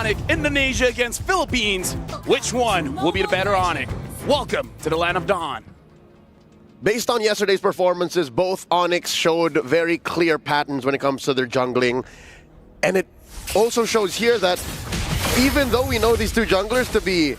ONIC Indonesia against Philippines. Which one will be the better ONIC? Welcome to the Land of Dawn. Based on yesterday's performances, both ONICs showed very clear patterns when it comes to their jungling. And it also shows here that even though we know these two junglers to be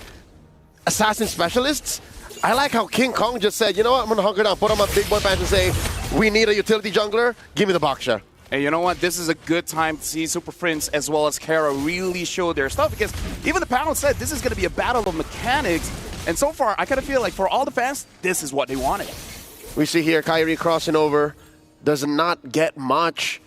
assassin specialists, I like how King Kong just said, you know what, I'm going to hunker down, put on my big boy pants and say, we need a utility jungler, give me the Baksha. And you know what? This is a good time to see Super Prince as well as Kara really show their stuff, because even the panel said this is going to be a battle of mechanics. And so far, I kind of feel like for all the fans, this is what they wanted. We see here Kyrie crossing over, does not get much.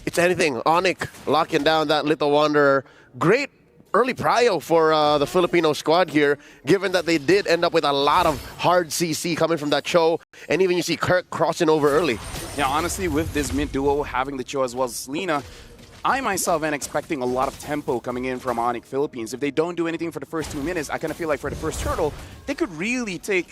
It's anything. ONIC locking down that little wanderer. Great early prio for the Filipino squad here, given that they did end up with a lot of hard CC coming from that Cho. And even you see Kirk crossing over early. Yeah, honestly, with this mid duo having the Cho as well as Lina, I myself am expecting a lot of tempo coming in from ONIC Philippines. If they don't do anything for the first 2 minutes, I kind of feel like for the first turtle, they could really take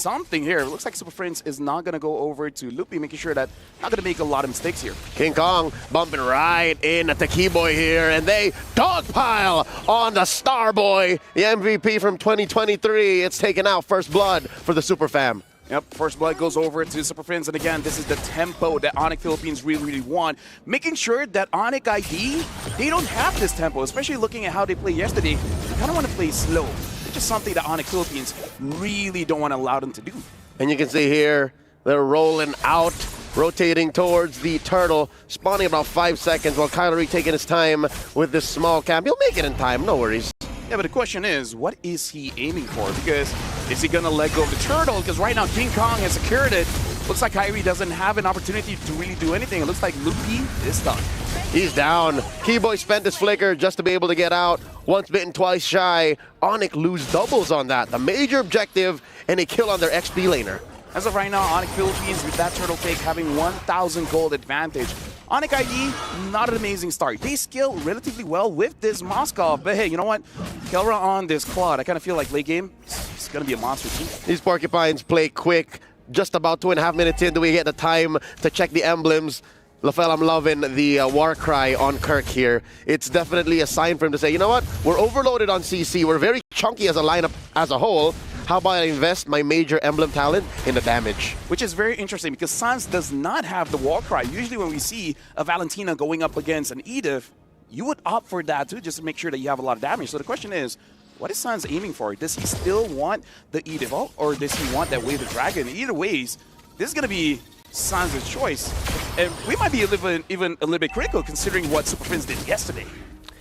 something here. It looks like Super Prince is not going to go over to Lupi, making sure that not going to make a lot of mistakes here. King Kong bumping right in at the Keyboy here, and they dogpile on the Starboy, the MVP from 2023. It's taken out first blood for the Super Fam. Yep, first blood goes over to Super Prince, and again, this is the tempo that ONIC Philippines really want. Making sure that ONIC ID, they don't have this tempo, especially looking at how they played yesterday. They kind of want to play slow, which is something that ONIC Philippines really don't want to allow them to do. And you can see here, they're rolling out, rotating towards the turtle, spawning about 5 seconds while Kyrie taking his time with this small camp. He'll make it in time, no worries. Yeah, but the question is, what is he aiming for? Because is he going to let go of the turtle? Because right now, King Kong has secured it. Looks like Kyrie doesn't have an opportunity to really do anything. It looks like Lupi is done. He's down. Keyboy spent his flicker just to be able to get out. Once bitten, twice shy. ONIC lose doubles on that. The major objective, and a kill on their XP laner. As of right now, ONIC Philippines with that turtle take having 1,000 gold advantage. ONIC ID, not an amazing start. They scale relatively well with this Moskov, but hey, you know what? Kelra on this Claude, I kind of feel like late game, it's going to be a monster team. These Porcupines play quick. Just about 2.5 minutes in, do we get the time to check the emblems? LaFell, I'm loving the war cry on Kirk here. It's definitely a sign for him to say, you know what? We're overloaded on CC. We're very chunky as a lineup as a whole. How about I invest my major emblem talent in the damage? Which is very interesting because Sans does not have the war cry. Usually when we see a Valentina going up against an Edith, you would opt for that too, just to make sure that you have a lot of damage. So the question is, what is Sans aiming for? Does he still want the Edith or does he want that Wave of Dragon? Either ways, this is going to be Sans' choice. And we might be even a little bit critical considering what Super Prince did yesterday.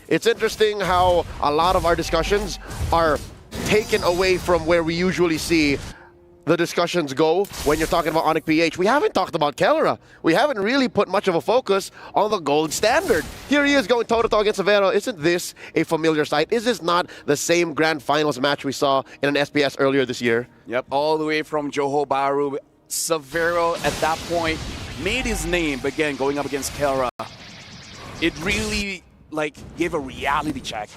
It's interesting how a lot of our discussions are taken away from where we usually see the discussions go when you're talking about ONIC Ph. We haven't talked about Kelra. We haven't really put much of a focus on the gold standard. Here he is going toe-to-toe against Severo. Isn't this a familiar sight? Is this not the same grand finals match we saw in an SPS earlier this year? Yep, all the way from Johor Bahru. Severo at that point made his name, but again, going up against Kelra, it really gave a reality check.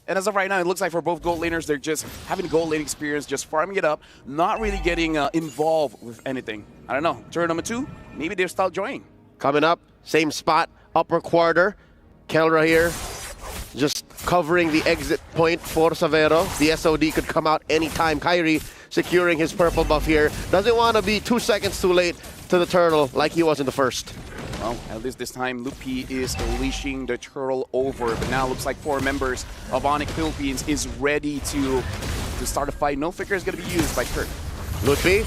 And as of right now, it looks like for both gold laners, they're just having a gold lane experience, just farming it up, not really getting involved with anything. I don't know. Turn number 2, maybe they'll start joining. Coming up, same spot, upper quarter. Kelra here, just covering the exit point for Severo. The SOD could come out anytime. Kyrie securing his purple buff here. Doesn't want to be 2 seconds too late to the turtle like he was in the first. Well, at least this time, Lupi is unleashing the turtle over. But now it looks like 4 members of ONIC Philippines is ready to start a fight. No flicker is going to be used by Kirk. Lupi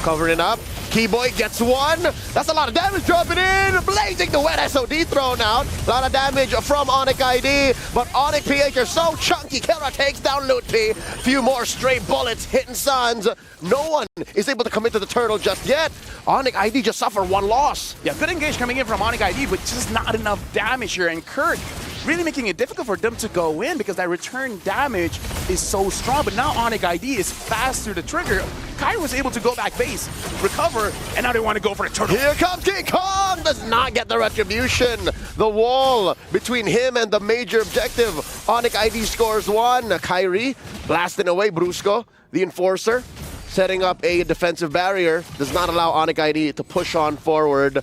covering up. Keyboy gets one. That's a lot of damage dropping in. Blazing the wet SOD thrown out. A lot of damage from ONIC ID. But ONIC PH are so chunky. Kelra takes down Lupi. Few more stray bullets hitting Sans. No one is able to commit to the turtle just yet. ONIC ID just suffered 1 loss. Yeah, good engage coming in from ONIC ID, but just not enough damage here. And Kirk really making it difficult for them to go in because that return damage is so strong. But now ONIC ID is fast through the trigger. Kai was able to go back base, recover, and now they want to go for the turtle. Here comes King Kong! Does not get the retribution. The wall between him and the major objective. ONIC ID scores 1. Kyrie blasting away Brusco, the enforcer, setting up a defensive barrier. Does not allow ONIC ID to push on forward.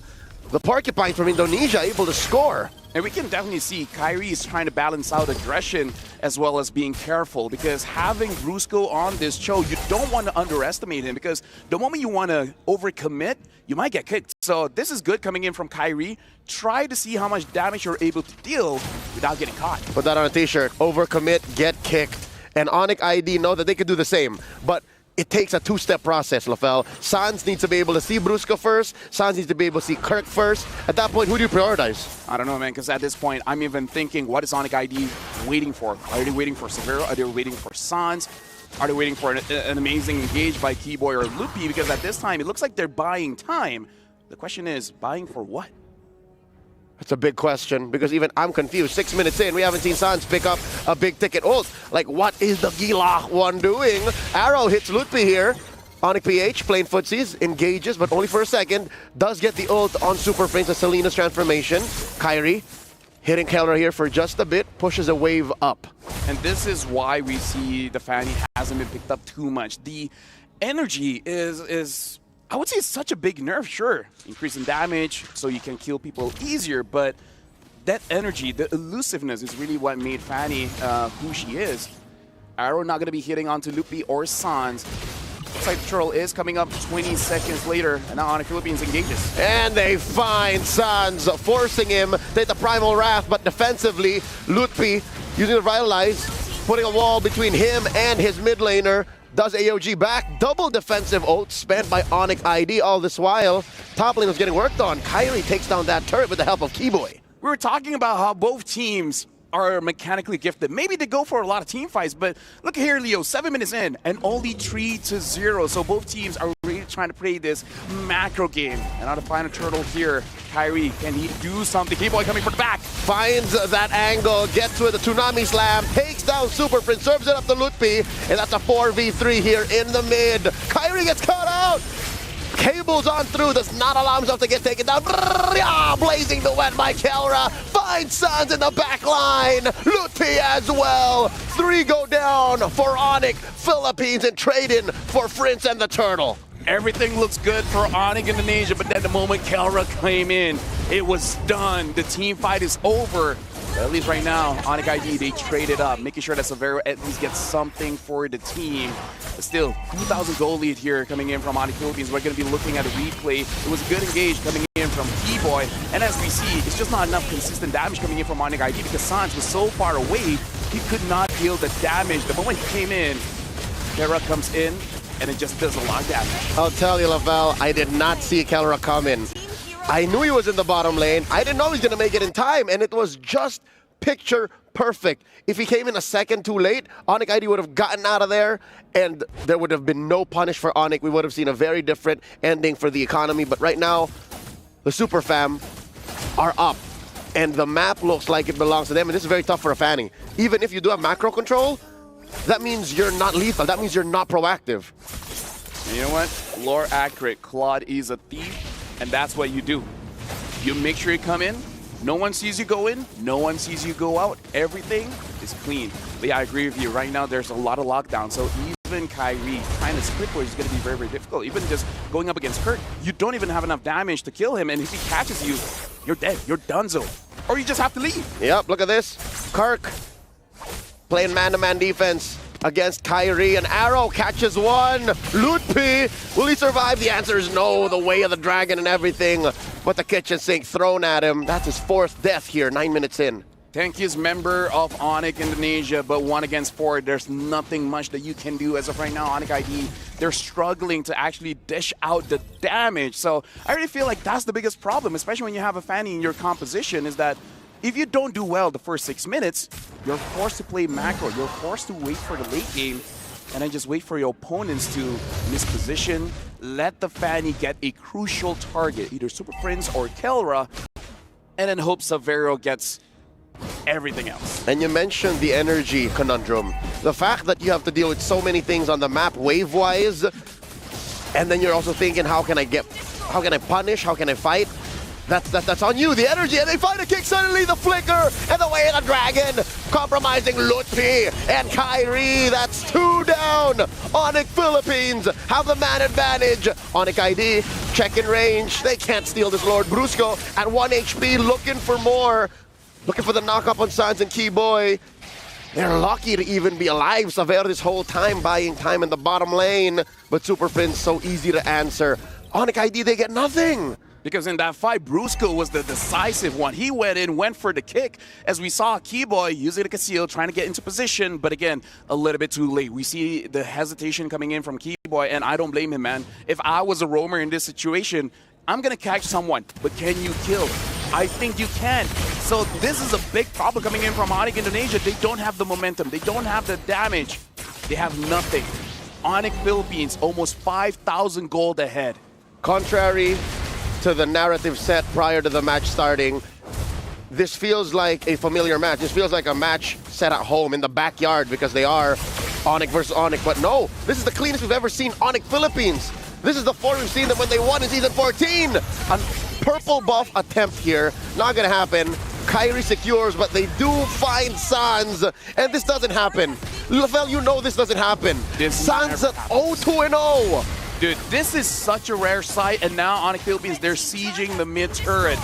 The Porcupine from Indonesia able to score. And we can definitely see Kyrie is trying to balance out aggression as well as being careful, because having Brusco on this show, you don't want to underestimate him, because the moment you want to overcommit, you might get kicked. So this is good coming in from Kyrie. Try to see how much damage you're able to deal without getting caught. Put that on a t-shirt. Overcommit, get kicked. And ONIC ID know that they could do the same. But it takes a two-step process, LaFell. Sans needs to be able to see Brusco first. Sans needs to be able to see Kirk first. At that point, who do you prioritize? I don't know, man, because at this point, I'm even thinking, what is ONIC ID waiting for? Are they waiting for Severo? Are they waiting for Sans? Are they waiting for an amazing engage by Keyboy or Loopy? Because at this time, it looks like they're buying time. The question is, buying for what? That's a big question, because even I'm confused. 6 minutes in, we haven't seen Sans pick up a big ticket ult. Like, what is the Gila one doing? Arrow hits Lutpi here. ONIC Ph playing footsies, engages, but only for a second. Does get the ult on Super Prince of Selena's transformation. Kyrie hitting Keller here for just a bit, pushes a wave up. And this is why we see the Fanny hasn't been picked up too much. The energy is I would say it's such a big nerf, sure. Increasing damage so you can kill people easier, but that energy, the elusiveness is really what made Fanny who she is. Arrow not going to be hitting onto Loopy or Sans. Looks like the turtle is coming up 20 seconds later, and now ONIC Philippines engages. And they find Sans, forcing him to hit the Primal Wrath, but defensively, Lutpi using the Vitalize, putting a wall between him and his mid laner. Does AOG back. Double defensive ult spent by ONIC ID all this while. Top lane was getting worked on. Kyrie takes down that turret with the help of Keyboy. We were talking about how both teams are mechanically gifted. Maybe they go for a lot of team fights, but look here, Leo, 7 minutes in and only 3-0. So both teams are really trying to play this macro game. And now to find a turtle here, Kyrie, can he do something? Keyboy coming for the back. Finds that angle, gets with the Tsunami Slam, takes down Super Prince, serves it up to Lutpi, and that's a 4v3 here in the mid. Kyrie gets caught out. Cables on through, does not allow himself to get taken down. Blazing the wet by Kelra. Finds Sans in the back line. Lutpi as well. 3 go down for ONIC Philippines and trade-in for Prince and the Turtle. Everything looks good for ONIC Indonesia, but then the moment Kelra came in, it was done. The team fight is over. But at least right now, ONIC ID, they traded up, making sure that Severo at least gets something for the team. But still, 2,000 goal lead here coming in from ONIC Philippines. We're going to be looking at a replay. It was a good engage coming in from Keyboy. And as we see, it's just not enough consistent damage coming in from ONIC ID because Sans was so far away, he could not deal the damage. The moment he came in, Kelra comes in, and it just does a lot of damage. I'll tell you, Lavelle, I did not see Kelra come in. I knew he was in the bottom lane. I didn't know he was going to make it in time, and it was just picture perfect. If he came in a second too late, ONIC ID would have gotten out of there, and there would have been no punish for ONIC. We would have seen a very different ending for the economy, but right now, the Super Fam are up, and the map looks like it belongs to them, and this is very tough for a Fanny. Even if you do have macro control, that means you're not lethal. That means you're not proactive. And you know what? Lore accurate. Claude is a thief. And that's what you do. You make sure you come in. No one sees you go in. No one sees you go out. Everything is clean. But yeah, I agree with you. Right now, there's a lot of lockdown. So even Kyrie trying to split push is going to be very, very difficult. Even just going up against Kirk, you don't even have enough damage to kill him. And if he catches you, you're dead. You're donezo. Or you just have to leave. Yep, look at this. Kirk playing man-to-man defense against Kyrie, and Arrow catches one. Lutpi, will he survive? The answer is no. The way of the dragon and everything, but the kitchen sink thrown at him. That's his 4th death here, 9 minutes in. Tankiest member of ONIC Indonesia, but 1 against 4. There's nothing much that you can do as of right now. ONIC ID, they're struggling to actually dish out the damage. So I really feel like that's the biggest problem, especially when you have a Fanny in your composition, is that if you don't do well the first 6 minutes, you're forced to play macro. You're forced to wait for the late game and then just wait for your opponents to misposition. Let the Fanny get a crucial target, either Super Prince or Kelra, and then hope Severo gets everything else. And you mentioned the energy conundrum. The fact that you have to deal with so many things on the map wave-wise, and then you're also thinking, how can I punish, how can I fight? That's on you, the energy, and they find a kick, suddenly the flicker, and the way of the dragon, compromising Lutpi and Kyrie. That's 2 down. ONIC Philippines have the man advantage. ONIC ID, check in range. They can't steal this Lord. Brusco at 1 HP, looking for more. Looking for the knock-up on Sans and Keyboy. They're lucky to even be alive. Savero this whole time buying time in the bottom lane. But Super Prince so easy to answer. ONIC ID, they get nothing. Because in that fight, Brusco was the decisive one. He went in, went for the kick, as we saw Keyboy using the conceal, trying to get into position, but again, a little bit too late. We see the hesitation coming in from Keyboy, and I don't blame him, man. If I was a roamer in this situation, I'm going to catch someone, but can you kill? I think you can. So this is a big problem coming in from ONIC Indonesia. They don't have the momentum. They don't have the damage. They have nothing. ONIC Philippines, almost 5,000 gold ahead. Contrary to the narrative set prior to the match starting, this feels like a familiar match. This feels like a match set at home in the backyard because they are ONIC versus ONIC. But no, this is the cleanest we've ever seen ONIC Philippines. This is the form we've seen them when they won in Season 14. A purple buff attempt here. Not going to happen. Kyrie secures, but they do find Sans. And this doesn't happen. Lafel, you know this doesn't happen. Sans at 0-2-0. Dude, this is such a rare sight, and now ONIC Philippines, they're sieging the mid turret.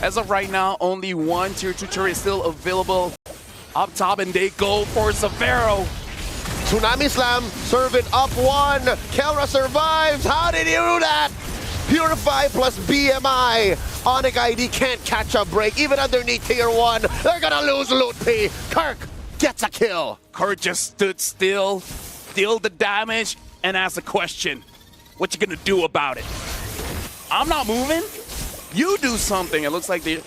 As of right now, only one Tier 2 turret is still available up top, and they go for Savero. Tsunami Slam, serving up one. Kelra survives. How did he do that? Purify plus BMI. ONIC ID can't catch a break. Even underneath Tier 1, they're gonna lose Loot P. Kirk gets a kill. Kirk just stood still, dealt the damage, and asked a question. What you gonna do about it? I'm not moving. You do something. It looks like they're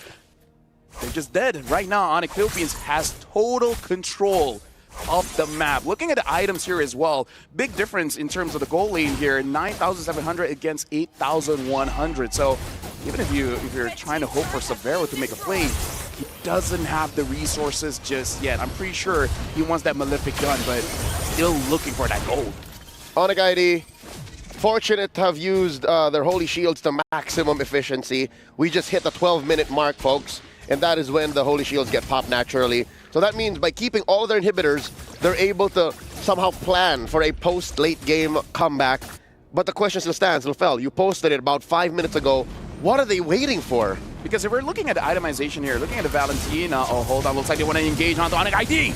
just dead. Right now, ONIC Philippines has total control of the map. Looking at the items here as well, big difference in terms of the goal lane here, 9,700 against 8,100. So even if you're trying to hope for Savero to make a play, he doesn't have the resources just yet. I'm pretty sure he wants that Malefic gun, but still looking for that gold. ONIC ID, fortunate to have used their Holy Shields to maximum efficiency. We just hit the 12-minute mark, folks, and that is when the Holy Shields get popped naturally. So that means by keeping all of their inhibitors, they're able to somehow plan for a post-late game comeback. But the question still stands. Lafel, you posted it about 5 minutes ago. What are they waiting for? Because if we're looking at the itemization here, looking at the Valentina, oh, hold on, looks like they want to engage onto ONIC ID.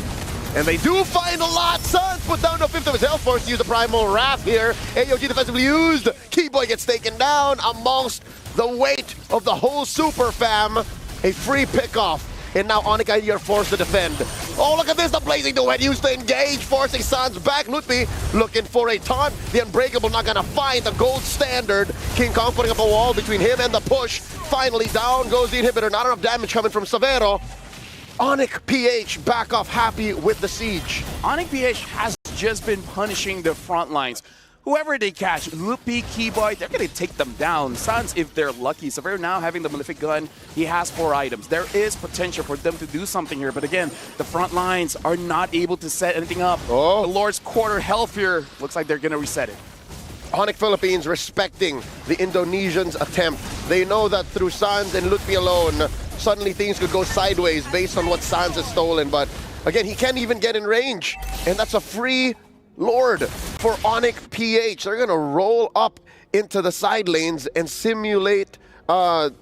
And they do find a lot. Sans put down a fifth of his health, forced to use the Primal Wrath here. AOG defensively used. Keyboy gets taken down amongst the weight of the whole Super Fam. A free pickoff. And now ONIC ID are forced to defend. Oh, look at this. The Blazing Duet used to engage, forcing Sans back. Lutfi looking for a taunt. The Unbreakable not going to find the gold standard. King Kong putting up a wall between him and the push. Finally, down goes the inhibitor. Not enough damage coming from Savero. ONIC Ph back off happy with the siege. ONIC Ph has just been punishing the front lines. Whoever they catch, Lupi, Keyboy, they're going to take them down. Sans, if they're lucky. Savero now having the Malefic gun, he has 4 items. There is potential for them to do something here, but again, the front lines are not able to set anything up. Oh. The Lord's quarter health here, looks like they're going to reset it. ONIC Philippines respecting the Indonesians' attempt. They know that through Sans and Lutfi alone, suddenly things could go sideways based on what Sans has stolen. But again, he can't even get in range. And that's a free Lord for ONIC Ph. They're going to roll up into the side lanes and simulate an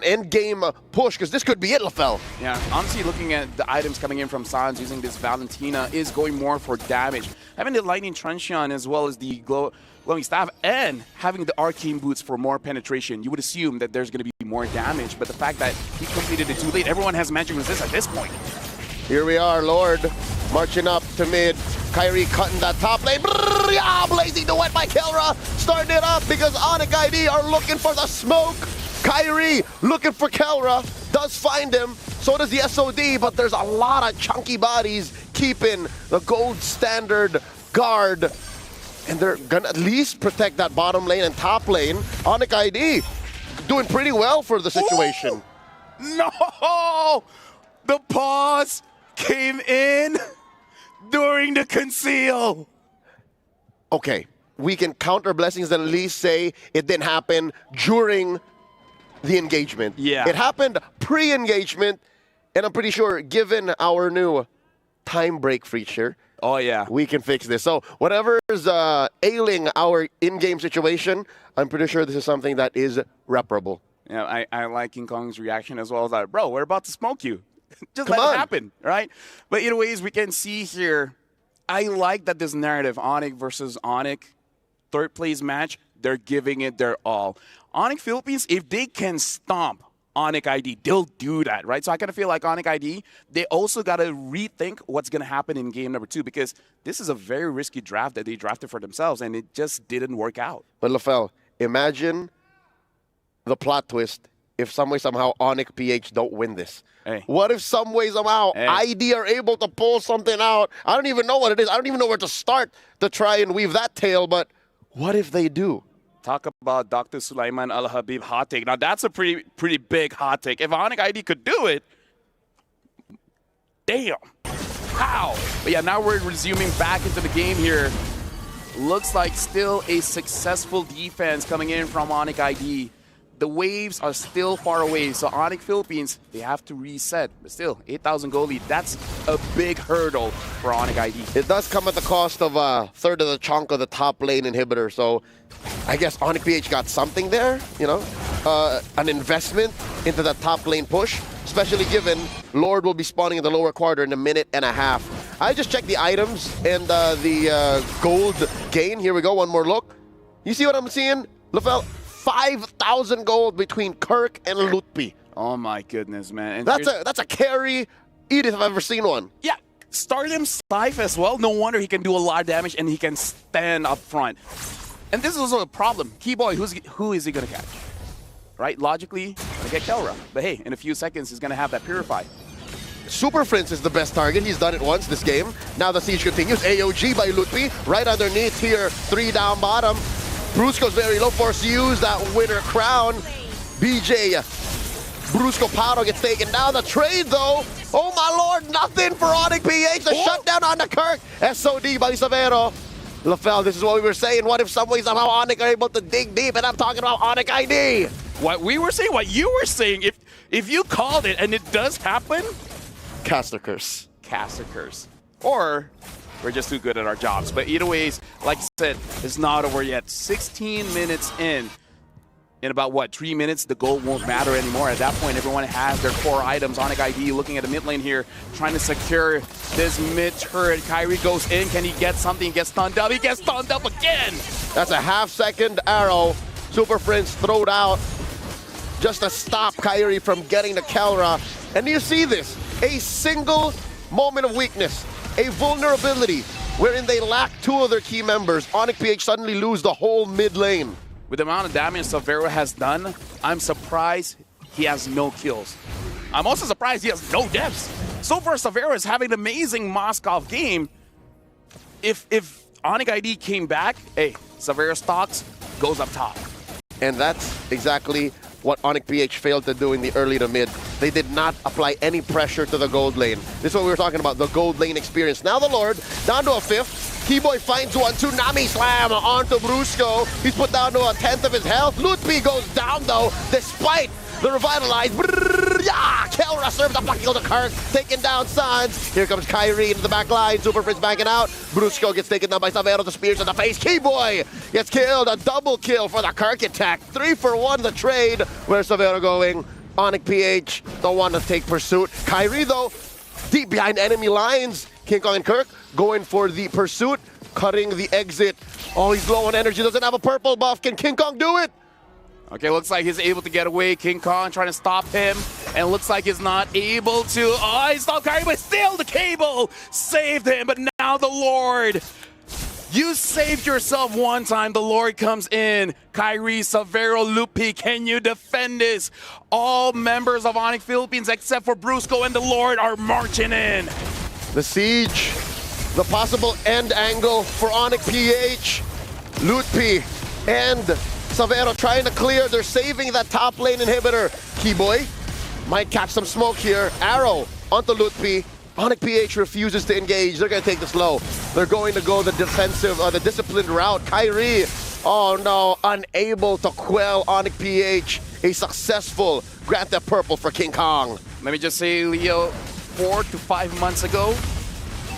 end-game push, because this could be it, Lafel. Yeah, honestly, looking at the items coming in from Sans using this Valentina is going more for damage. Having the Lightning Truncheon as well as the glowing staff and having the arcane boots for more penetration, you would assume that there's going to be more damage, but the fact that he completed it too late, everyone has magic resist at this point. Here we are, Lord, marching up to mid. Kyrie cutting that top lane. Brrr, yeah, Blazing Duet by Kelra, starting it up because ONIC ID are looking for the smoke. Kyrie looking for Kelra, does find him. So does the SOD, but there's a lot of chunky bodies keeping the gold standard guard. And they're gonna at least protect that bottom lane and top lane. ONIC ID doing pretty well for the situation. Ooh, no! The pause came in during the conceal. Okay, we can count our blessings and at least say it didn't happen during the engagement. Yeah. It happened pre-engagement, and I'm pretty sure given our new time break feature, oh yeah, we can fix this. So whatever's ailing our in-game situation, I'm pretty sure this is something that is reparable. Yeah, I like King Kong's reaction as well. As like, bro, we're about to smoke you. Just let it happen, right? But either ways, we can see here, I like that this narrative, ONIC versus ONIC, third place match, they're giving it their all. ONIC Philippines, if they can stomp ONIC ID, they'll do that, right? So I kind of feel like ONIC ID, they also got to rethink what's going to happen in game number 2 because this is a very risky draft that they drafted for themselves, and it just didn't work out. But LaFell, imagine the plot twist if some way, somehow, ONIC PH don't win this. Hey. What if some way, somehow, ID are able to pull something out? I don't even know what it is. I don't even know where to start to try and weave that tale, but what if they do? Talk about Dr. Sulaiman Al-Habib hot take. Now, that's a pretty big hot take. If ONIC ID could do it, damn. How? But yeah, now we're resuming back into the game here. Looks like still a successful defense coming in from ONIC ID. The waves are still far away, so ONIC Philippines, they have to reset. But still, 8,000 goal lead, that's a big hurdle for ONIC ID. It does come at the cost of a third of the chunk of the top lane inhibitor, so I guess ONIC PH got something there, you know, an investment into that top lane push, especially given Lord will be spawning in the lower quarter in a minute and a half. I just checked the items and the gold gain. Here we go, one more look. You see what I'm seeing, LaFell? 5,000 gold between Kirk and Lutpi. Oh my goodness, man. And that's a carry, Edith, if I've ever seen one. Yeah, start him Scythe as well. No wonder he can do a lot of damage and he can stand up front. And this is also a problem. Keyboy, who is he going to catch? Right? Logically, going to get Kelra. But hey, in a few seconds, he's going to have that Purify. Super Prince is the best target. He's done it once this game. Now the siege continues. AOG by Lutpi, right underneath here, 3 down bottom. Brusco's very low, forced to use that winner crown. BJ, Brusco Paro gets taken down. The trade though, oh my lord, nothing for ONIC PH. The shutdown on the Kirk. SOD by Savero. LaFell, this is what we were saying. What if some way somehow ONIC are able to dig deep? And I'm talking about ONIC ID. What we were saying, what you were saying, if you called it and it does happen, Caster Curse. Caster Curse. Or we're just too good at our jobs. But either ways, like I said, it's not over yet. 16 minutes in. In about, what, 3 minutes, the goal won't matter anymore. At that point, everyone has their core items. ONIC ID looking at the mid lane here, trying to secure this mid turret. Kyrie goes in. Can he get something? He gets stunned up. He gets stunned up again. That's a half-second arrow. Super Prince throwed out just to stop Kyrie from getting the Kelra. And you see this, a single moment of weakness. A vulnerability wherein they lack 2 of their key members. ONIC PH suddenly lose the whole mid lane. With the amount of damage Savero has done, I'm surprised he has no kills. I'm also surprised he has no deaths. So far, Savero is having an amazing Moskov game. If ONIC ID came back, hey, Savero stocks goes up top. And that's exactly what ONIC PH failed to do in the early to mid. They did not apply any pressure to the gold lane. This is what we were talking about, the gold lane experience. Now the Lord, down to a 5th. Keyboy finds one, Tsunami Slam onto Brusco. He's put down to a 10th of his health. Lutpi goes down though, despite the revitalized. Yeah, Kelra serves up a kill to Kirk, taking down Sans. Here comes Kyrie into the back line. Super Prince backing out. Brusco gets taken down by Savero. The spears in the face. Keyboy gets killed. A double kill for the Kirk attack. 3 for 1 the trade. Where's Savero going? ONIC PH don't want to take pursuit. Kyrie though, deep behind enemy lines. King Kong and Kirk going for the pursuit, cutting the exit. Oh, he's low on energy, doesn't have a purple buff. Can King Kong do it? Okay, looks like he's able to get away. King Kong trying to stop him, and looks like he's not able to. Oh, he stopped Kyrie, but still the cable saved him. But now the Lord. You saved yourself one time. The Lord comes in. Kyrie, Savero, Lutpi, can you defend this? All members of ONIC Philippines except for Brusco and the Lord are marching in. The siege, the possible end angle for ONIC PH. Lutpi and Savero trying to clear. They're saving that top lane inhibitor. Keyboy might catch some smoke here. Arrow onto Lutpi. ONIC PH refuses to engage. They're going to take this low. They're going to go the defensive, the disciplined route. Kyrie, oh no, unable to quell ONIC PH. A successful grant the purple for King Kong. Let me just say, Leo, 4 to 5 months ago,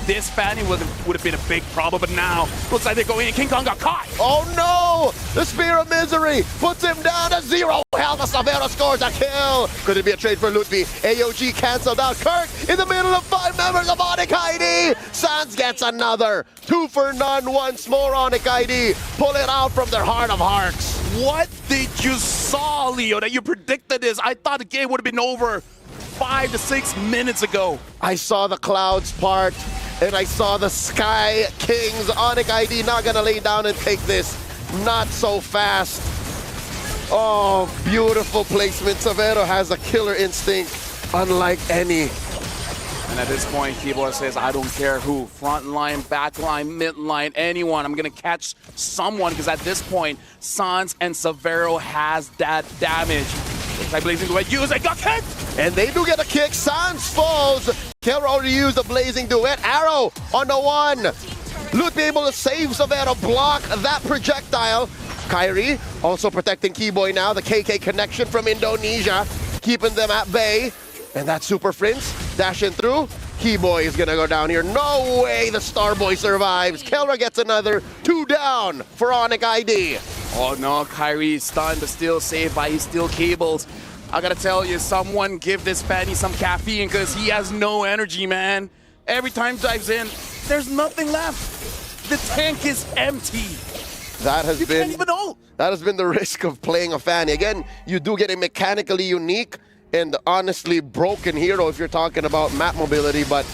this fanning would have been a big problem, but now looks like they're going in. King Kong got caught. Oh no! The Spear of Misery puts him down to 0 health as Savero scores a kill. Could it be a trade for Lutfi? AOG canceled out. Kirk in the middle of 5 members of ONIC ID. Sans gets another. 2 for none once more. ONIC ID pull it out from their heart of hearts. What did you saw, Leo, that you predicted this? I thought the game would have been over 5 to 6 minutes ago. I saw the clouds part, and I saw the Sky Kings. ONIC ID not gonna lay down and take this. Not so fast. Oh, beautiful placement. Savero has a killer instinct unlike any. And at this point, Kibo says, I don't care who. Front line, back line, mid line, anyone. I'm going to catch someone because at this point, Sans and Savero has that damage. Looks like Blazing Duet use it. Got kicked! And they do get a kick. Sans falls. Kelra already used the Blazing Duet. Arrow on the one. Lut be able to save Savero, block that projectile. Kyrie also protecting Keyboy now. The KK connection from Indonesia, keeping them at bay. And that Super Prince dashing through. Keyboy is gonna go down here. No way the Starboy survives. Kelra gets another 2 down for ONIC ID. Oh no, Kyrie is stunned but still saved by his steel cables. I gotta tell you, someone give this Fanny some caffeine because he has no energy, man. Every time he dives in, there's nothing left. The tank is empty. That has been, can't even ult. That has been the risk of playing a Fanny. Again, you do get a mechanically unique and honestly broken hero if you're talking about map mobility, but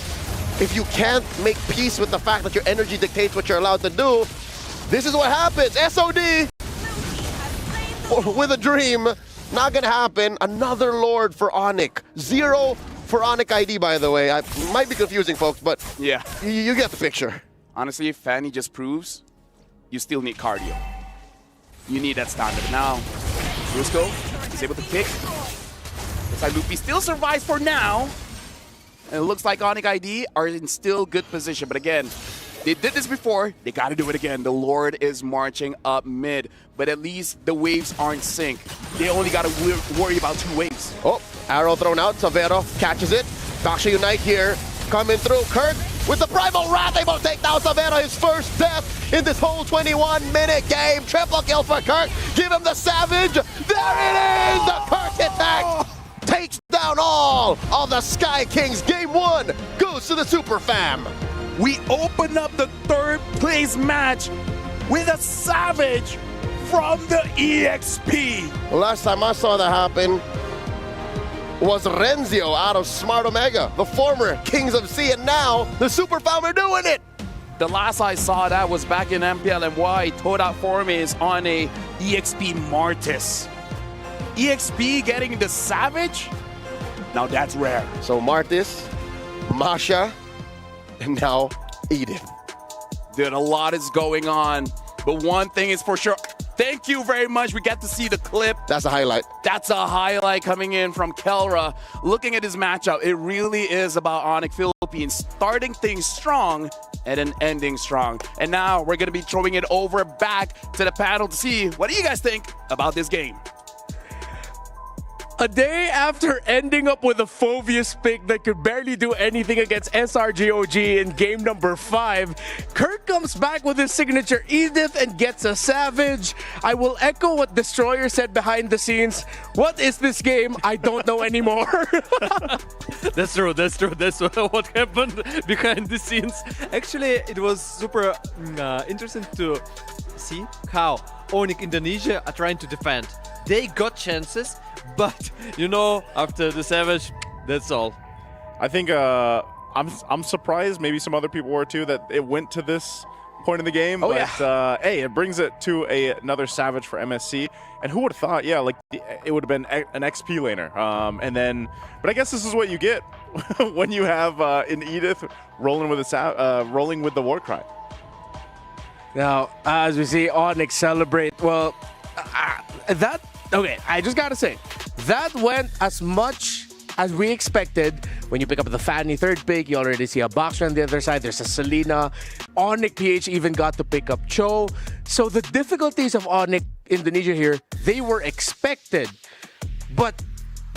if you can't make peace with the fact that your energy dictates what you're allowed to do, this is what happens. SOD with a dream, not gonna happen. Another Lord for ONIC. 0 for ONIC ID, by the way. I might be confusing, folks, but yeah, you get the picture. Honestly, Fanny just proves you still need cardio. You need that standard. Now, Rusco is able to kick. Looks like Luffy still survives for now. And it looks like ONIC ID are in still good position. But again, they did this before. They got to do it again. The Lord is marching up mid. But at least the waves aren't sync. They only got to worry about 2 waves. Oh, arrow thrown out. Savero catches it. Daksha Unite here. Coming through. Kirk with the Primal Wrath able to take down Savero. His first death in this whole 21-minute game. Triple kill for Kirk. Give him the Savage. There it is. The Kirk attack takes down all of the Sky Kings. Game 1 goes to the Super Fam. We open up the 3rd place match with a Savage from the EXP. The last time I saw that happen was Renzio out of Smart Omega, the former Kings of Sea, and now the Super Fam are doing it. The last I saw that was back in MPLMY. Toda Formes on a EXP Martis. EXP getting the Savage? Now that's rare. So Martis, Masha, and now Edith. Dude, a lot is going on. But one thing is for sure. Thank you very much. We get to see the clip. That's a highlight. That's a highlight coming in from Kelra. Looking at his matchup, it really is about ONIC Philippines starting things strong and then ending strong. And now we're going to be throwing it over back to the panel to see what do you guys think about this game. A day after ending up with a Phoveus pick that could barely do anything against SRGOG in game number 5, Kirk comes back with his signature Edith and gets a Savage. I will echo what Destroyer said behind the scenes. What is this game? I don't know anymore. That's true. That's what happened behind the scenes. Actually, it was super interesting to see how ONIC Indonesia are trying to defend. They got chances, but you know, after the Savage, that's all. I think I'm surprised, maybe some other people were too, that it went to this point in the game. Oh, but yeah. hey, it brings it to another Savage for MSC. And who would have thought, yeah, like it would have been an XP laner. But I guess this is what you get when you have an Edith rolling with the Warcry. Now, as we see ONIC celebrate, well, okay, I just gotta say, that went as much as we expected. When you pick up the Fanny 3rd pick, you already see a Boxer on the other side. There's a Selena. ONIC PH even got to pick up Cho. So the difficulties of ONIC Indonesia here, they were expected. But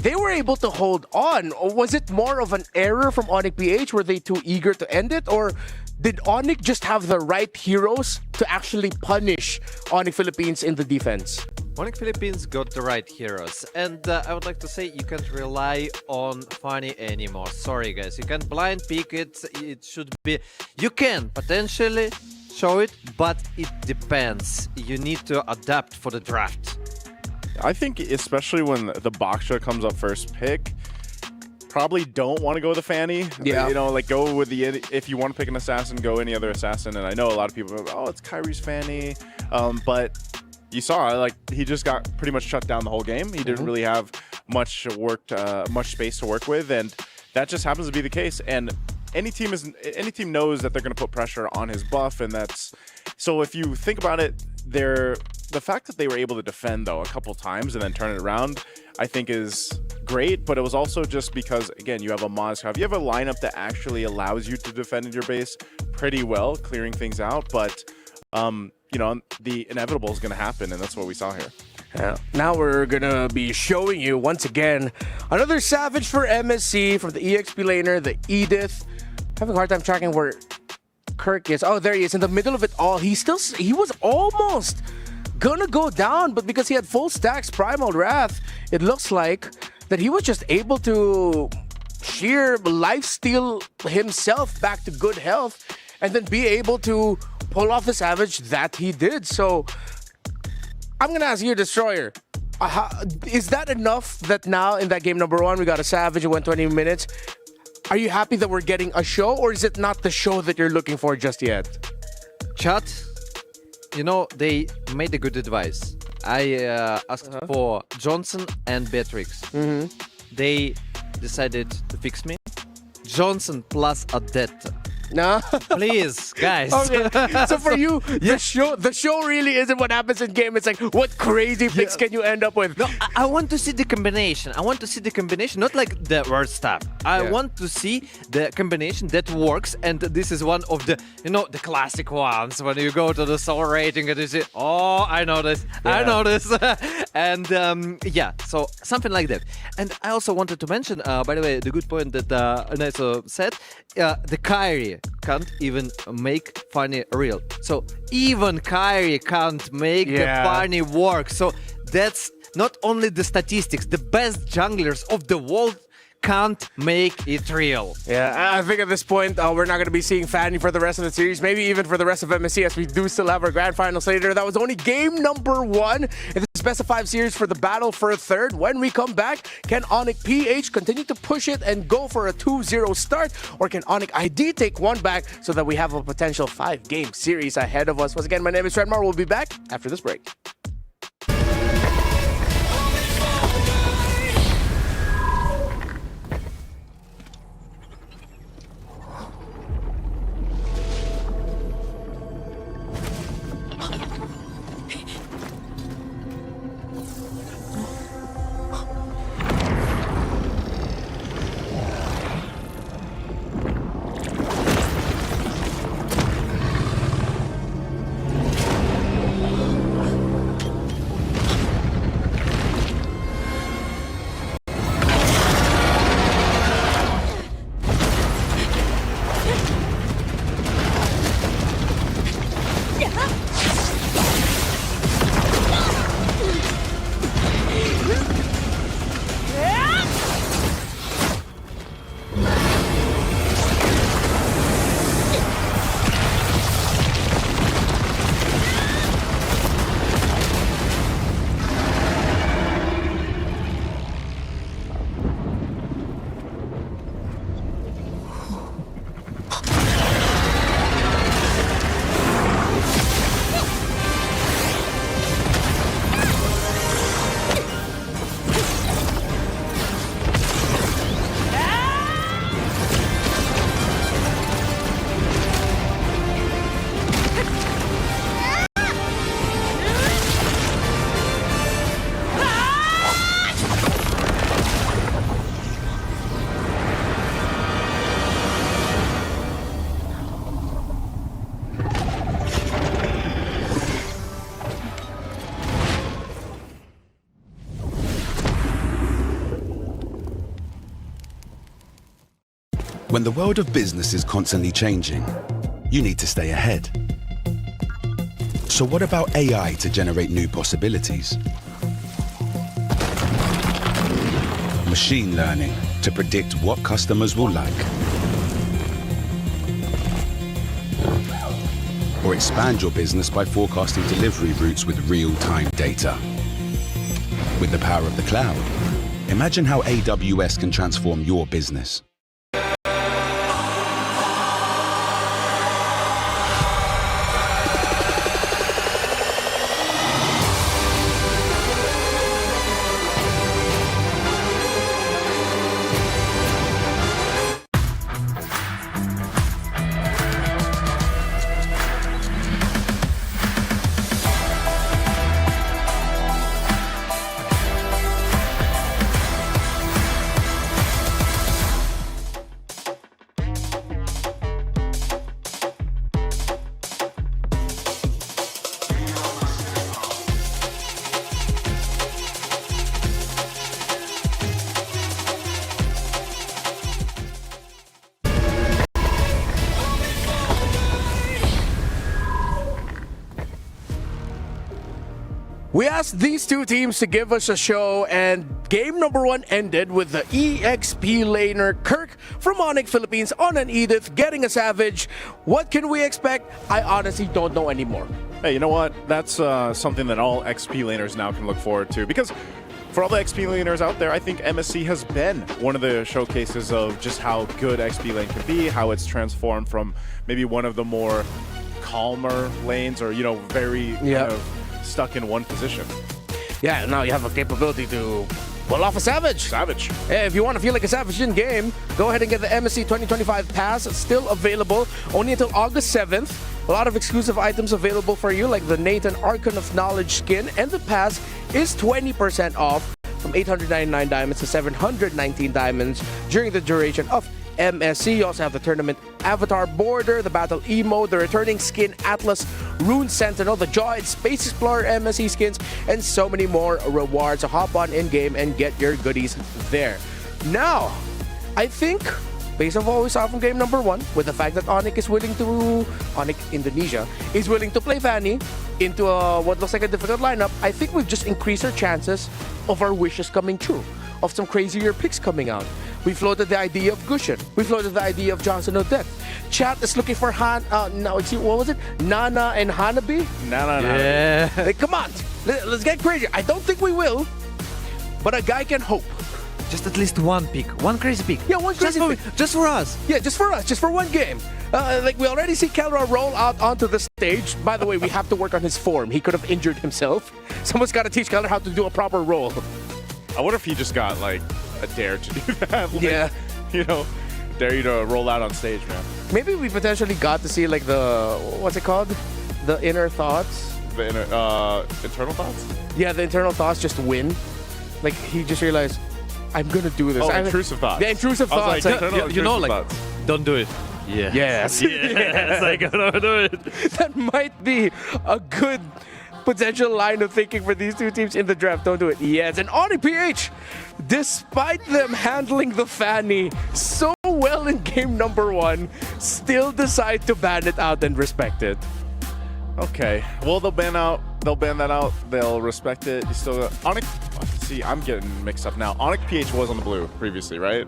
they were able to hold on. Or was it more of an error from ONIC PH? Were they too eager to end it? Or did ONIC just have the right heroes to actually punish ONIC Philippines in the defense? ONIC Philippines got the right heroes, and I would like to say you can't rely on Funny anymore. Sorry guys, you can't blind pick it. It should be... You can potentially show it, but it depends. You need to adapt for the draft. I think especially when the Baksha comes up first pick, probably don't want to go with the Fanny. Yeah. You know, like go with the... If you want to pick an assassin, go any other assassin. And I know a lot of people are like, oh, it's Kyrie's Fanny. But you saw, like, he just got pretty much shut down the whole game. He didn't really have much space to work with. And that just happens to be the case. And any team knows that they're going to put pressure on his buff. And that's... So if you think about it, the fact that they were able to defend, though, a couple times and then turn it around, I think is great. But it was also just because, again, you have a Mozgov. You have a lineup that actually allows you to defend in your base pretty well, clearing things out. But, you know, the inevitable is going to happen, and that's what we saw here. Yeah. Now we're going to be showing you, once again, another Savage for MSC from the EXP laner, the Edith. Having a hard time tracking where Kirk is. Oh, there he is in the middle of it all. He was almost gonna go down, but because he had full stacks Primal Wrath, it looks like that he was just able to sheer lifesteal himself back to good health and then be able to pull off the Savage that he did. So I'm gonna ask you, Destroyer, is that enough that now in that game number 1 we got a Savage, it went 20 minutes? Are you happy that we're getting a show, or is it not the show that you're looking for just yet? Chat, you know, they made a good advice. I asked for Johnson and Beatrix. They decided to fix me. Johnson plus Odetta. No? Please, guys. Okay. So for you, the show really isn't what happens in game. It's like, what crazy picks can you end up with? No, I want to see the combination. I want to see the combination, not like the word stuff. I want to see the combination that works, and this is one of the, you know, the classic ones when you go to the soul rating and you say, oh, I know this, I know this. And yeah, so something like that. And I also wanted to mention, by the way, the good point that Naito said, the Kyrie can't even make Funny real. So even Kyrie can't make the Funny work. So that's not only the statistics, the best junglers of the world can't make it real. Yeah, I think at this point, we're not going to be seeing Fanny for the rest of the series, maybe even for the rest of MSC, as we do still have our grand finals later. That was only game number 1 in this best of 5 series for the battle for a third. When we come back, can ONIC Ph continue to push it and go for a 2-0 start, or can ONIC ID take one back so that we have a potential 5-game series ahead of us? Once again, my name is Redmar. We'll be back after this break. When the world of business is constantly changing, you need to stay ahead. So what about AI to generate new possibilities? machine learning to predict what customers will like. Or expand your business by forecasting delivery routes with real-time data. With the power of the cloud, imagine how AWS can transform your business. We asked these two teams to give us a show, and game number 1 ended with the EXP laner Kirk from ONIC Philippines on an Edith getting a Savage. What can we expect? I honestly don't know anymore. Hey, you know what? That's something that all XP laners now can look forward to, because for all the XP laners out there, I think MSC has been one of the showcases of just how good XP lane can be, how it's transformed from maybe one of the more calmer lanes or, very kind of stuck in one position. Yeah, now you have a capability to pull off a Savage. Hey, if you want to feel like a Savage in game, go ahead and get the MSC 2025 pass. It's still available only until August 7th. A lot of exclusive items available for you, like the Nathan Archon of Knowledge skin, and the pass is 20% off from 899 diamonds to 719 diamonds during the duration of MSC. You also have the tournament avatar border, the battle emo, the returning skin Atlas Rune Sentinel, the Jaw and Space Explorer MSC skins, and so many more rewards. So hop on in game and get your goodies there. Now, I think based on what we saw from game number 1, with the fact that ONIC Indonesia is willing to play Fanny into what looks like a difficult lineup, I think we've just increased our chances of our wishes coming true, of some crazier picks coming out. We floated the idea of Gushin. We floated the idea of Johnson Odette. Chat is looking for what was it? Nana and Hanabi? Nana. Yeah. Like, come on, let's get crazy. I don't think we will, but a guy can hope. Just at least one pick, one crazy pick. Yeah, one crazy pick. Just for us. Yeah, just for us, just for one game. Like, we already see Kelra roll out onto the stage. By the way, we have to work on his form. He could have injured himself. Someone's got to teach Kelra how to do a proper roll. I wonder if he just got, like, a dare to do that. Like, yeah. Dare you to roll out on stage, man. Maybe we potentially got to see, like, what's it called? The inner thoughts? The internal thoughts? Yeah, the internal thoughts just win. Like, he just realized, I'm gonna do this. Oh, intrusive thoughts. Yeah, intrusive thoughts. Like, thoughts. Don't do it. Yeah. Yes. Yes, I gotta do it. That might be a good potential line of thinking for these two teams in the draft. Don't do it. Yes, and ONIC Ph, despite them handling the Fanny so well in game number 1, still decide to ban it out and respect it. Okay. Well, they'll ban that out. They'll respect it. You still ONIC. See, I'm getting mixed up now. ONIC Ph was on the blue previously, right?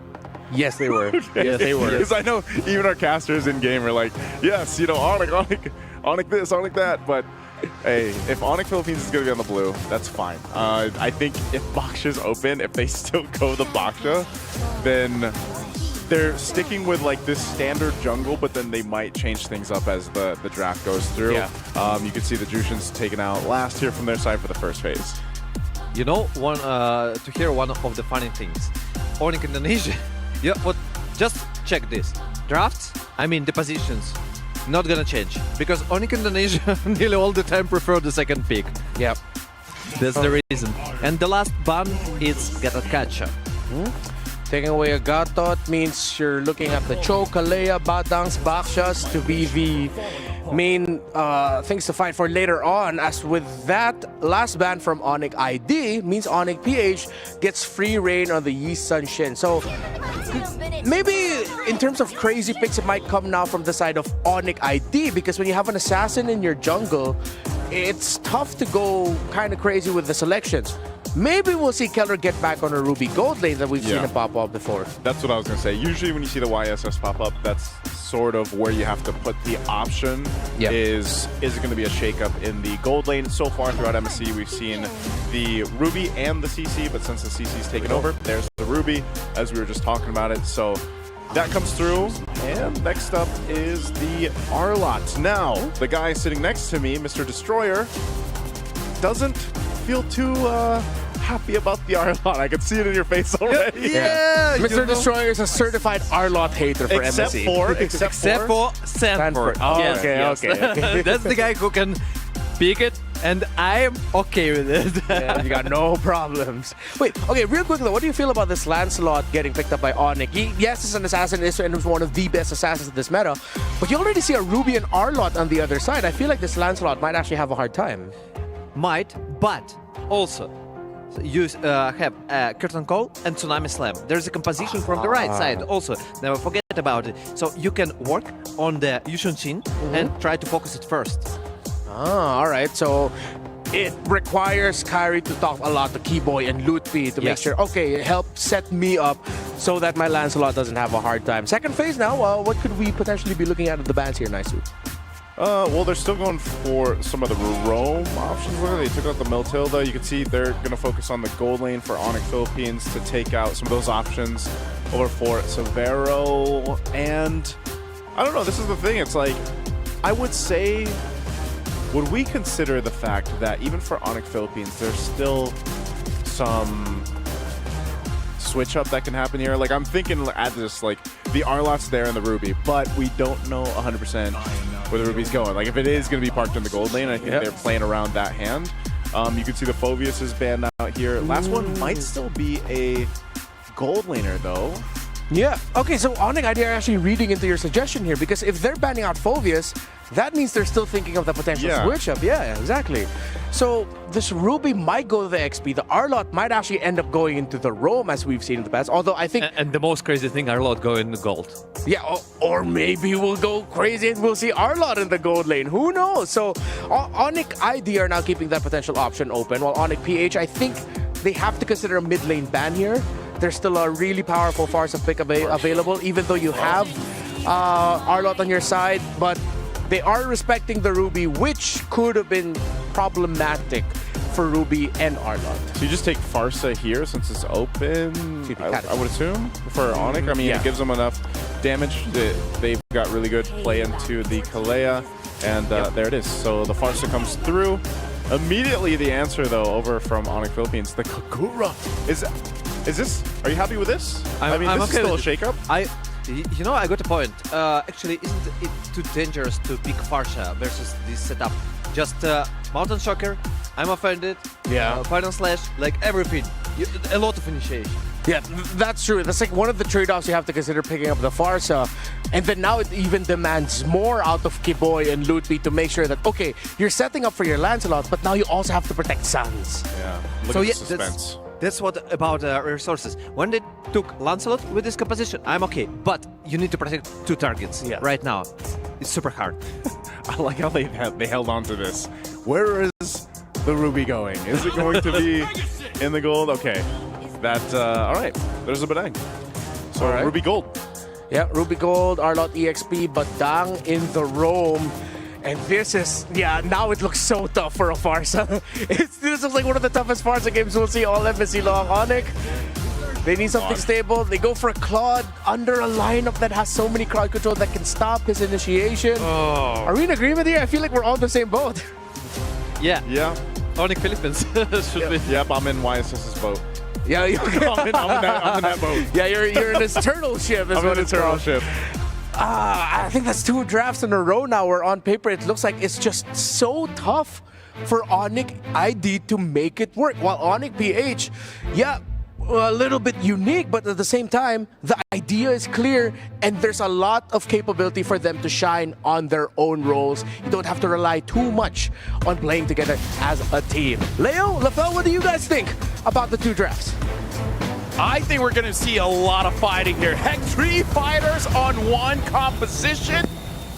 Yes, they were. Yes, they were. Because I know even our casters in game are like, yes, ONIC this, ONIC that. But hey, if ONIC Philippines is going to be on the blue, that's fine. I think if Baksha's open, if they still go the Baksha, then they're sticking with like this standard jungle, but then they might change things up as the draft goes through. Yeah. You can see the Jushins taken out last here from their side for the first phase. You know, to hear one of the funny things, ONIC Indonesia. Yeah, but just check this. Drafts, the positions, not gonna change. Because ONIC Indonesia nearly all the time prefer the second pick. Yep. That's the reason. And the last ban is Gatot-Kacha. Taking away a Gatot means you're looking at the Cho, Kalea, Batangs, Bakshas to be the main things to fight for later on. As with that last ban from ONIC ID means ONIC PH gets free reign on the Yi Sun Shin. So maybe in terms of crazy picks, it might come now from the side of ONIC ID, because when you have an assassin in your jungle, it's tough to go kind of crazy with the selections. maybe we'll see Keller get back on a Ruby Gold lane that we've seen Yeah. him pop up before. That's what I was going to say. Usually when you see the YSS pop up, that's sort of where you have to put the option. Yep. Is it going to be a shakeup in the gold lane? So far throughout MSC, we've seen the Ruby and the CC, but since the CC's taken over, there's the Ruby, as we were just talking about it. So that comes through. And next up is the Arlott. Now, the guy sitting next to me, Mr. Destroyer, doesn't feel too happy about the Arlott. I can see it in your face already. Yeah, Mr. Destroyer is a certified Arlott hater for Except MSC. except for Sanford. Oh, Yes, okay, yes. okay. That's the guy who can pick it, and I'm okay with it. Yeah, you got no problems. Wait, okay, real quick though, what do you feel about this Lancelot getting picked up by ONIC? Yes, it's an assassin, and it's one of the best assassins of this meta, but you already see a Ruby and Arlott on the other side. I feel like this Lancelot might actually have a hard time. Might, but also you have Curtain Call and Tsunami Slam. There's a composition from the right side also. Never forget about it. So you can work on the Yushin Shin and try to focus it first. Ah, all right. So it requires Kyrie to talk a lot to Keyboy and Lutfi to make Yes. sure, okay, help set me up so that my Lancelot doesn't have a hard time. Second phase now, what could we potentially be looking at the bans here, Naisu? Well, they're still going for some of the roam options. They took out the Miltilda. You can see they're going to focus on the gold lane for ONIC Philippines to take out some of those options over for Severo. And I don't know, this is the thing. It's like, I would say, would we consider the fact that even for ONIC Philippines, there's still some switch up that can happen here? Like, I'm thinking at this, like, the Arlott's there in the Ruby, but we don't know 100% where the Ruby's going. Like, if it is going to be parked in the gold lane, I think they're playing around that hand. You can see the Phoveus is banned out here. Last one might still be a gold laner, though. Yeah. Okay, so ONIC idea are actually reading into your suggestion here, because if they're banning out Phoveus, that means they're still thinking of the potential switch up. Yeah, exactly. So this Ruby might go to the XP. The Arlott might actually end up going into the roam, as we've seen in the past. Although I think, And the most crazy thing, Arlott go in the gold. yeah, or maybe we'll go crazy and we'll see Arlott in the gold lane. Who knows? So ONIC ID are now keeping that potential option open, while ONIC PH, I think they have to consider a mid lane ban here. There's still a really powerful Farsa pick available, even though you have Arlott on your side, but they are respecting the Ruby, which could have been problematic for Ruby and Arlott. So you just take Farsa here since it's open, I would assume, for ONIC. I mean, it gives them enough damage. They've got really good play into the Kalea, and there it is. So the Farsa comes through. Immediately the answer, though, over from ONIC Philippines, the Kagura. Is this, are you happy with this? I mean, this is still a shakeup. You know, I got a point. Actually, isn't it too dangerous to pick Farsha versus this setup? Just Mountain Shocker, I'm offended. Yeah. Final Slash, like everything. A lot of initiation. Yeah, that's true. That's like one of the trade-offs you have to consider picking up the Farsa. And then now it even demands more out of Kiboy and Lutfi to make sure that, okay, you're setting up for your Lancelot, but now you also have to protect Sans. Yeah, look So at yeah, the suspense. that's what about resources. When they took Lancelot with this composition, I'm okay. But you need to protect two targets right now. It's super hard. I like how they held on to this. Where is the Ruby going? Is it going to be in the gold? Okay. That, all right. There's a Badang. So Ruby Gold. Yeah, Ruby Gold, Arlott EXP, Badang in the roam. And this is, now it looks so tough for a Farsa. This is like one of the toughest Farsa games we'll see all MSC long. ONIC, they need something stable. They go for a Claude under a lineup that has so many crowd control that can stop his initiation. Are we in agreement here? I feel like we're all in the same boat. Yeah. Yeah. ONIC Philippines should be. Yep, I'm in YSS's boat. Yeah, I'm in that boat. Yeah, you're in this turtle ship. I'm in a turtle ship. I think that's 2 drafts in a row now where on paper it looks like it's just so tough for ONIC ID to make it work. While ONIC PH, a little bit unique, but at the same time, the idea is clear and there's a lot of capability for them to shine on their own roles. You don't have to rely too much on playing together as a team. Leo, Lafel, what do you guys think about the 2 drafts? I think we're going to see a lot of fighting here. Heck, 3 fighters on 1 composition.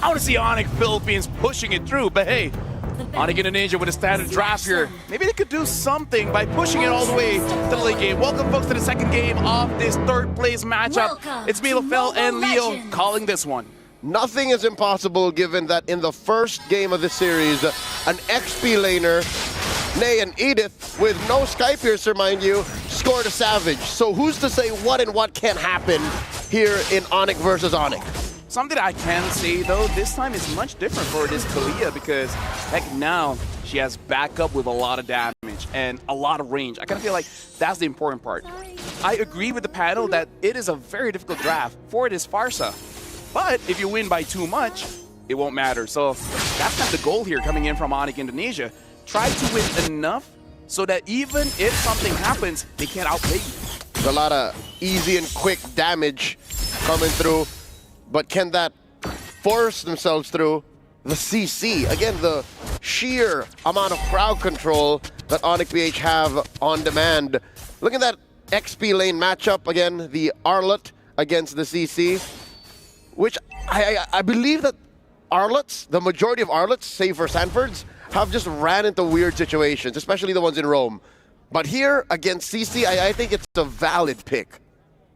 I want to see ONIC Philippines pushing it through, but hey, ONIC Indonesia with a standard draft here. Maybe they could do something by pushing it all the way to the late game. Welcome, folks, to the second game of this third place matchup. It's me, LaFell, and Leo calling this one. Nothing is impossible given that in the first game of the series, an XP laner, nay, an Edith, with no Sky Piercer, mind you, scored a Savage. So who's to say what and what can happen here in ONIC versus ONIC? Something that I can say, though, this time is much different for this Kalia because, heck, now she has backup with a lot of damage and a lot of range. I kind of feel like that's the important part. I agree with the panel that it is a very difficult draft for this Farsa. But if you win by too much, it won't matter. So that's kind of the goal here coming in from ONIC Indonesia. Try to win enough so that even if something happens, they can't outplay you. There's a lot of easy and quick damage coming through. But can that force themselves through the CC? Again, the sheer amount of crowd control that ONIC Ph have on demand. Look at that XP lane matchup again, the Arlott against the CC. Which I believe that Arlotts, the majority of Arlotts, save for Sanfords, have just ran into weird situations, especially the ones in Rome. But here, against CC, I think it's a valid pick.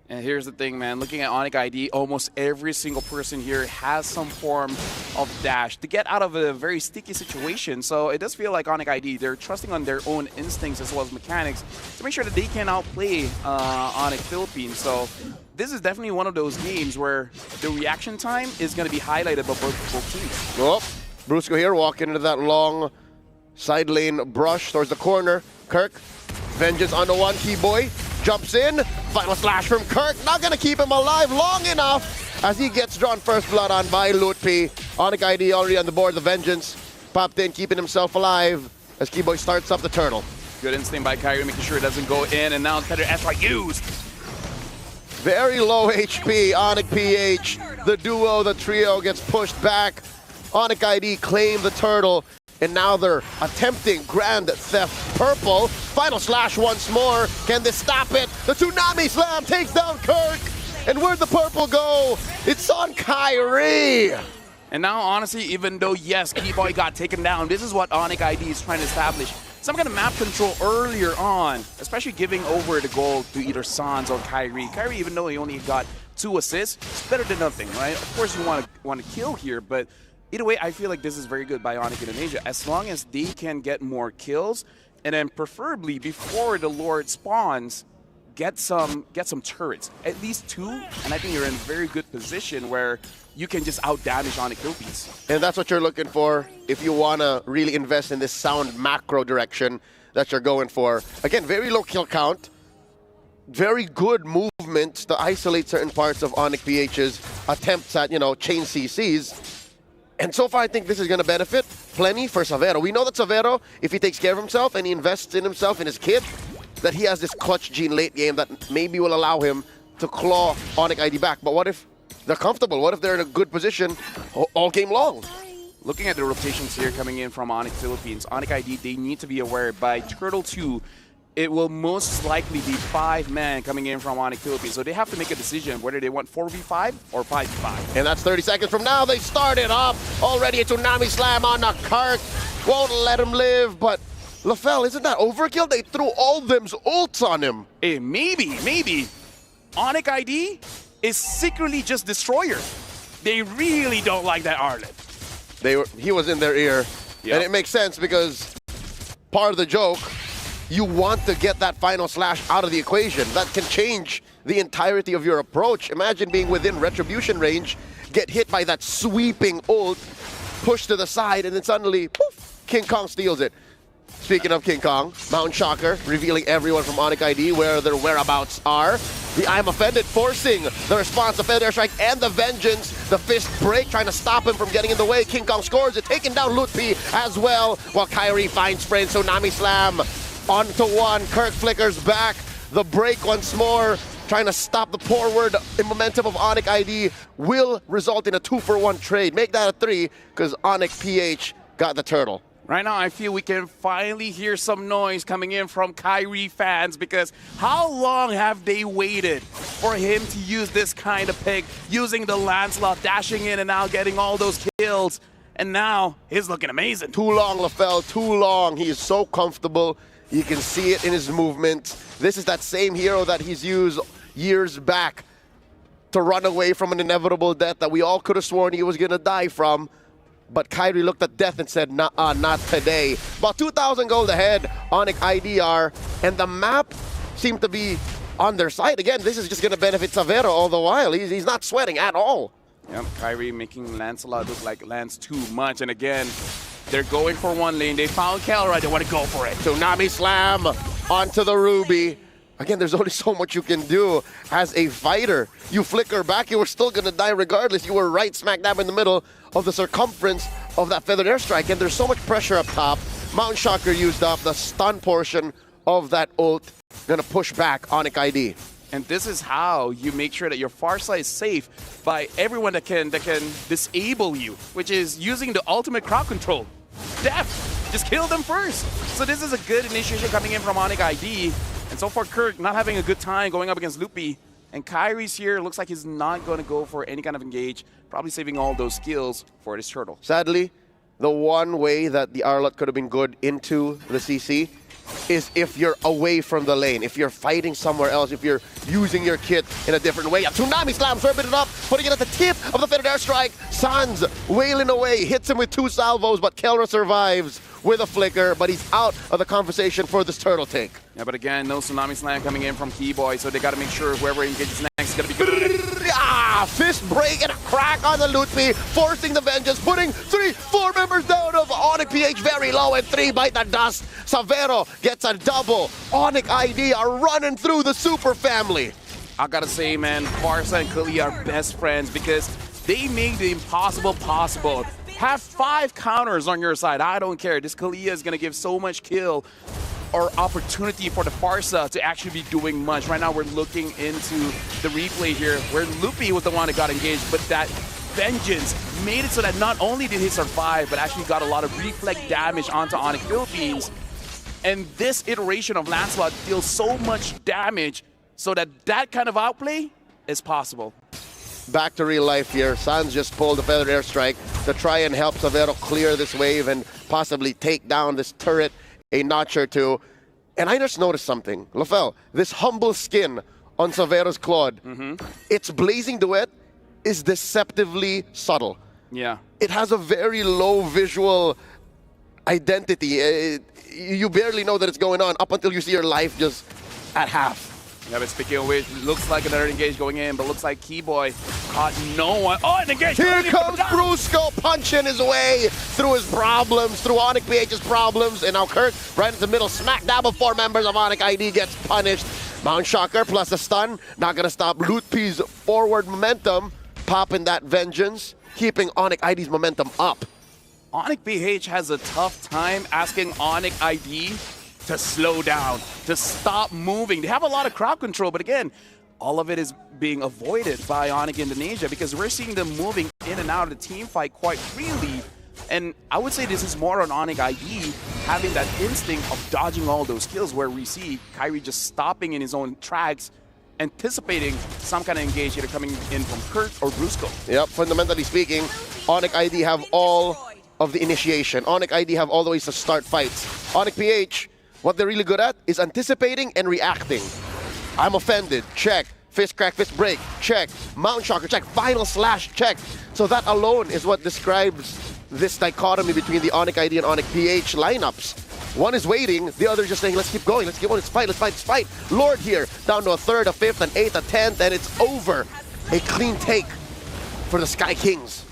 And here's the thing, man. Looking at ONIC ID, almost every single person here has some form of dash to get out of a very sticky situation. So it does feel like ONIC ID, they're trusting on their own instincts as well as mechanics to make sure that they can outplay ONIC Philippines. So this is definitely one of those games where the reaction time is going to be highlighted by both teams. Oh, Brusco here walking into that long side lane brush towards the corner. Kirk, vengeance on the one, Keyboy. Jumps in, final slash from Kirk, not gonna keep him alive long enough as he gets drawn first blood on by Lutpi. ONIC ID already on the board, the vengeance popped in, keeping himself alive as Keyboy starts up the turtle. Good instinct by Kyrie, making sure it doesn't go in, and now Tether S right used. Very low HP, ONIC PH, the duo, the trio gets pushed back. ONIC ID claim the turtle. And now they're attempting Grand Theft Purple. Final slash once more. Can they stop it? The Tsunami Slam takes down Kirk. And where'd the purple go? It's on Kyrie. And now, honestly, even though, yes, Keyboy got taken down, this is what ONIC ID is trying to establish. Some kind of map control earlier on, especially giving over the goal to either Sans or Kyrie. Kyrie, even though he only got 2 assists, it's better than nothing, right? Of course, you want to kill here, but either way, I feel like this is very good by ONIC Indonesia. As long as they can get more kills, and then preferably before the Lord spawns, get some turrets, at least 2, and I think you're in a very good position where you can just out-damage ONIC Philippines. And that's what you're looking for if you want to really invest in this sound macro direction that you're going for. Again, very low kill count, very good movements to isolate certain parts of ONIC PH's attempts at, chain CCs. And so far, I think this is going to benefit plenty for Savero. We know that Savero, if he takes care of himself and he invests in himself, in his kit, that he has this clutch gene late game that maybe will allow him to claw ONIC ID back. But what if they're comfortable? What if they're in a good position all game long? Looking at the rotations here coming in from ONIC Philippines, ONIC ID, they need to be aware by Turtle 2, it will most likely be 5-man coming in from ONIC Philippines. So they have to make a decision whether they want 4v5 or 5v5. And that's 30 seconds from now. They started up. Already a Tsunami Slam on the Kirk. Won't let him live, but LaFell, isn't that overkill? They threw all them's ults on him. Hey, maybe. ONIC ID is secretly just Destroyer. They really don't like that Arlott. He was in their ear. Yep. And it makes sense because part of the joke, you want to get that final slash out of the equation. That can change the entirety of your approach. Imagine being within retribution range, get hit by that sweeping ult, push to the side, and then suddenly, poof, King Kong steals it. Speaking of King Kong, Mount Shocker revealing everyone from ONIC ID where their whereabouts are. The I'm Offended forcing the response, the Feather Strike, and the Vengeance. The Fist Break trying to stop him from getting in the way. King Kong scores it, taking down Lutpi as well, while Kyrie finds Sprint. Tsunami Slam onto 1. Kirk flickers back. The break once more, trying to stop the forward momentum of ONIC ID, will result in a 2-for-1 trade. Make that a 3, because ONIC PH got the turtle. Right now, I feel we can finally hear some noise coming in from Kyrie fans, because how long have they waited for him to use this kind of pick, using the Lancelot, dashing in and out, getting all those kills? and now he's looking amazing. Too long, LaFell, too long. He is so comfortable. You can see it in his movement. This is that same hero that he's used years back to run away from an inevitable death that we all could have sworn he was going to die from. But Kyrie looked at death and said, nah, not today. About 2,000 gold ahead, ONIC IDR, and the map seemed to be on their side. Again, this is just going to benefit Savero all the while. He's not sweating at all. Yep, Kyrie making Lancelot look like Lance too much. And again, they're going for one lane. They found Kelra. They want to go for it. Tsunami Slam onto the Ruby. Again, there's only so much you can do as a fighter. You flicker back, you were still going to die regardless. You were right smack dab in the middle of the circumference of that feathered airstrike. And there's so much pressure up top. Mountain Shocker used up the stun portion of that ult. Going to push back ONIC ID. And this is how you make sure that your far side is safe by everyone that can disable you, which is using the ultimate crowd control. Death! Just kill them first! So this is a good initiation coming in from ONIC ID. And so far, Kirk not having a good time going up against Loopy. And Kyrie's here, looks like he's not going to go for any kind of engage, probably saving all those skills for his turtle. Sadly, the one way that the Arlott could have been good into the CC is if you're away from the lane, if you're fighting somewhere else, if you're using your kit in a different way. A Tsunami Slam, serving it up, putting it at the tip of the feathered airstrike. Sans wailing away, hits him with 2 salvos, but Kelra survives with a flicker, but he's out of the conversation for this turtle take. Yeah, but again, no Tsunami Slam coming in from Keyboy, so they got to make sure whoever engages next is going to be good. Fist break and a crack on the Lutfi, forcing the vengeance, putting 4 members down of ONIC PH very low, and 3 bite the dust. Savero gets a double. ONIC ID are running through the super family. I gotta say, man, Barca and Kali are best friends because they make the impossible possible. Have 5 counters on your side. I don't care. This Kalia is gonna give so much kill or opportunity for the Farsa to actually be doing much. Right now, we're looking into the replay here where Loopy was the one that got engaged, but that Vengeance made it so that not only did he survive, but actually got a lot of reflect damage onto ONIC Philippines. And this iteration of Lancelot deals so much damage so that that kind of outplay is possible. Back to real life here. Sans just pulled the feathered airstrike to try and help Savero clear this wave and possibly take down this turret a notch or two. And I just noticed something. LaFell, this humble skin on Savero's Claude, its blazing duet is deceptively subtle. Yeah. It has a very low visual identity. You barely know that it's going on up until you see your life just at half. Yeah, but speaking of which, looks like another engage going in, but looks like Keyboy caught no one. Oh, an engage! Here comes Brusco punching his way through his problems, through ONIC PH's problems, and now Kirk right in the middle, smack dab of 4 members of ONIC ID gets punished. Mount Shocker plus a stun, not gonna stop Lutpi's forward momentum, popping that vengeance, keeping ONIC ID's momentum up. ONIC PH has a tough time asking ONIC ID to slow down, to stop moving. They have a lot of crowd control, but again, all of it is being avoided by ONIC Indonesia because we're seeing them moving in and out of the team fight quite freely. And I would say this is more on ONIC ID having that instinct of dodging all those kills where we see Kyrie just stopping in his own tracks, anticipating some kind of engage either coming in from Kurt or Brusco. Yep, fundamentally speaking, ONIC ID have all of the initiation. ONIC ID have all the ways to start fights. ONIC PH, what they're really good at is anticipating and reacting. I'm offended, check. Fist crack, fist break, check. Mountain Shocker, check. Final slash, check. So that alone is what describes this dichotomy between the ONIC ID and ONIC PH lineups. One is waiting, the other just saying, let's keep going, let's keep on, let's fight, let's fight, let's fight. Lord here, down to a 3rd, a 5th, an 8th, a 10th, and it's over. A clean take for the Sky Kings.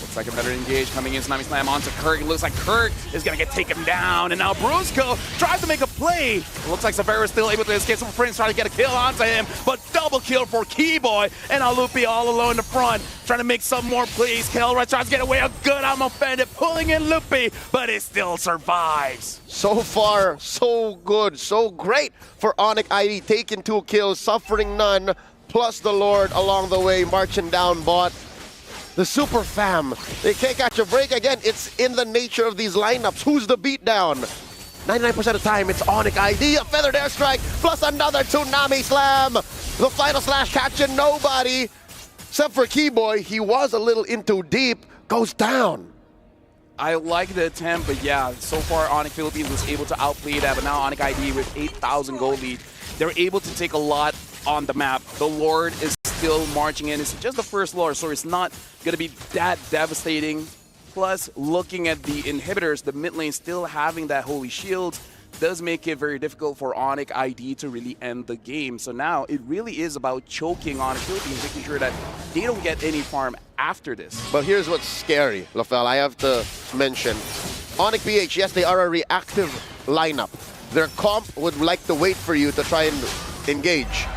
Looks like a better engage coming in. Tsunami Slam onto Kirk. It looks like Kirk is going to get taken down. And now Brusco tries to make a play. It looks like Savero is still able to escape. Super Prince trying to get a kill onto him. But double kill for Keyboy. And now Loopy all alone in the front, trying to make some more plays. Kelra tries to get away. A good I'm offended. Pulling in Loopy, but it still survives. So far, so good, so great for ONIC ID. Taking 2 kills, suffering none. Plus the Lord along the way, marching down bot. The super fam, they can't catch a break. Again, it's in the nature of these lineups. Who's the beatdown? 99% of the time, it's ONIC ID. A feathered airstrike plus another Tsunami Slam. The final slash catching nobody. Except for Keyboy, he was a little in too deep. Goes down. I like the attempt, but yeah, so far ONIC Philippines was able to outplay that, but now ONIC ID with 8,000 gold lead, they're able to take a lot on the map. The Lord is still marching in. It's just the first Lord, so it's not going to be that devastating. Plus, looking at the inhibitors, the mid lane still having that Holy Shield does make it very difficult for ONIC ID to really end the game. So now it really is about choking ONIC Philippines, making sure that they don't get any farm after this. But here's what's scary, Lafel. I have to mention, ONIC Ph, yes, they are a reactive lineup. Their comp would like to wait for you to try and engage.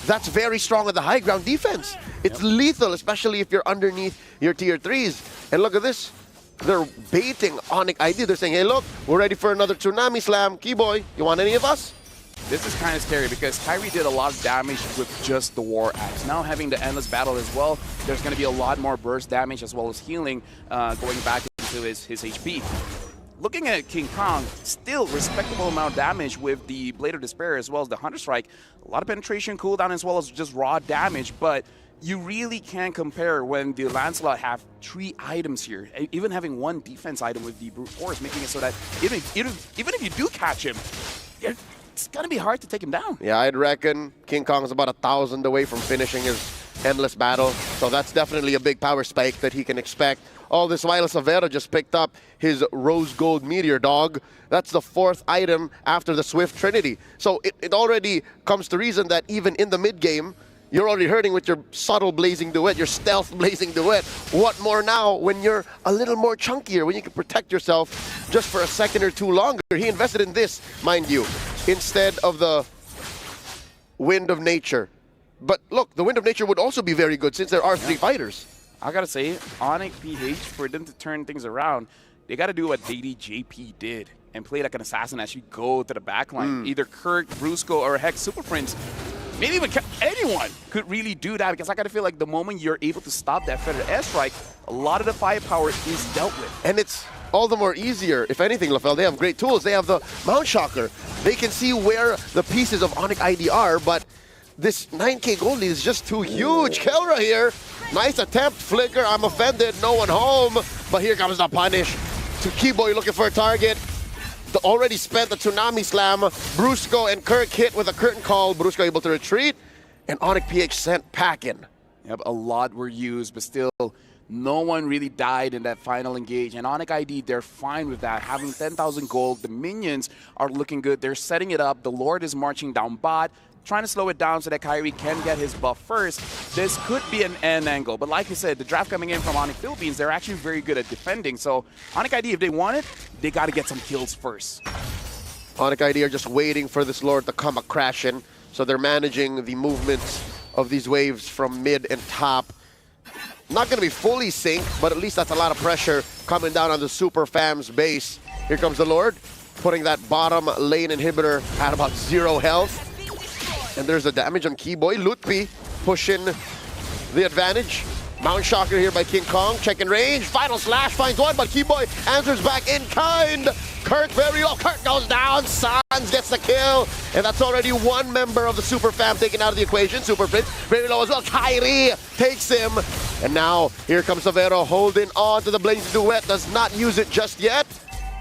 That's very strong at the high ground defense. It's lethal, especially if you're underneath your tier 3s. And look at this. They're baiting ONIC ID. They're saying, hey, look, we're ready for another Tsunami Slam. Keyboy, you want any of us? This is kind of scary because Kyrie did a lot of damage with just the War Axe. Now having the Endless Battle as well, there's going to be a lot more burst damage as well as healing going back into his HP. Looking at King Kong, still respectable amount of damage with the Blade of Despair as well as the Hunter Strike. A lot of penetration cooldown as well as just raw damage, but you really can't compare when the Lancelot have 3 items here. Even having 1 defense item with the Brute Force, making it so that even if you do catch him, it's going to be hard to take him down. Yeah, I'd reckon King Kong is about 1,000 away from finishing his Endless Battle. So that's definitely a big power spike that he can expect. All this while, Savera just picked up his Rose Gold Meteor Dog. That's the 4th item after the Swift Trinity. So it already comes to reason that even in the mid-game, you're already hurting with your subtle Blazing Duet, your stealth Blazing Duet. What more now when you're a little more chunkier, when you can protect yourself just for a second or two longer? He invested in this, mind you, instead of the Wind of Nature. But look, the Wind of Nature would also be very good since there are 3 fighters. I gotta say, ONIC PH, for them to turn things around, they gotta do what Lady JP did and play like an assassin as you go to the backline. Either Kirk, Brusco, or heck, Super Prince. Maybe even anyone could really do that, because I gotta feel like the moment you're able to stop that Feather airstrike, a lot of the firepower is dealt with. And it's all the more easier, if anything, Lafel. They have great tools. They have the Mount Shocker. They can see where the pieces of ONIC ID are, but this 9k gold lead is just too huge. Kelra here. Nice attempt. Flicker. I'm offended. No one home. But here comes the punish. To Keyboy looking for a target. Already spent the Tsunami Slam. Brusco and Kirk hit with a curtain call. Brusco able to retreat. And ONIC PH sent packing. Yep, a lot were used, but still, no one really died in that final engage. And ONIC ID, they're fine with that. Having 10,000 gold, the minions are looking good. They're setting it up. The Lord is marching down bot, trying to slow it down so that Kyrie can get his buff first. This could be an end angle, but like you said, the draft coming in from ONIC Philippines, they're actually very good at defending. So ONIC ID, if they want it, they got to get some kills first. ONIC ID are just waiting for this Lord to come a-crashing, so they're managing the movements of these waves from mid and top. Not going to be fully synced, but at least that's a lot of pressure coming down on the Super Fam's base. Here comes the Lord, putting that bottom lane inhibitor at about 0 health. And there's the damage on Keyboy. Lutpi pushing the advantage. Mount Shocker here by King Kong. Checking range. Final slash finds one, but Keyboy answers back in kind. Kirk very low. Kirk goes down. Sans gets the kill. And that's already 1 member of the Super Fam taken out of the equation. Super Prince very low as well. Kyrie takes him. And now here comes Savero holding on to the Blaze Duet. Does not use it just yet.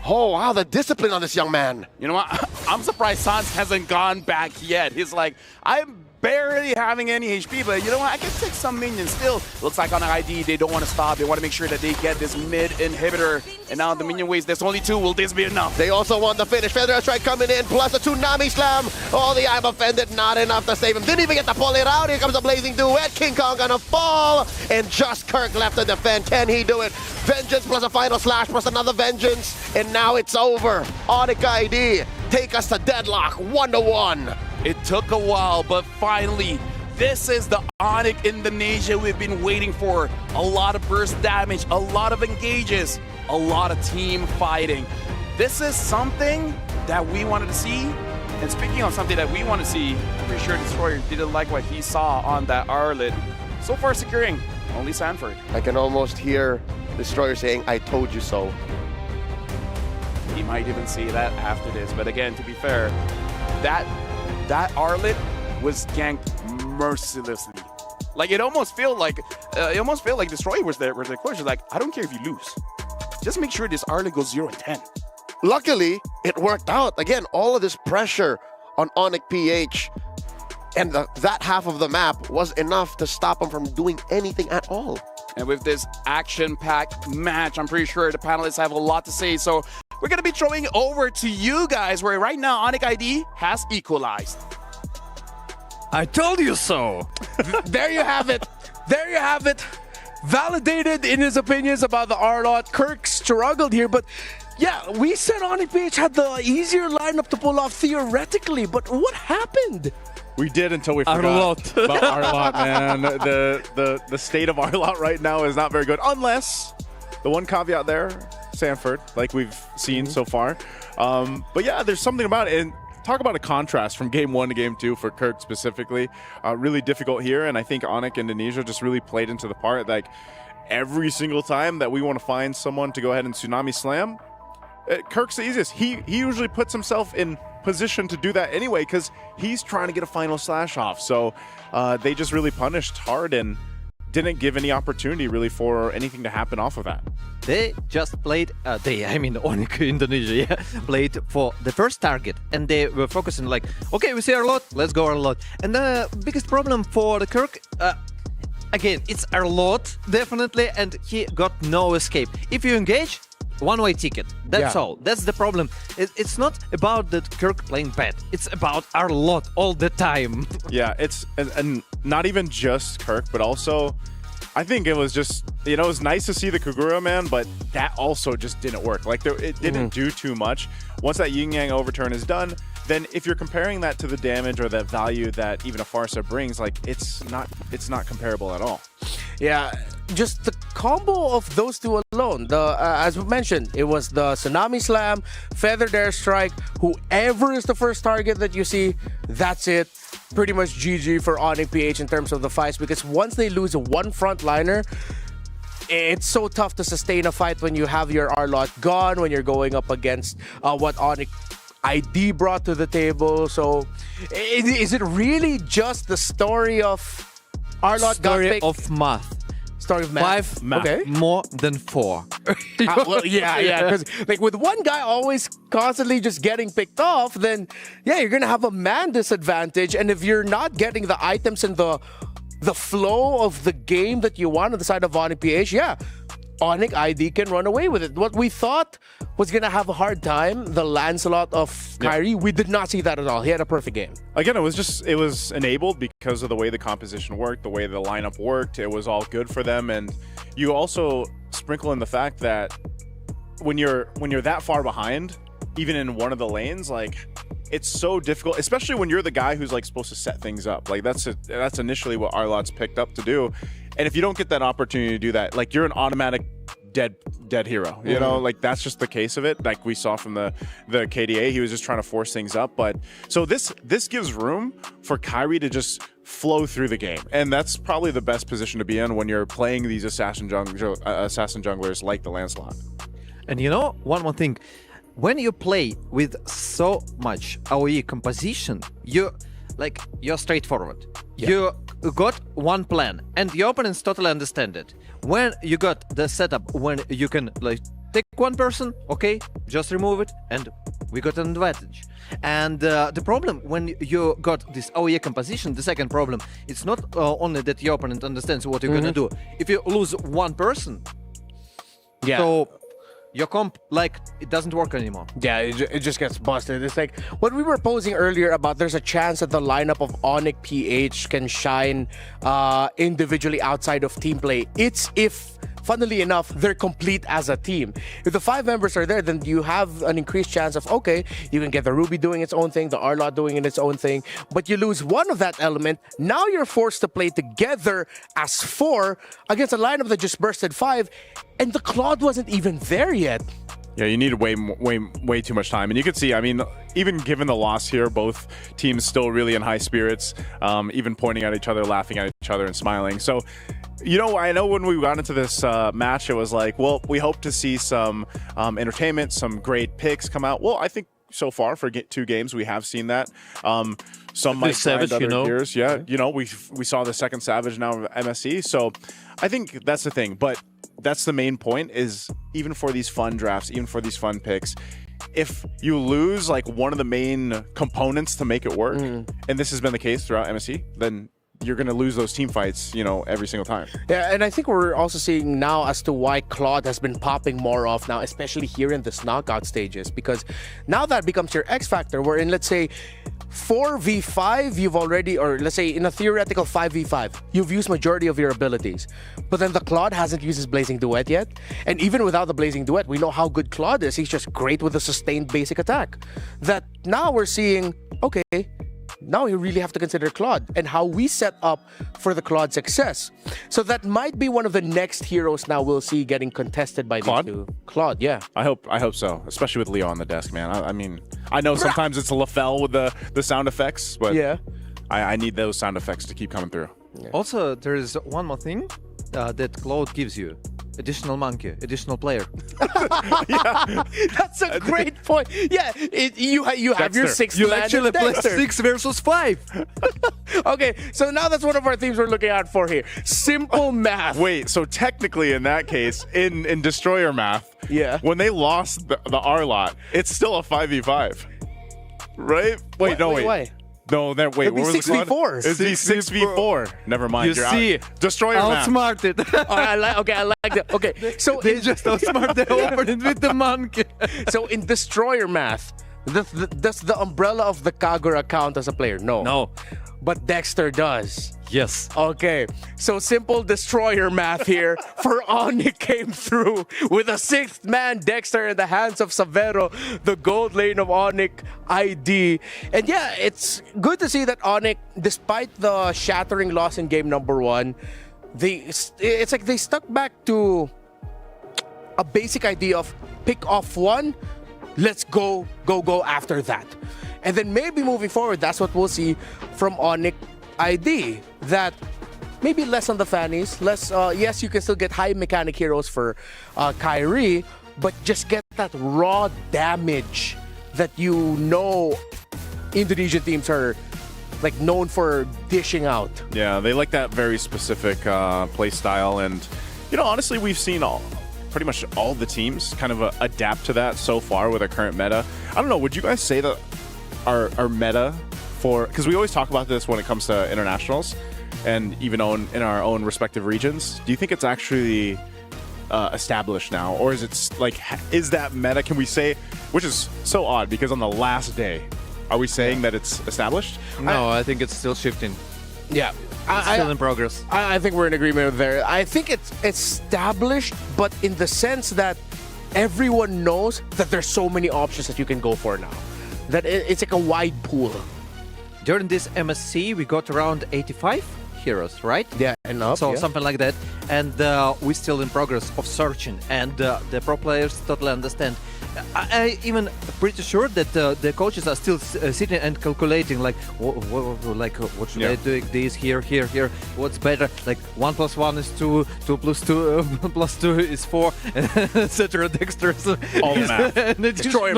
Oh, wow, the discipline on this young man. You know what? I'm surprised Sans hasn't gone back yet. He's like, I'm barely having any HP, but you know what? I can take some minions still. Looks like on the ID, they don't want to stop. They want to make sure that they get this mid inhibitor. And now the minion waves, there's only 2. Will this be enough? They also want the finish. Feather Strike coming in, plus a Tsunami Slam. Oh, the I'm offended, not enough to save him. Didn't even get to pull it out. Here comes the Blazing Duet. King Kong gonna fall. And just Kirk left to defend. Can he do it? Vengeance plus a final slash plus another Vengeance. And now it's over. ONIC ID take us to deadlock, 1-1. It took a while, but finally, this is the ONIC Indonesia we've been waiting for. A lot of burst damage, a lot of engages, a lot of team fighting. This is something that we wanted to see. And speaking of something that we want to see, I'm pretty sure Destroyer didn't like what he saw on that Arlet. So far securing only Sanford. I can almost hear Destroyer saying, I told you so. He might even say that after this. But again, to be fair, that Arlet was ganked mercilessly. Like it almost felt like Destroyer was there. Where the coach was like, I don't care if you lose. just make sure this early goes 0-10. Luckily, it worked out. Again, all of this pressure on ONIC PH and that half of the map was enough to stop them from doing anything at all. And with this action-packed match, I'm pretty sure the panelists have a lot to say. So we're going to be throwing over to you guys, where right now ONIC ID has equalized. I told you so. There you have it. There you have it. Validated in his opinions about the R-Lot. Kirk struggled here, but yeah, we said ONIC PH had the easier lineup to pull off theoretically, but what happened? We did until we forgot about Arlot, man. The state of Arlot right now is not very good, unless the one caveat there, Sanford, like we've seen so far. But yeah, there's something about it. And talk about a contrast from Game 1 to Game 2 for Kirk specifically. Really difficult here, and I think ONIC Indonesia just really played into the part. Like, every single time that we want to find someone to go ahead and Tsunami Slam, Kirk's the easiest. He usually puts himself in position to do that anyway because he's trying to get a final slash off. So they just really punished hard and didn't give any opportunity really for anything to happen off of that. They just played, ONIC Indonesia, played for the first target, and they were focusing like, okay, we see Arlot, let's go Arlot. And the biggest problem for the Kirk, again, it's Arlot, definitely, and he got no escape. If you engage, one-way ticket. That's all. That's the problem. It's not about the Kirk playing bad. It's about Arlot all the time. Yeah, it's and not even just Kirk, but also I think it was just, it was nice to see the Kagura, man, but that also just didn't work. Like, it didn't do too much. Once that yin-yang overturn is done, then if you're comparing that to the damage or the value that even a Farsa brings, like, it's not comparable at all. Yeah, just the combo of those two alone. As we mentioned, it was the Tsunami Slam, Feathered Airstrike. Whoever is the first target that you see, that's it. Pretty much GG for ONIC PH in terms of the fights, because once they lose one frontliner, it's so tough to sustain a fight when you have your R-Lot gone, when you're going up against what ONIC ID brought to the table. So is it really just the story of R-Lot story of math? Story of math. 5 math. Okay. More than 4. Well, yeah, because like with one guy always constantly just getting picked off, then yeah, you're gonna have a man disadvantage. And if you're not getting the items and the flow of the game that you want on the side of ONIC PH, yeah, ONIC ID can run away with it. What we thought was going to have a hard time, the Lancelot of Kyrie, we did not see that at all. He had a perfect game. Again, it was enabled because of the way the composition worked, the way the lineup worked. It was all good for them. And you also sprinkle in the fact that when you're that far behind, even in one of the lanes, like, it's so difficult, especially when you're the guy who's like supposed to set things up. Like, that's initially what Arlot's picked up to do. And if you don't get that opportunity to do that, like, you're an automatic dead hero. You know, like, that's just the case of it. Like we saw from the KDA, he was just trying to force things up. But so this gives room for Kyrie to just flow through the game, and that's probably the best position to be in when you're playing these assassin junglers like the Lancelot. And you know, one more thing. When you play with so much AoE composition, you're straightforward. Yeah. You got one plan, and the opponents totally understand it. When you got the setup, when you can like take one person, okay, just remove it, and we got an advantage. And the problem when you got this AoE composition, the second problem, it's not only that your opponent understands what you're gonna do. If you lose one person, so your comp, like, it doesn't work anymore. Yeah, it just gets busted. It's like what we were posing earlier about there's a chance that the lineup of ONIC PH can shine individually outside of team play. It's if, funnily enough, they're complete as a team. If the 5 members are there, then you have an increased chance of, okay, you can get the Ruby doing its own thing, the R-Lot doing its own thing, but you lose one of that element. Now you're forced to play together as 4 against a lineup that just bursted 5, and the Claude wasn't even there yet. Yeah, you needed way too much time. And you could see, I mean, even given the loss here, both teams still really in high spirits, even pointing at each other, laughing at each other, and smiling. So, you know, I know when we got into this match, it was like, well, we hope to see some entertainment, some great picks come out. Well, I think so far for 2 games, we have seen that. Some might Savage, other years. Yeah, you know, we saw the second Savage now of MSC. So I think that's the thing. But that's the main point, is even for these fun drafts, even for these fun picks, if you lose like one of the main components to make it work, and this has been the case throughout MSC, then you're going to lose those team fights, every single time. Yeah, and I think we're also seeing now as to why Claude has been popping more off now, especially here in this knockout stages, because now that becomes your X factor, wherein, let's say, 4v5, you've already, or let's say in a theoretical 5v5, you've used majority of your abilities. But then the Claude hasn't used his Blazing Duet yet. And even without the Blazing Duet, we know how good Claude is. He's just great with a sustained basic attack. That now we're seeing, okay, now you really have to consider Claude and how we set up for the Claude success. So that might be one of the next heroes now we'll see getting contested by Claude? these two. Claude, yeah. I hope so, especially with Leo on the desk, man. I mean, I know sometimes it's a LaFell with the sound effects, but Yeah. I need those sound effects to keep coming through. Also, there is one more thing that Cloud gives you. Additional monkey, additional player. That's a great point. Yeah, you have your Dexter. 6 You man actually play Dexter. 6 versus 5. Okay, so now that's one of our themes we're looking out for here. Simple math. Wait, so technically in that case, in Destroyer math, Yeah. when they lost the R lot, it's still a 5v5. Right? Wait, no, wait. Why? No, that wait. It'd be what was the squad? 6v4. It'd be 6v4. Never mind. You You're see, out. Destroyer math. outsmarted. I like that. Okay, so They just outsmart the opponent with the monkey. so in Destroyer math, does the umbrella of the Kagura count as a player? No. No. But Dexter does. Yes. Okay, so simple Destroyer math here for ONIC came through with a 6th man Dexter in the hands of Savero, the gold lane of ONIC ID. And yeah, it's good to see that ONIC, despite the shattering loss in game number 1, it's like they stuck back to a basic idea of pick off one, let's go after that. And then maybe moving forward, that's what we'll see from ONIC ID. That maybe less on the fannies, less, yes, you can still get high mechanic heroes for Kyrie, but just get that raw damage that Indonesian teams are like known for dishing out. Yeah, they like that very specific play style, and honestly, we've seen pretty much all the teams kind of adapt to that so far with our current meta. I don't know, would you guys say that our meta because we always talk about this when it comes to internationals and even in our own respective regions, do you think it's actually established now, or is that meta, can we say, which is so odd because on the last day, are we saying that it's established? No, I think it's still shifting. Yeah. Still in progress. I think we're in agreement there. I think it's established, but in the sense that everyone knows that there's so many options that you can go for now. That it's like a wide pool. During this MSC, we got around 85 heroes, right? Yeah, enough. So yeah. something like that. And we're still in progress of searching. And the pro players totally understand. I even pretty sure that the coaches are still sitting and calculating, like, what should I do? This here. What's better? Like 1 + 1 is 2, 2 + 2 + 2 is 4, etc. Dexter. All the math. Destroyer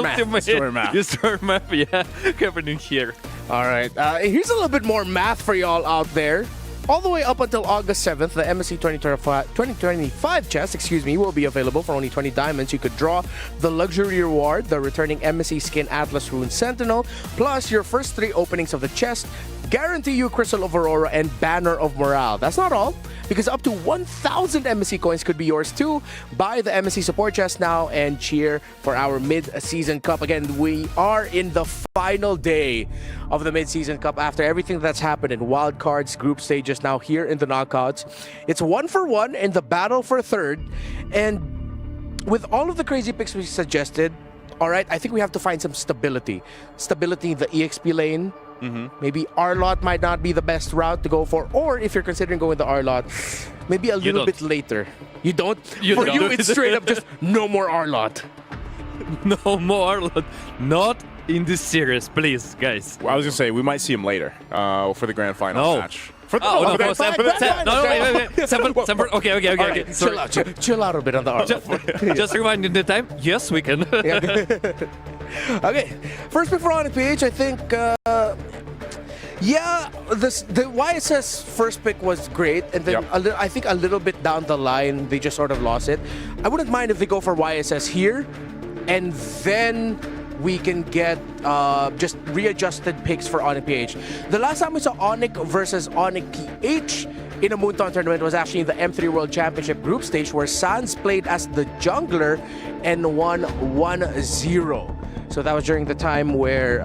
math. Destroyer math, yeah, happening here. All right. Here's a little bit more math for y'all out there. All the way up until August 7th, the MSC 2025 chest, will be available for only 20 diamonds. You could draw the luxury reward, the returning MSC skin Atlas Rune Sentinel, plus your first 3 openings of the chest guarantee you Crystal of Aurora and Banner of Morale. That's not all, because up to 1,000 MSC coins could be yours too. Buy the MSC support chest now and cheer for our mid-season cup. Again, we are in the final day of the mid-season cup after everything that's happened in wildcards, group stages, now here in the knockouts. It's 1-for-1 in the battle for third, and with all of the crazy picks we suggested, all right, I think we have to find some stability. Stability in the EXP lane. Maybe R-Lot might not be the best route to go for, or if you're considering going the R-Lot, maybe a little bit later. You don't? For you, it's straight up just no more R-Lot. No more R-Lot. Not in this series, please, guys. Well, I was going to say, we might see him later for the grand final match. Wait. Sample. Okay. Right, chill out a bit on the R-Lot. Just reminding the time. Yes, we can. Okay, first pick for ONIC Ph, I think Yeah, the YSS first pick was great, and then Yep. I think a little bit down the line they just sort of lost it. I wouldn't mind if they go for YSS here, and then we can get just readjusted picks for ONIC PH. The last time we saw ONIC versus ONIC PH in a Moonton tournament was actually in the M3 World Championship group stage, where Sans played as the jungler and won 1-0. So that was during the time where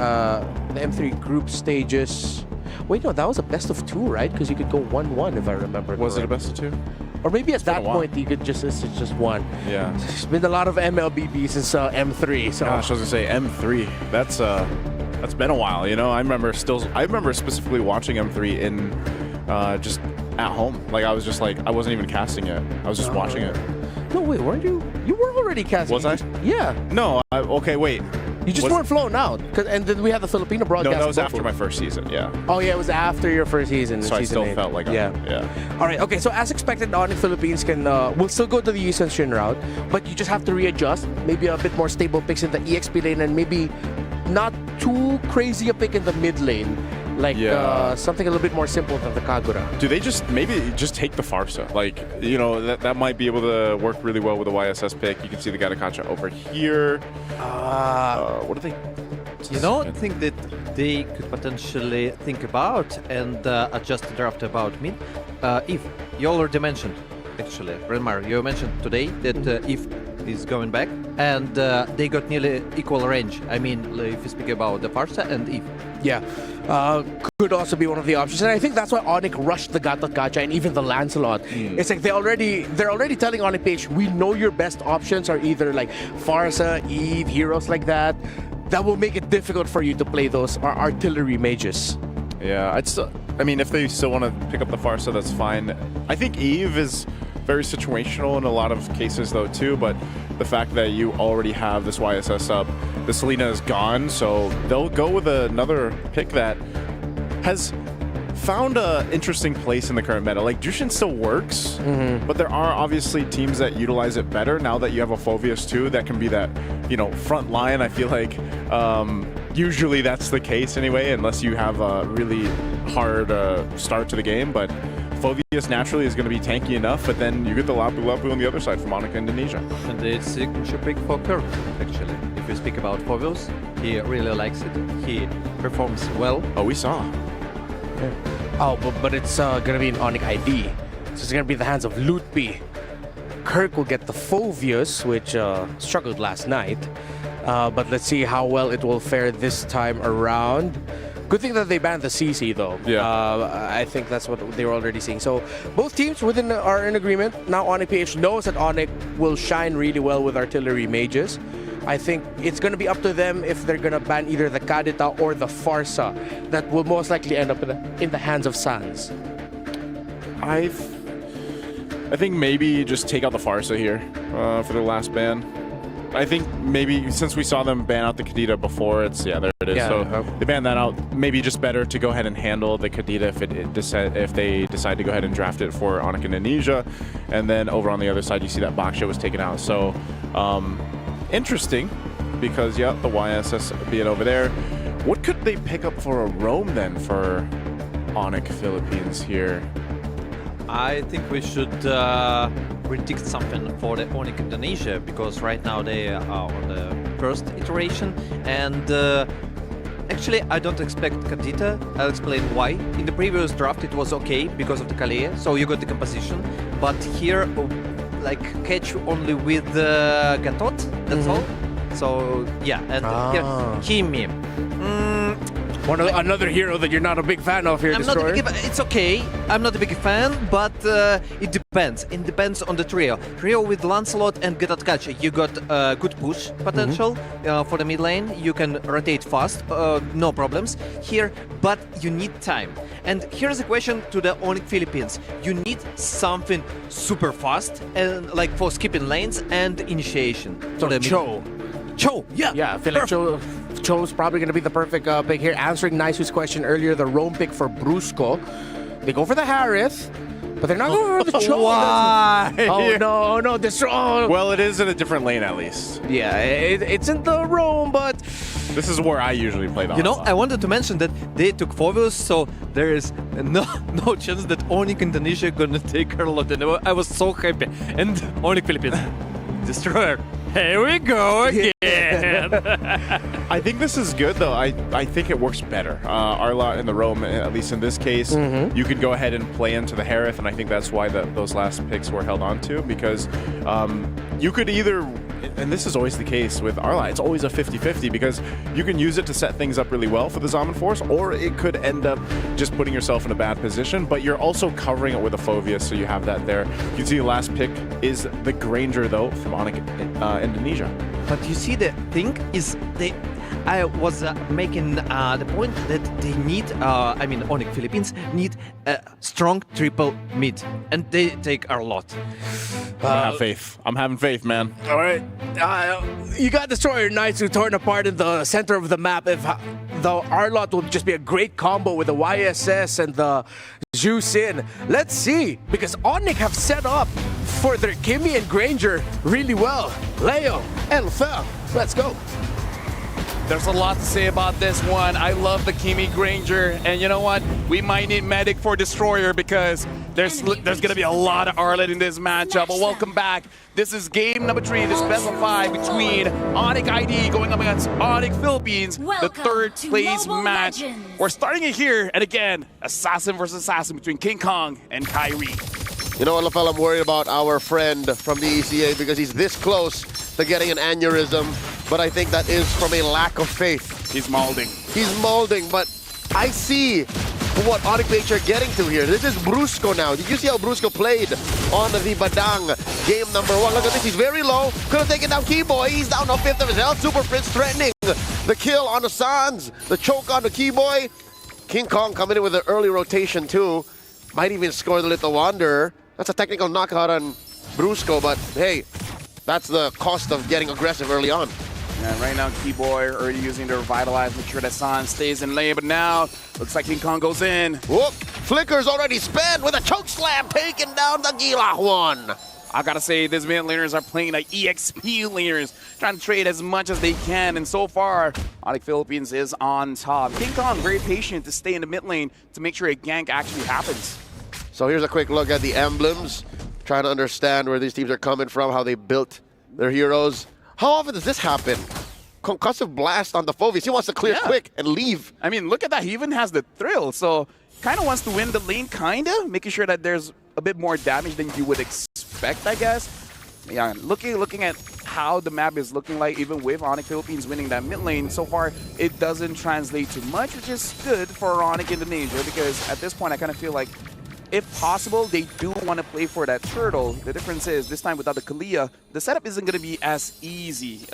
the M3 group stages... Wait, no, that was a best of 2, right? Because you could go 1-1 if I remember Was it a correctly. best of 2? Or maybe at that been a while. point you could just, it's just 1. Yeah. There's been a lot of MLBB since M3. So Gosh, I was gonna say M3. That's been a while. You know, I remember specifically watching M3 in just at home. Like I was just like I wasn't even casting it. I was just watching it. No, wait, weren't you? You were already casting. Was I? Yeah. No. Okay. Wait. You just Was- weren't flown out. And then we had the Filipino No, broadcast. that was both after of my them. first season. Yeah. Oh, yeah, it was after your first season. So I season still 8. felt like yeah. yeah. All right, okay, so as expected, ONIC Philippines will still go to the Yusen route, but you just have to readjust. Maybe a bit more stable picks in the EXP lane, and maybe not too crazy a pick in the mid lane. Like something a little bit more simple than the Kagura. Do they maybe just take the Farsa? Like, you know, that might be able to work really well with the YSS pick. You can see the Gatakacha over here. What do they? You know, I think that they could potentially think about and adjust the draft about mid. If you already mentioned, actually, Renmar, you mentioned today that if is going back, and they got nearly equal range. I mean, if you speak about the Farsa and if. Yeah, could also be one of the options, and I think that's why ONIC rushed the Gatakacha and even the Lancelot. It's like they're already telling ONIC PH, we know your best options are either like Farsa, Eve, heroes like that. That will make it difficult for you to play those artillery mages. Yeah, I mean, if they still want to pick up the Farsa, that's fine. I think Eve is very situational in a lot of cases, though, too. But the fact that you already have this YSS up, the Selena is gone, so they'll go with another pick that has found an interesting place in the current meta. Like, Jushin still works, but there are obviously teams that utilize it better now that you have a Phoveus, too, that can be that, you know, front line. I feel like usually that's the case anyway, unless you have a really hard start to the game. But Phoveus naturally is going to be tanky enough, but then you get the Lapu Lapu on the other side from ONIC Indonesia. And it's signature pick for Kirk, actually. If you speak about Phoveus, he really likes it. He performs well. Oh, we saw. Oh, but it's gonna be an ONIC ID, so it's gonna be in the hands of Lutpi. Kirk will get the Phoveus, which struggled last night, but let's see how well it will fare this time around. Good thing that they banned the CC though. Yeah. I think that's what they were already seeing. So both teams are in agreement. Now ONIC PH knows that ONIC will shine really well with artillery mages. I think it's going to be up to them if they're going to ban either the Kadita or the Farsa. That will most likely end up in the hands of Sans. I think maybe just take out the Farsa here for their last ban. I think maybe since we saw them ban out the Kadita before, there it is. Yeah, so they banned that out. Maybe just better to go ahead and handle the Kadita if they decide to go ahead and draft it for ONIC Indonesia. And then over on the other side, you see that Baksha was taken out. So interesting, because the YSS being over there. What could they pick up for a roam then for ONIC Philippines here? I think we should predict something for the ONIC Indonesia, because right now they are on the first iteration, and actually I don't expect Kadita. I'll explain why. In the previous draft it was okay because of the Kalea, so you got the composition, but here like catch only with Gatot, that's all. So yeah, and here Kimi. Another hero that you're not a big fan of here, Destroyer. It's okay. I'm not a big fan, but it depends. It depends on the trio. Trio with Lancelot and Gatatkachi. You got good push potential for the mid lane. You can rotate fast, no problems here, but you need time. And here's a question to the ONIC Philippines. You need something super fast, and like for skipping lanes and initiation. So Cho, yeah. Yeah, I feel like Cho's probably going to be the perfect pick here. Answering Nice's question earlier, the roam pick for Brusco. They go for the Harith, but they're not going for the Cho. Why? Oh, no, Destroy. Well, it is in a different lane at least. Yeah, it's in the roam, but This is where I usually play the You know, Onslaught. I wanted to mention that they took Phobius, so there is no chance that ONIC Indonesia gonna take her lot. And I was so happy. And ONIC Philippines, Destroyer. Here we go again. I think this is good, though. I think it works better. Arlot and the Rome, at least in this case, you could go ahead and play into the Harith, and I think that's why those last picks were held on to, because you could either, and this is always the case with Arlot, it's always a 50-50, because you can use it to set things up really well for the Zaman Force, or it could end up just putting yourself in a bad position, but you're also covering it with a Phobius, so you have that there. You can see the last pick is the Granger, though, from ONIC Indonesia. But you see, the thing is, I was making the point that they need, ONIC Philippines need a strong triple mid, and they take our lot. I have faith. I'm having faith, man. All right. You got Destroyer Knights who torn apart in the center of the map. If the Arlot will just be a great combo with the YSS and the Zhu Sin. Let's see, because ONIC have set up for their Kimmy and Granger really well. Leo, Elfa, let's go. There's a lot to say about this one. I love the Kimi Granger, and you know what? We might need Medic for Destroyer because there's going to be a lot of Arlot in this matchup. But welcome back. This is game number 3, this best of 5 between ONIC ID going up against ONIC Philippines, the third place match. We're starting it here, and again, assassin versus assassin between King Kong and Kyrie. You know what, LaFell, I'm worried about our friend from the ECA because he's this close to getting an aneurysm, but I think that is from a lack of faith. He's molding. He's molding, but I see what ONIC Ph are getting to here. This is Brusco now. Did you see how Brusco played on the Badang game number 1? Look at this, he's very low. Could have taken down Keyboy. He's down to 5th of his health. Super Prince threatening the kill on the Sans, the choke on the Keyboy. King Kong coming in with an early rotation too. Might even score the Little Wanderer. That's a technical knockout on Brusco, but hey, that's the cost of getting aggressive early on. Yeah, right now, Keyboy already using the Revitalize, make sure that San stays in lane, but now looks like King Kong goes in. Whoop! Flicker's already spent with a choke slam, taking down the Gila one. I gotta say, these mid laners are playing like EXP laners, trying to trade as much as they can, and so far, ONIC Philippines is on top. King Kong very patient to stay in the mid lane to make sure a gank actually happens. So here's a quick look at the emblems, trying to understand where these teams are coming from, how they built their heroes. How often does this happen? Concussive blast on the Phobius. He wants to clear quick and leave. I mean, look at that. He even has the thrill, so kind of wants to win the lane, kind of, making sure that there's a bit more damage than you would expect, I guess. Yeah, looking at how the map is looking like, even with ONIC Philippines winning that mid lane, so far it doesn't translate too much, which is good for ONIC Indonesia, because at this point I kind of feel like, if possible, they do want to play for that turtle. The difference is, this time without the Kalia, the setup isn't going to be as easy,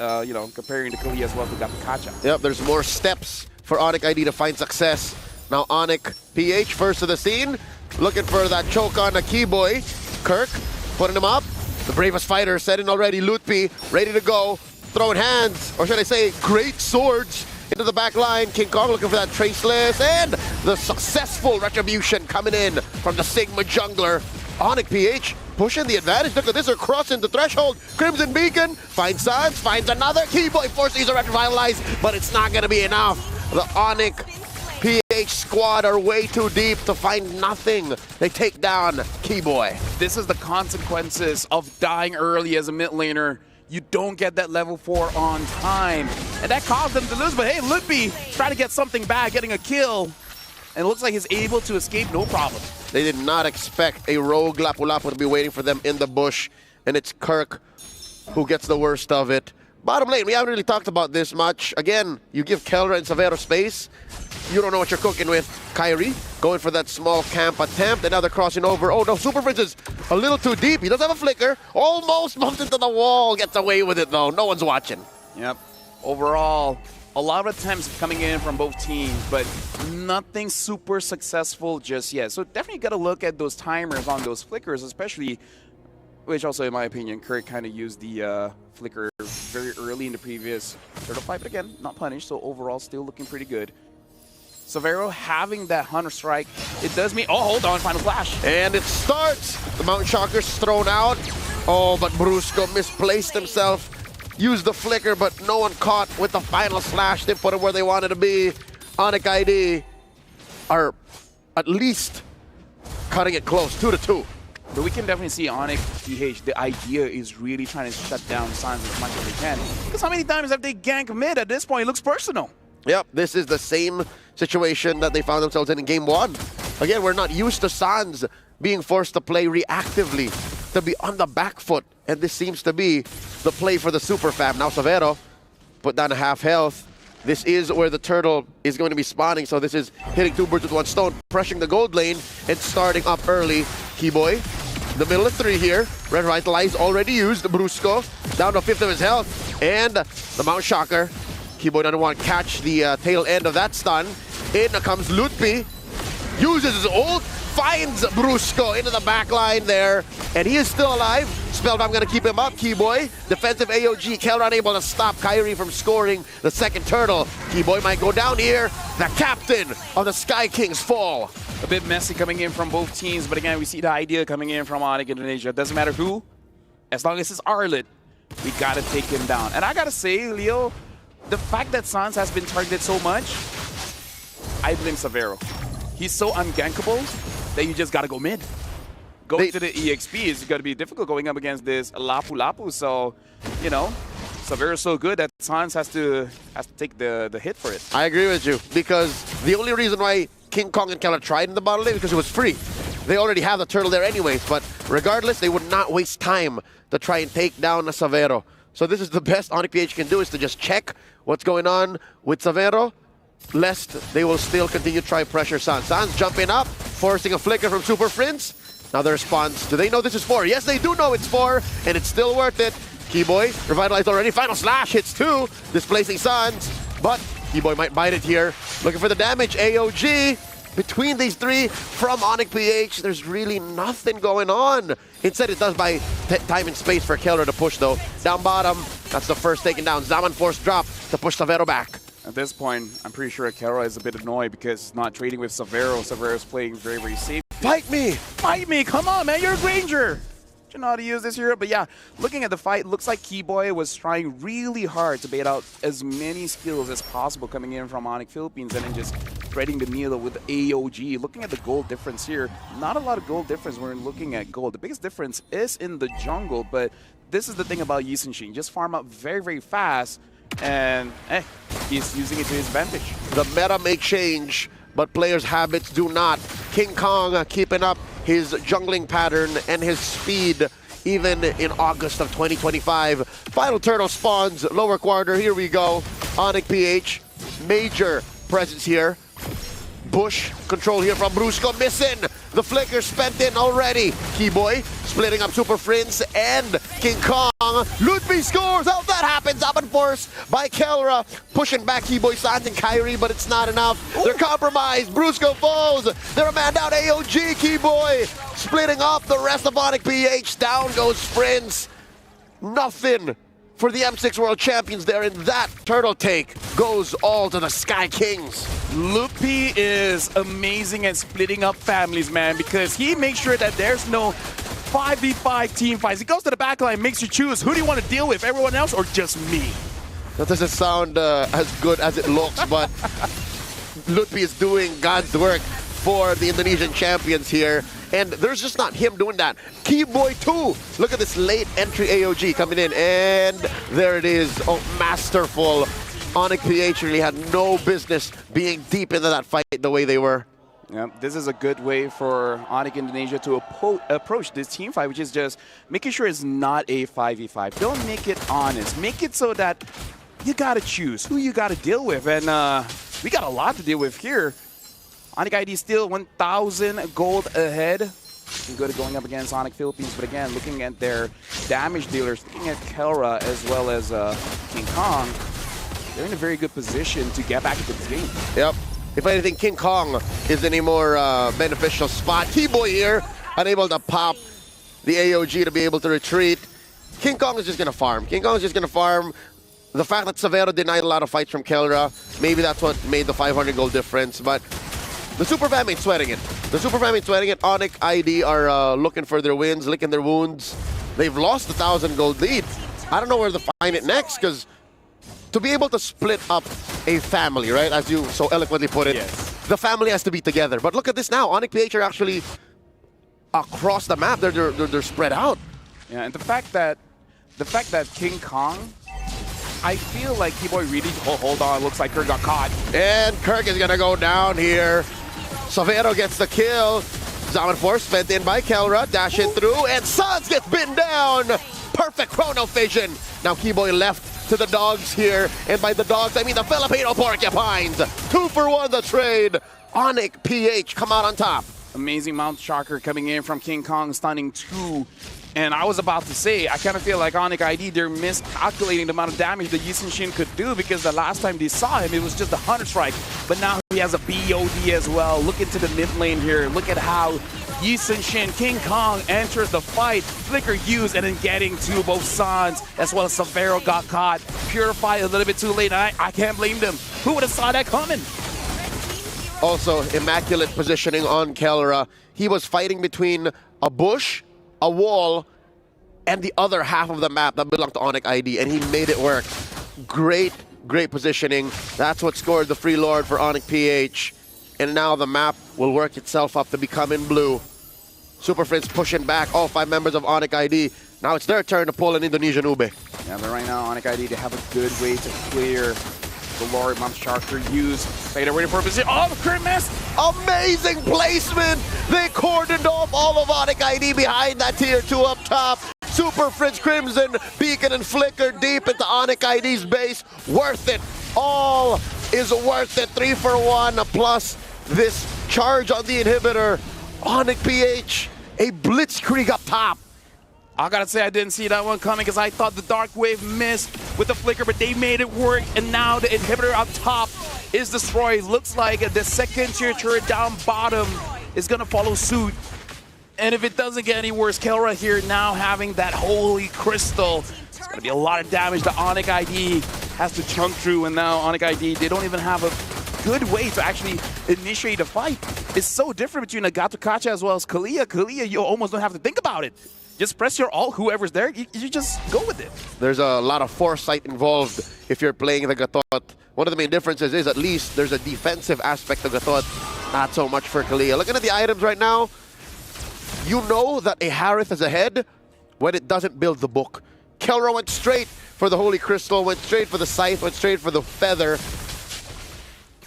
comparing the Kalia as well to Gapikacha. Yep, there's more steps for ONIC ID to find success. Now ONIC Ph first to the scene, looking for that choke on the Keyboy. Kirk putting him up. The bravest fighter set in already. Lutpi ready to go, throwing hands, or should I say great swords into the back line. King Kong looking for that Traceless, and the successful retribution coming in from the Sigma jungler. ONIC Ph pushing the advantage. Look at this, they're crossing the threshold. Crimson Beacon finds Sans, finds another. Keyboy forces a revitalize, but it's not going to be enough. The ONIC PH squad are way too deep to find nothing. They take down Keyboy. This is the consequences of dying early as a mid laner. You don't get that level 4 on time. And that caused them to lose, but hey, Lutpi trying to get something back, getting a kill. And it looks like he's able to escape, no problem. They did not expect a rogue Lapu-Lapu to be waiting for them in the bush, and it's Kirk who gets the worst of it. Bottom lane, we haven't really talked about this much. Again, you give Kelra and Savero space, you don't know what you're cooking with. Kyrie going for that small camp attempt, and now they're crossing over. Oh no, Super Prince is a little too deep. He does have a flicker, almost bumped into the wall, gets away with it though. No one's watching. Yep. Overall, a lot of attempts coming in from both teams, but nothing super successful just yet. So definitely got to look at those timers on those flickers, especially, which also in my opinion, Kirk kind of used the flicker very early in the previous turtle fight, but again, not punished, so overall still looking pretty good. Savero having that Hunter Strike, it does mean, oh, hold on, Final Flash. And it starts. The Mountain Shocker's thrown out. Oh, but Brusco misplaced himself. use the flicker, but no one caught with the final slash. They put it where they wanted to be. ONIC ID are at least cutting it close, 2-2. But we can definitely see ONIC Ph, the idea is really trying to shut down Suns as much as they can. Because how many times have they ganked mid? At this point, it looks personal. Yep, this is the same situation that they found themselves in Game 1. Again, we're not used to Suns being forced to play reactively, to be on the back foot. And this seems to be the play for the Super Fam. Now Savero put down a half health. This is where the turtle is going to be spawning, so this is hitting 2 birds with 1 stone, pressuring the gold lane and starting up early. Keyboy, the middle of 3 here. Red Revitalize already used. Brusco down to 1/5 of his health. And the Mount Shocker. Keyboy doesn't want to catch the tail end of that stun. In comes Lutpi. Uses his ult. Finds Brusco into the back line there. And he is still alive. Spellbound going to keep him up. Keyboy. Defensive AOG. Keller unable to stop Kyrie from scoring the second turtle. Keyboy might go down here. The captain of the Sky Kings fall. A bit messy coming in from both teams, but again, we see the idea coming in from ONIC Indonesia. Doesn't matter who, as long as it's Arlet, we gotta take him down. And I gotta say, Leo, the fact that Sans has been targeted so much, I blame Savero. He's so ungankable that you just gotta go mid. Going to the EXP is gonna be difficult going up against this Lapu Lapu. So, you know, Savero's so good that Sans has to take the hit for it. I agree with you, because the only reason why King Kong and Keller tried in the bottom lane because it was free. They already have the turtle there anyways, but regardless, they would not waste time to try and take down Savero. So this is the best ONIC Ph can do, is to just check what's going on with Savero, lest they will still continue to try pressure Sans. Sans jumping up, forcing a flicker from Super Prince. Now the response, do they know this is 4? Yes, they do know it's 4, and it's still worth it. Keyboy, revitalized already. Final slash hits 2, displacing Sans, but Keyboy might bite it here. Looking for the damage. AOG between these 3 from ONIC Ph. There's really nothing going on. Instead, it does buy time and space for Keller to push, though. Down bottom, that's the first taken down. Zaman force drop to push Savero back. At this point, I'm pretty sure Keller is a bit annoyed because not trading with Savero. Savero's playing very, very safe. Fight me! Fight me! Come on, man! You're a Granger! You know how to use this hero, but yeah, looking at the fight, looks like Keyboy was trying really hard to bait out as many skills as possible coming in from ONIC Philippines and then just threading the needle with AOG. Looking at the gold difference here, not a lot of gold difference when we're looking at gold. The biggest difference is in the jungle, but this is the thing about Yi Sun-shin. Just farm up very, very fast, and he's using it to his advantage. The meta may change, but players' habits do not. King Kong keeping up his jungling pattern and his speed even in August of 2025. Final turtle spawns, lower quarter, here we go. ONIC Ph, major presence here. Bush control here from Brusco, missing. The flicker spent in already. Keyboy splitting up Super Prince and King Kong. Lutpi scores. How that happens? Up and force by Kelra. Pushing back Keyboy, Sans, and Kyrie, but it's not enough. They're compromised. Brusco falls. They're a man down. AOG Keyboy splitting up the rest of ONIC Ph. Down goes Prince. Nothing for the M6 World Champions there, and that turtle take goes all to the Sky Kings. Lutpi is amazing at splitting up families, man, because he makes sure that there's no 5v5 team fights. He goes to the back line, makes you choose who do you want to deal with, everyone else or just me? That doesn't sound as good as it looks, but Lutpi is doing God's work for the Indonesian champions here. And there's just not him doing that. Keyboy too. Look at this late entry AOG coming in. And there it is. Oh, masterful. ONIC Ph really had no business being deep into that fight the way they were. Yeah, this is a good way for ONIC Indonesia to approach this team fight, which is just making sure it's not a 5v5. Don't make it honest. Make it so that you got to choose who you got to deal with. And we got a lot to deal with here. ONIC ID still 1,000 gold ahead. Good at going up against ONIC Philippines, but again, looking at their damage dealers, looking at Kelra as well as King Kong, they're in a very good position to get back into this game. Yep. If anything, King Kong is in a more beneficial spot. Keyboy here, unable to pop the AOG to be able to retreat. King Kong is just going to farm. King Kong is just going to farm. The fact that Savero denied a lot of fights from Kelra, maybe that's what made the 500 gold difference, but the Super Fam ain't sweating it. The Super Fam ain't sweating it. ONIC ID are looking for their wins, licking their wounds. They've lost the 1,000 gold lead. I don't know where to find it next, because to be able to split up a family, right, as you so eloquently put it, the family has to be together. But look at this now. ONIC PH are actually across the map. They're spread out. Yeah, and the fact that King Kong, I feel like Keyboy really hold on. Looks like Kirk got caught. And Kirk is gonna go down here. Savero gets the kill. Zaman Force fed in by Kelra, dash it through, and Sans gets bitten down. Perfect chrono vision. Now Keyboy left to the dogs here, and by the dogs I mean the Filipino Porcupines. 2 for 1 the trade. ONIC PH come out on top. Amazing Mount Shocker coming in from King Kong, stunning 2. And I was about to say, I kind of feel like ONIC ID, they're miscalculating the amount of damage that Yisun Shin could do, because the last time they saw him, it was just a 100 strike. But now he has a BOD as well. Look into the mid lane here. Look at how Yisun Shin, King Kong enters the fight. Flicker used and then getting to both Sans, as well as Savero got caught. Purify a little bit too late. I can't blame them. Who would have saw that coming? Also, immaculate positioning on Kelra. He was fighting between a bush, a wall, and the other half of the map that belonged to ONIC ID, and he made it work. Great positioning. That's what scored the free lord for ONIC PH. And now the map will work itself up to become in blue. Super Friends pushing back all 5 members of ONIC ID. Now it's their turn to pull an Indonesian Ube. Yeah, but right now, ONIC ID, they have a good way to clear the Lord. Mount Shocker used. They're waiting for a position. Oh, the crit miss! Amazing placement! They cordoned off all of ONIC ID behind that tier 2 up top. Super Fridge Crimson, Beacon and Flicker deep into ONIC ID's base. Worth it. All is worth it. 3 for 1 plus this charge on the inhibitor. ONIC PH, a blitzkrieg up top. I gotta say, I didn't see that one coming, because I thought the Dark Wave missed with the Flicker, but they made it work, and now the inhibitor up top is destroyed. Looks like the second tier turret down bottom is gonna follow suit. And if it doesn't get any worse, Kelra here now having that Holy Crystal. It's gonna be a lot of damage that ONIC ID has to chunk through, and now ONIC ID, they don't even have a good way to actually initiate a fight. It's so different between a Gatokacha as well as Kalia. Kalia, you almost don't have to think about it. Just press your ult, whoever's there, you just go with it. There's a lot of foresight involved if you're playing the Gatot. One of the main differences is at least there's a defensive aspect of Gatot, not so much for Kalia. Looking at the items right now, you know that a Harith is ahead when it doesn't build the book. Kelra went straight for the Holy Crystal, went straight for the Scythe, went straight for the Feather.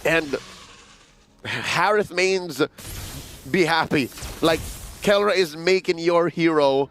And Harith means be happy. Like, Kelra is making your hero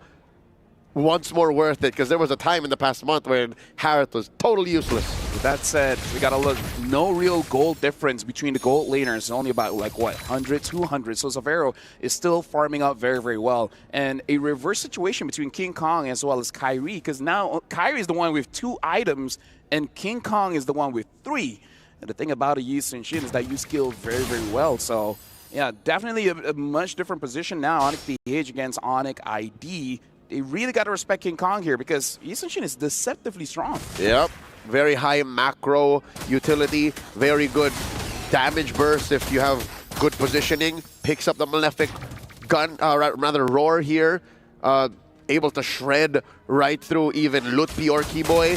once more worth it, because there was a time in the past month when Harith was totally useless. With that said, we gotta look, no real gold difference between the gold laners. It's only about, like, what, 100, 200. So Savero is still farming up very, very well. And a reverse situation between King Kong as well as Kyrie, because now Kyrie is the one with 2 items, and King Kong is the one with 3. And the thing about a Yisun Shin is that you skill very, very well. So, yeah, definitely a much different position now. ONIC PH against ONIC ID. They really got to respect King Kong here, because Yisun Shin is deceptively strong. Yep. Very high macro utility. Very good damage burst if you have good positioning. Picks up the Malefic gun, rather roar here. Able to shred right through even Lutpi or Keyboy.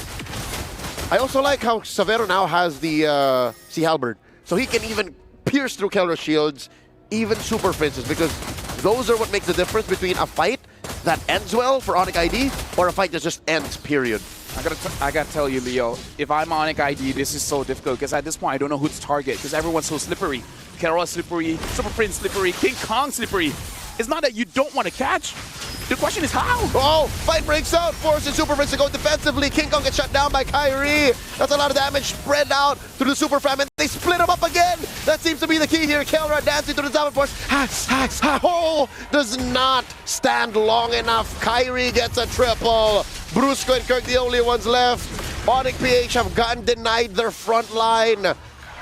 I also like how Savero now has the Sea Halberd. So he can even pierce through Kelra's shields, even Super Fences, because those are what makes the difference between a fight that ends well for ONIC ID or a fight that just ends, period. I gotta tell you, Leo, if I'm ONIC ID, this is so difficult, because at this point I don't know who to target, because everyone's so slippery. Kelra slippery, Super Prince slippery, King Kong slippery. It's not that you don't want to catch. The question is how? Oh, fight breaks out, forces Super Prince to go defensively. King Kong gets shut down by Kyrie. That's a lot of damage spread out through the Super Fam, and they split him up again. That seems to be the key here. Kelra dancing through the Zaman Force. Oh, does not stand long enough. Kyrie gets a triple. Brusco and Kirk the only ones left. ONIC PH have gotten denied their front line.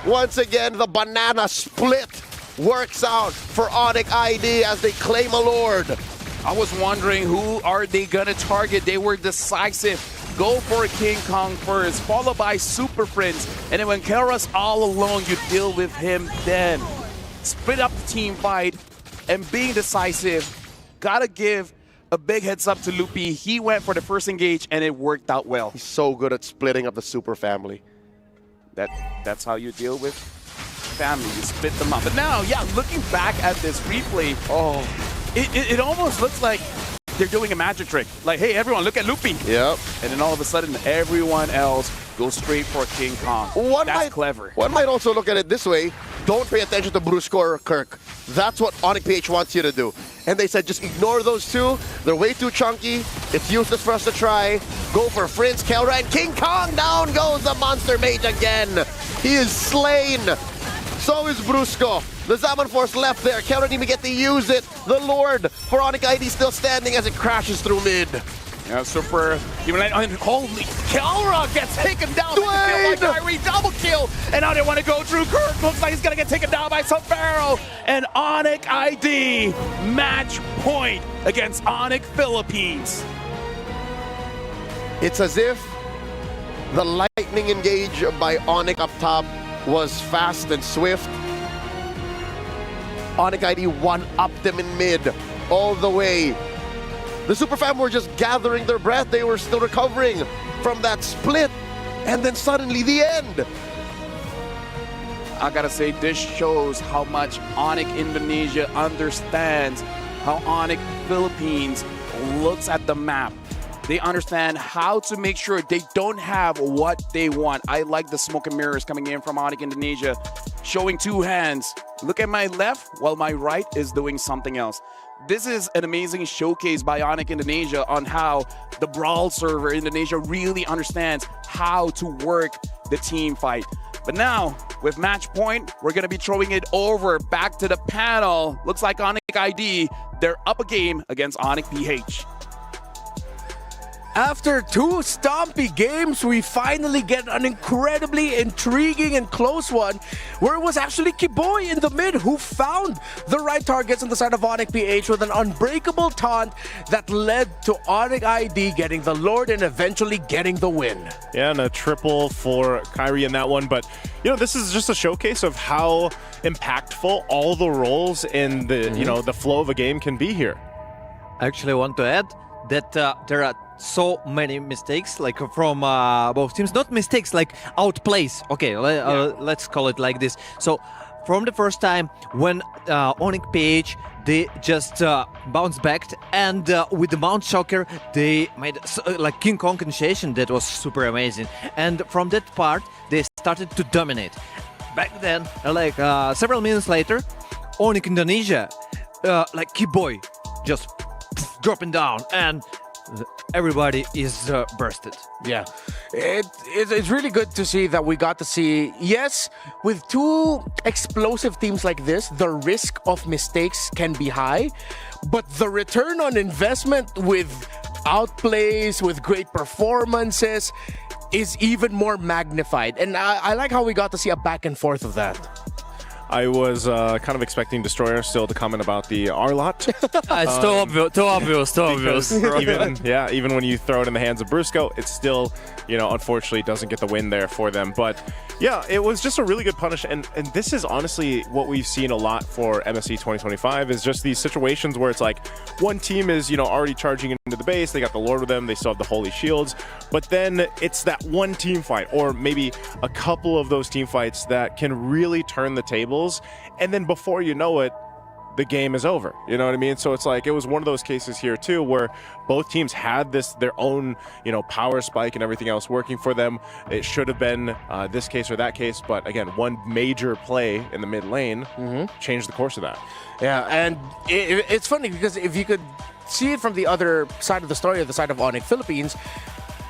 Once again, the banana split works out for ONIC ID as they claim a Lord. I was wondering, who are they gonna target? They were decisive. Go for King Kong first, followed by Super Prince. And then when Kelra's all alone, you deal with him then. Split up the team fight, and being decisive. Gotta give a big heads up to Lupi. He went for the first engage, and it worked out well. He's so good at splitting up the super family. That's how you deal with family. You split them up. But now, yeah, looking back at this replay, it almost looks like they're doing a magic trick. Like, hey, everyone, look at Lupi. Yep. And then all of a sudden, everyone else goes straight for King Kong. That's clever. One might also look at it this way. Don't pay attention to Brusco or Kirk. That's what ONIC Ph wants you to do. And they said, just ignore those two. They're way too chunky. It's useless for us to try. Go for Fritz, Kelra, and King Kong. Down goes the Monster Mage again. He is slain. So is Brusco. The Zaman Force left there. Kelra didn't even get to use it. The Lord for ONIC ID still standing as it crashes through mid. Yeah, super. Holy, Kelra gets taken down. By Kyrie, double kill. And now they want to go through Kirk. Looks like he's going to get taken down by Safaro. And ONIC ID match point against ONIC Philippines. It's as if the lightning engage by ONIC up top was fast and swift. ONIC ID one-upped them in mid all the way. The Super Fam were just gathering their breath. They were still recovering from that split. And then suddenly the end. I gotta say, this shows how much ONIC Indonesia understands how ONIC Philippines looks at the map. They understand how to make sure they don't have what they want. I like the smoke and mirrors coming in from ONIC Indonesia, showing two hands. Look at my left while my right is doing something else. This is an amazing showcase by ONIC Indonesia on how the Brawl server Indonesia really understands how to work the team fight. But now, with match point, we're going to be throwing it over back to the panel. Looks like ONIC ID, they're up a game against ONIC PH. After two stompy games, we finally get an incredibly intriguing and close one where it was actually Kiboy in the mid who found the right targets on the side of ONIC PH with an unbreakable taunt that led to ONIC ID getting the Lord and eventually getting the win. Yeah, and a triple for Kyrie in that one. But, this is just a showcase of how impactful all the roles in the, the flow of a game can be here. I actually want to add that there are so many mistakes, like from both teams. Not mistakes, like outplays. Okay, let's call it like this. So, from the first time when ONIC Ph, they just bounced back, and with the Mount Shocker, they made like King Kong initiation that was super amazing. And from that part, they started to dominate. Back then, like several minutes later, ONIC Indonesia, like Kiboy, just dropping down, and everybody is bursted. Yeah, it's really good to see that we got to see, yes, with two explosive teams like this, the risk of mistakes can be high, but the return on investment with outplays, with great performances, is even more magnified. And I like how we got to see a back and forth of that. I was kind of expecting Destroyer still to comment about the R-Lot. It's too obvious. Even when you throw it in the hands of Brusco, it still, unfortunately doesn't get the win there for them. But yeah, it was just a really good punish. And this is honestly what we've seen a lot for MSC 2025 is just these situations where it's like one team is, already charging into the base. They got the Lord with them. They still have the Holy Shields. But then it's that one team fight or maybe a couple of those team fights that can really turn the tables. And then before you know it, the game is over. You know what I mean? So it's like it was one of those cases here too where both teams had their own, power spike and everything else working for them. It should have been this case or that case, but again, one major play in the mid lane changed the course of that. Yeah, and it's funny because if you could see it from the other side of the story, the side of ONIC Philippines,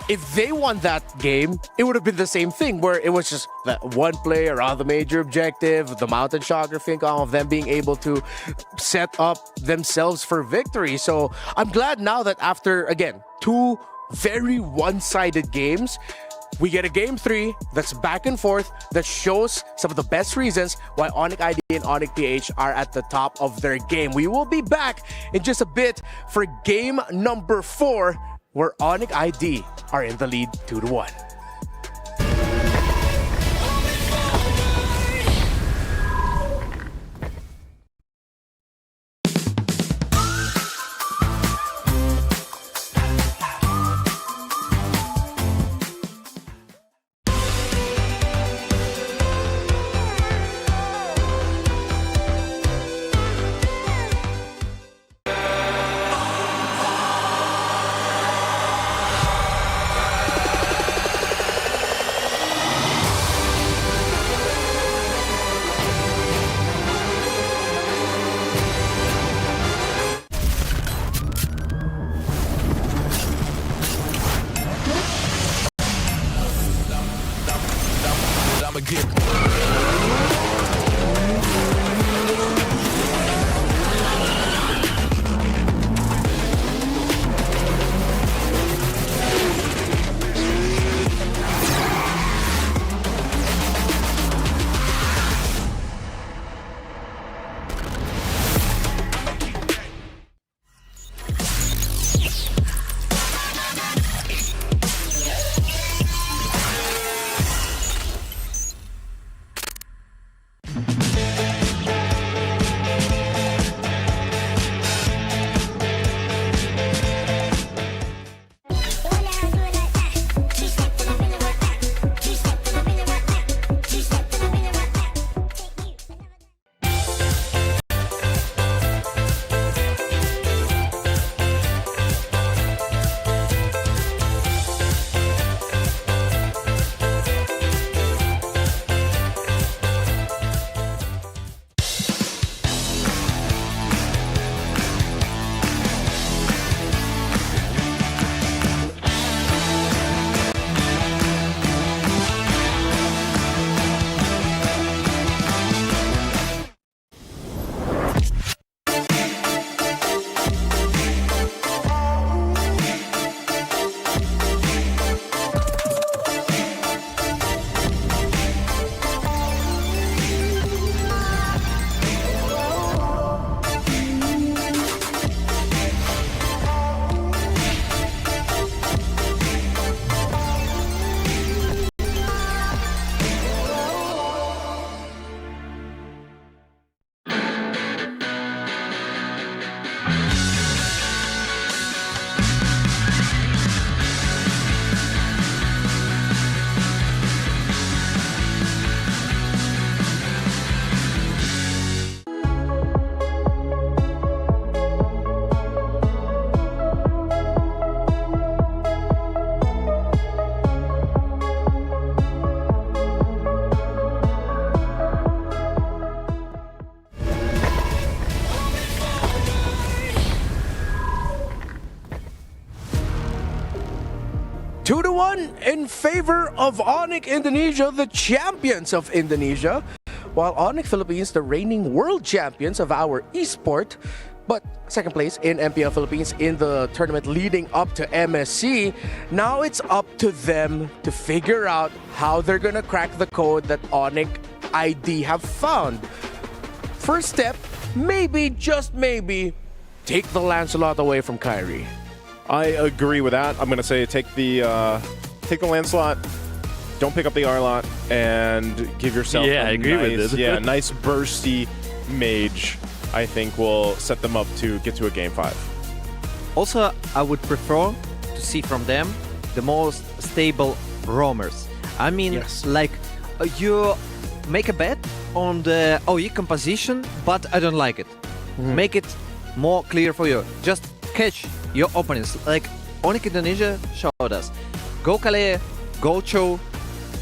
if they won that game, it would have been the same thing where it was just that one play around the major objective, the Mountain Shocker, King Kong, of them being able to set up themselves for victory. So I'm glad now that after, again, two very one-sided games, we get a game 3 that's back and forth that shows some of the best reasons why ONIC ID and ONIC PH are at the top of their game. We will be back in just a bit for game number 4, where ONIC ID are in the lead 2-1. 2-1 in favor of ONIC Indonesia, the champions of Indonesia, while ONIC Philippines, the reigning world champions of our esport, but second place in MPL Philippines in the tournament leading up to MSC. Now it's up to them to figure out how they're gonna crack the code that ONIC ID have found. First step, maybe, just maybe, take the Lancelot away from Kyrie. I agree with that. I'm going to say take the Lancelot, don't pick up the Arlot, and give yourself I agree with it. nice bursty mage. I think will set them up to get to a game 5. Also, I would prefer to see from them the most stable roamers. I mean, Yes. like you make a bet on the OE composition, but I don't like it. Make it more clear for you. Just catch your opponents. Like ONIC Indonesia showed us. Go Kale, go Cho,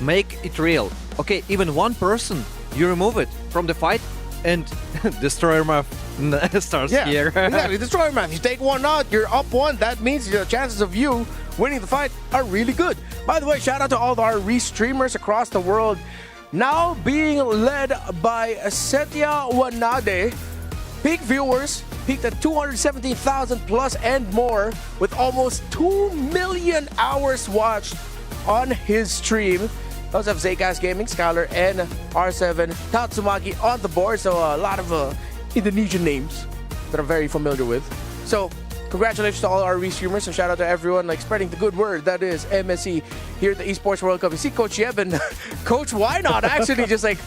make it real. Okay, even one person, you remove it from the fight and Destroyer Math starts here. Exactly. Destroyer Math. You take one out, you're up one. That means the chances of you winning the fight are really good. By the way, shout out to all of our re-streamers across the world. Now being led by Setya Wanade. Peak viewers peaked at 217,000 plus and more, with almost 2 million hours watched on his stream. We also have Zaycast Gaming, Skylar, and R7 Tatsumaki on the board. So a lot of Indonesian names that I'm very familiar with. So congratulations to all our re-streamers, and shout out to everyone like spreading the good word that is MSC here at the Esports World Cup. You see Coach Yeb and Coach Why Not actually just like,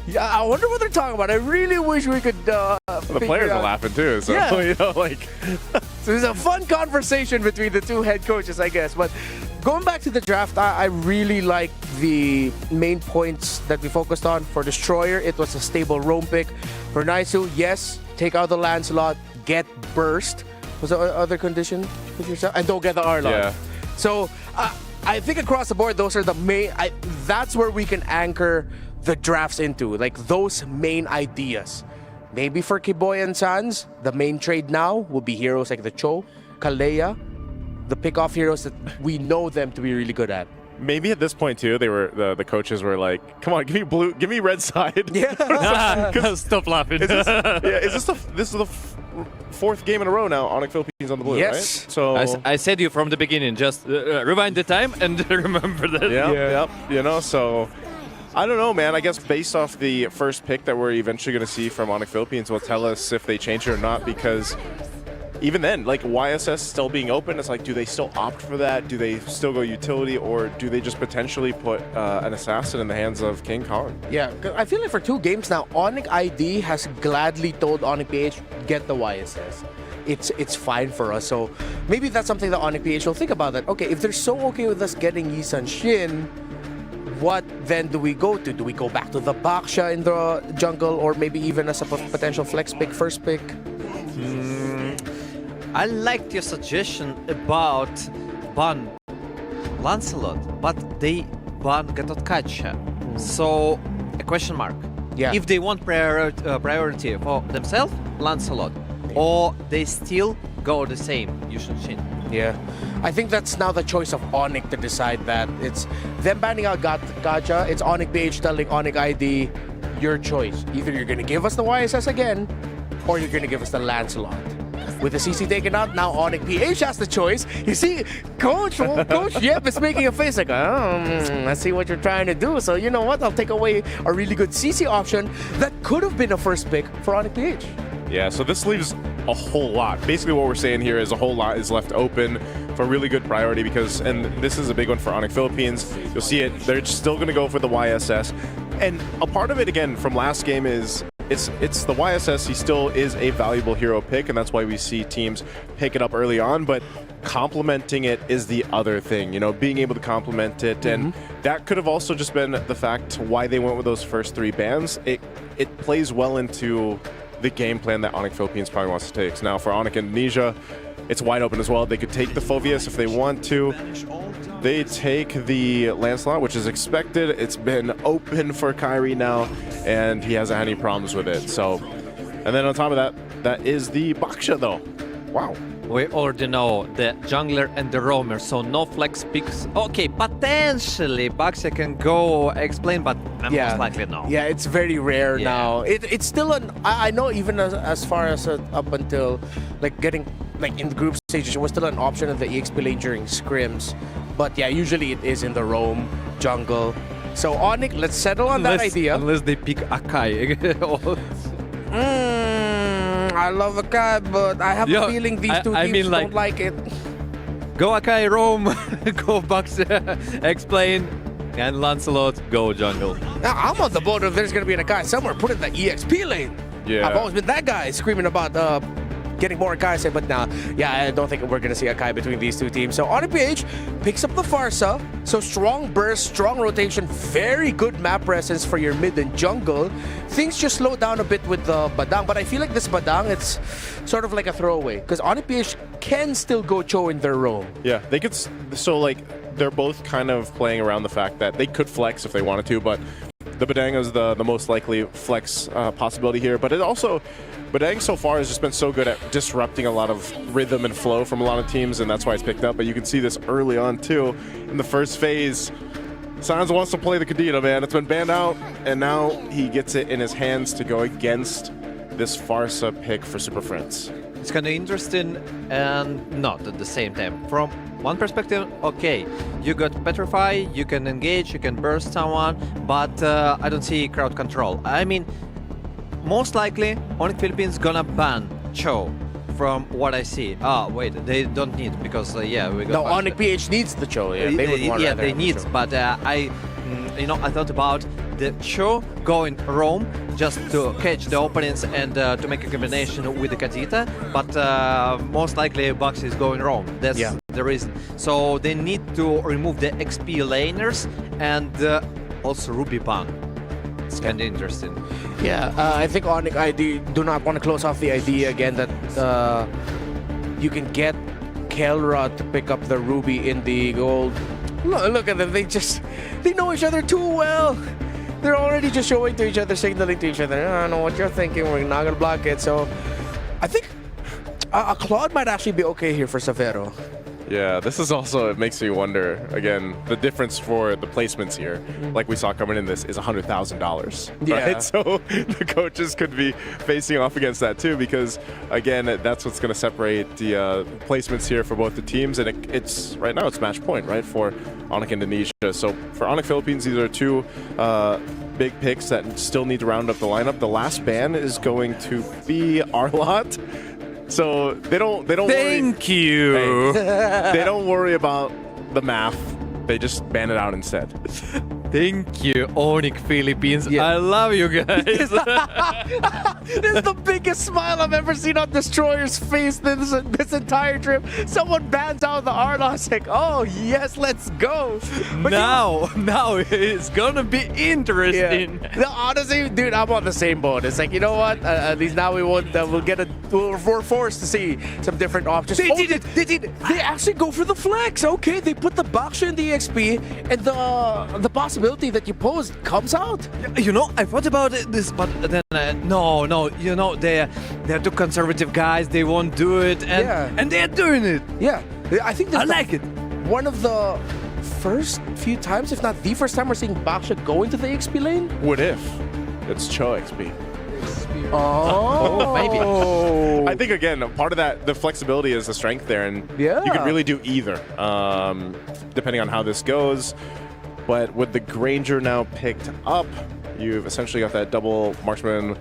yeah, I wonder what they're talking about. I really wish we could. The players are laughing too, so Yeah. you know, like. So there's a fun conversation between the two head coaches, I guess. But going back to the draft, I really like the main points that we focused on. For Destroyer, it was a stable roam pick. For Naisu, yes, take out the Lancelot, get burst. Was there other condition with yourself? And don't get the Arlot. Yeah. So I think across the board, those are the main. That's where we can anchor the drafts into, like those main ideas. Maybe for Kiboy and Sans, the main trade now will be heroes like the Cho, Kalea, the pick-off heroes that we know them to be really good at. maybe at this point too, they were the coaches were like, "Come on, give me blue, give me red side." Yeah. Stop laughing. Is this the fourth game in a row now? ONIC Philippines on the blue, Yes. right? So I said you from the beginning. Just rewind the time and remember that. Yep. You know, so I don't know, man. I guess based off the first pick that we're eventually going to see from ONIC Philippines will tell us if they change it or not, because even then, like YSS still being open, it's like, do they still opt for that? Do they still go utility, or do they just potentially put an assassin in the hands of King Kong? Yeah, 'cause I feel like for 2 games now, ONIC ID has gladly told ONIC PH, get the YSS. It's fine for us. So maybe that's something that ONIC PH will think about. That okay, if they're so okay with us getting Yisan Shin, what then do we go to? Do we go back to the Baksha in the jungle, or maybe even as a potential flex pick, first pick? I liked your suggestion about ban Lancelot, but they ban Gatotkacha. So, a question mark. Yeah. If they want priority for themselves, Lancelot, or they still go the same, Yushin Shin. Yeah. I think that's now the choice of ONIC to decide that. It's them banning out Gacha, it's ONIC PH telling ONIC ID, your choice. Either you're going to give us the YSS again, or you're going to give us the Lancelot. With the CC taken out, now ONIC PH has the choice. You see, Coach Yep is making a face like, I see what you're trying to do. So you know what? I'll take away a really good CC option that could have been a first pick for ONIC PH. Yeah, so this leaves a whole lot. Basically what we're saying here is a whole lot is left open for really good priority, because, and this is a big one for ONIC Philippines, you'll see it, they're still going to go for the YSS. And a part of it, again, from last game is it's the YSS. He still is a valuable hero pick, and that's why we see teams pick it up early on, but complementing it is the other thing, you know, being able to complement it. And that could have also just been the fact why they went with those first 3 bans. It plays well into the game plan that ONIC Philippines probably wants to take. So now for ONIC Indonesia, it's wide open as well. They could take the Phoveus if they want to. They take the Lancelot, which is expected. It's been open for Kyrie now, and he hasn't had any problems with it. So, and then on top of that, that is the Baksha though. Wow. We already know the jungler and the roamer, so no flex picks. Okay, potentially Baksha can go explain, but most likely no. Yeah, it's very rare now. It's still I know even as far as up until like getting like in the group stages, it was still an option in the EXP lane during scrims. But yeah, usually it is in the roam jungle. So ONIC, let's settle on that idea. Unless they pick Akai. I love Akai, but I have a feeling these two teams don't like it. Go Akai, roam, go Baksha, explain, and Lancelot, go jungle. Now, I'm on the boat if there's going to be an Akai somewhere. Put it in the EXP lane. Yeah. I've always been that guy screaming about getting more Akai, but now, I don't think we're going to see Akai between these two teams. So ONIC PH picks up the Farsa. So strong burst, strong rotation, very good map presence for your mid and jungle. Things just slow down a bit with the Badang, but I feel like this Badang, it's sort of like a throwaway, because ONIC PH can still go Cho in their roam. Yeah, they could, so like, they're both kind of playing around the fact that they could flex if they wanted to, but the Badang is the most likely flex possibility here. But it also, Badang so far has just been so good at disrupting a lot of rhythm and flow from a lot of teams, and that's why it's picked up. But you can see this early on too. In the first phase, Sans wants to play the Kadena, man. It's been banned out, and now he gets it in his hands to go against this Farsa pick for Super Friends. It's kind of interesting and not at the same time. From one perspective, okay, you got Petrify, you can engage, you can burst someone, but I don't see crowd control. I mean, most likely, ONIC Philippines gonna ban Cho, from what I see. Wait, they don't need, because we got... No, ONIC PH needs the Cho. Yeah, they would want they need, but I thought about the Cho going roam just to catch the opponents and to make a combination with the Kadita, but most likely Bucks is going roam. That's the reason. So they need to remove the XP laners and also Ruby ban. It's kind of interesting. Yeah, I think ONIC ID do not want to close off the idea again that you can get Kelra to pick up the Ruby in the gold. Look at them, they know each other too well. They're already just showing to each other, signaling to each other. I don't know what you're thinking, we're not gonna block it. So I think a Claude might actually be okay here for Savero. Yeah, this is also, it makes me wonder, again, the difference for the placements here, like we saw coming in this, is $100,000. Yeah. Right? So the coaches could be facing off against that too, because, again, that's what's going to separate the placements here for both the teams. And it's right now, it's match point, right, for ONIC Indonesia. So for ONIC Philippines, these are two big picks that still need to round up the lineup. The last ban is going to be Arlott. So they don't Thank worry. you. Hey, they don't worry about the math. They just ban it out instead. Thank you, ONIC Philippines. Yeah. I love you guys. This is the biggest smile I've ever seen on Destroyer's face this entire trip. Someone bans out the Arlott. It's like, oh, yes, let's go. But now it's gonna be interesting. No, honestly, dude, I'm on the same boat. It's like, you know what? At least now we're forced to see some different options. They did it. They did it. They actually go for the flex. Okay, they put the Baksha in the XP, and the possibility that you posed comes out. You know, I thought about this, but then no. You know, they're too conservative guys. They won't do it, and they're doing it. Yeah, I think I like it. One of the first few times, if not the first time, we're seeing Baksha go into the XP lane. What if it's Cho XP? Oh, maybe. I think, again, part of that, the flexibility is the strength there, and Yeah. you can really do either, depending on how this goes. But with the Granger now picked up, you've essentially got that double marksman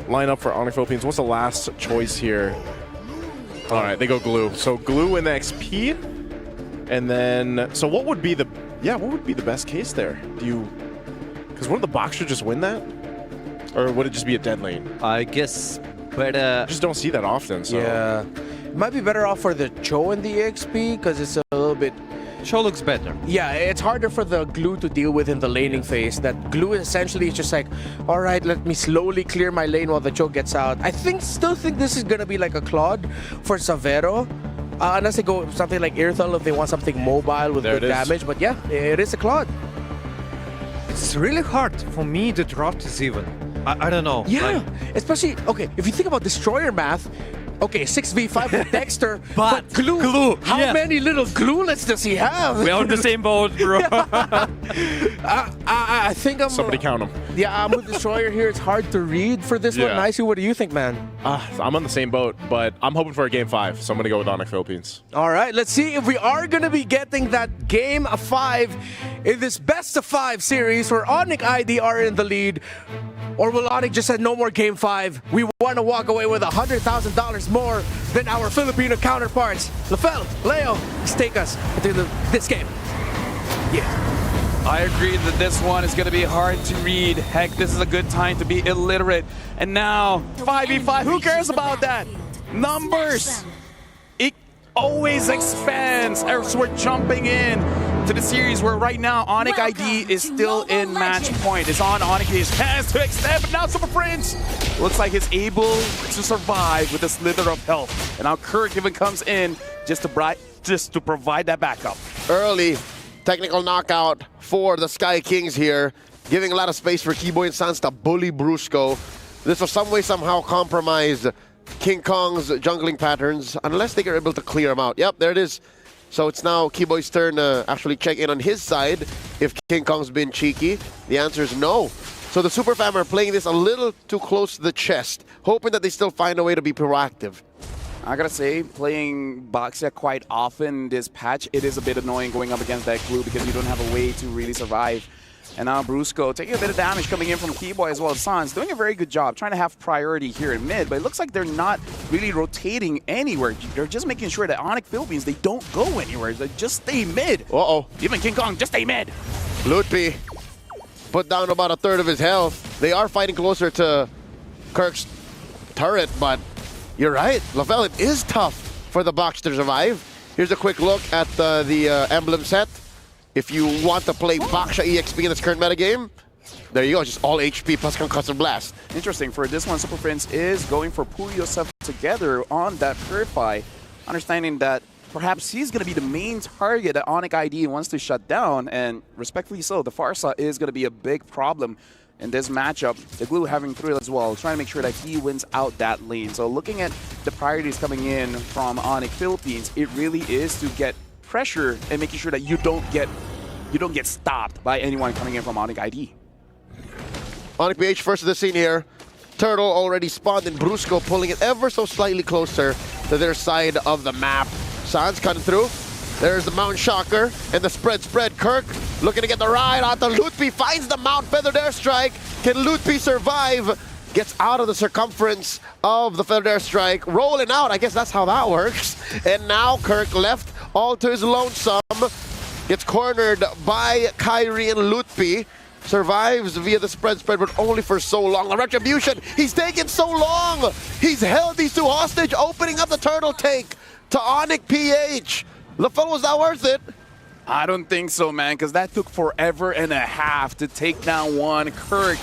lineup for ONIC Philippines. What's the last choice here? All right, they go Glue. So Glue in the XP, and then what would be the best case there? Because wouldn't the Baksha just win that, or would it just be a dead lane? I guess, but I just don't see that often. So yeah. It might be better off for the Cho in the XP because it's a little bit. Cho looks better. Yeah, it's harder for the Glue to deal with in the laning phase. That Glue essentially is just like, all right, let me slowly clear my lane while the Cho gets out. I still think this is gonna be like a Claude for Savero. Unless they go something like Irthal if they want something mobile with good damage. But yeah, it is a Claude. It's really hard for me to draft this even. I don't know. Yeah, especially, okay, if you think about Destroyer math, okay, 6v5 with Dexter, but Glue. How many little Gluelets does he have? We're on the same boat, bro. I think I'm... somebody count them. Yeah, I'm with Destroyer here. It's hard to read for this one. Nicey, what do you think, man? I'm on the same boat, but I'm hoping for a Game 5, so I'm going to go with ONIC Philippines. All right, let's see if we are going to be getting that Game 5 in this Best of 5 series where ONIC ID are in the lead. Or will ONIC just say no more Game 5? We want to walk away with $100,000 more than our Filipino counterparts. Lafel, Leo, let's take us into this game. Yeah. I agree that this one is going to be hard to read. Heck, this is a good time to be illiterate. And now, 5v5, who cares about that? Numbers! It always expands as we're jumping in to the series where right now ONIC ID is still in match point. It's on ONIC's hands to extend, but now Super Prince looks like he's able to survive with a slither of health. And now Kirk even comes in just to provide that backup. Early technical knockout for the Sky Kings here, giving a lot of space for Keyboy and Sans to bully Brusco. This will some way, somehow compromise King Kong's jungling patterns, unless they are able to clear him out. Yep, there it is. So it's now Keyboy's turn to actually check in on his side if King Kong's been cheeky. The answer is no. So the Super Fam are playing this a little too close to the chest, hoping that they still find a way to be proactive. I gotta say, playing Baksha quite often this patch, it is a bit annoying going up against that Glue because you don't have a way to really survive. And now Brusco taking a bit of damage coming in from Keyboy as well as Sans, doing a very good job, trying to have priority here in mid, but it looks like they're not really rotating anywhere. They're just making sure that ONIC Philippines, they don't go anywhere. They just stay mid. Uh-oh. Even King Kong, just stay mid. Lutpi put down about a third of his health. They are fighting closer to Kirk's turret, but you're right, Lavelle, it is tough for the Box to survive. Here's a quick look at the emblem set. If you want to play Baksha EXP in this current metagame, there you go, just all HP plus Concussive Blast. Interesting, for this one, Super Prince is going for Pull Yourself Together on that Purify, understanding that perhaps he's going to be the main target that ONIC ID wants to shut down, and respectfully so, the Farsa is going to be a big problem in this matchup. The Glue having Thrill as well, trying to make sure that he wins out that lane. So looking at the priorities coming in from ONIC Philippines, it really is to get pressure and making sure that you don't get stopped by anyone coming in from ONIC ID. ONIC Ph first to the scene here. Turtle already spawned and Brusco pulling it ever so slightly closer to their side of the map. Sans cutting through. There's the Mount Shocker and the spread. Kirk looking to get the ride onto Lutpi. Finds the Mount Feathered Airstrike. Can Lutpi survive? Gets out of the circumference of the Feathered Airstrike. Rolling out. I guess that's how that works. And now Kirk left all to his lonesome. Gets cornered by Kyrie and Lutpi. Survives via the spread, but only for so long. The retribution, he's taken so long. He's held these two hostage, opening up the turtle take to ONIC Ph. LaFell, was that worth it? I don't think so, man, because that took forever and a half to take down one Kirk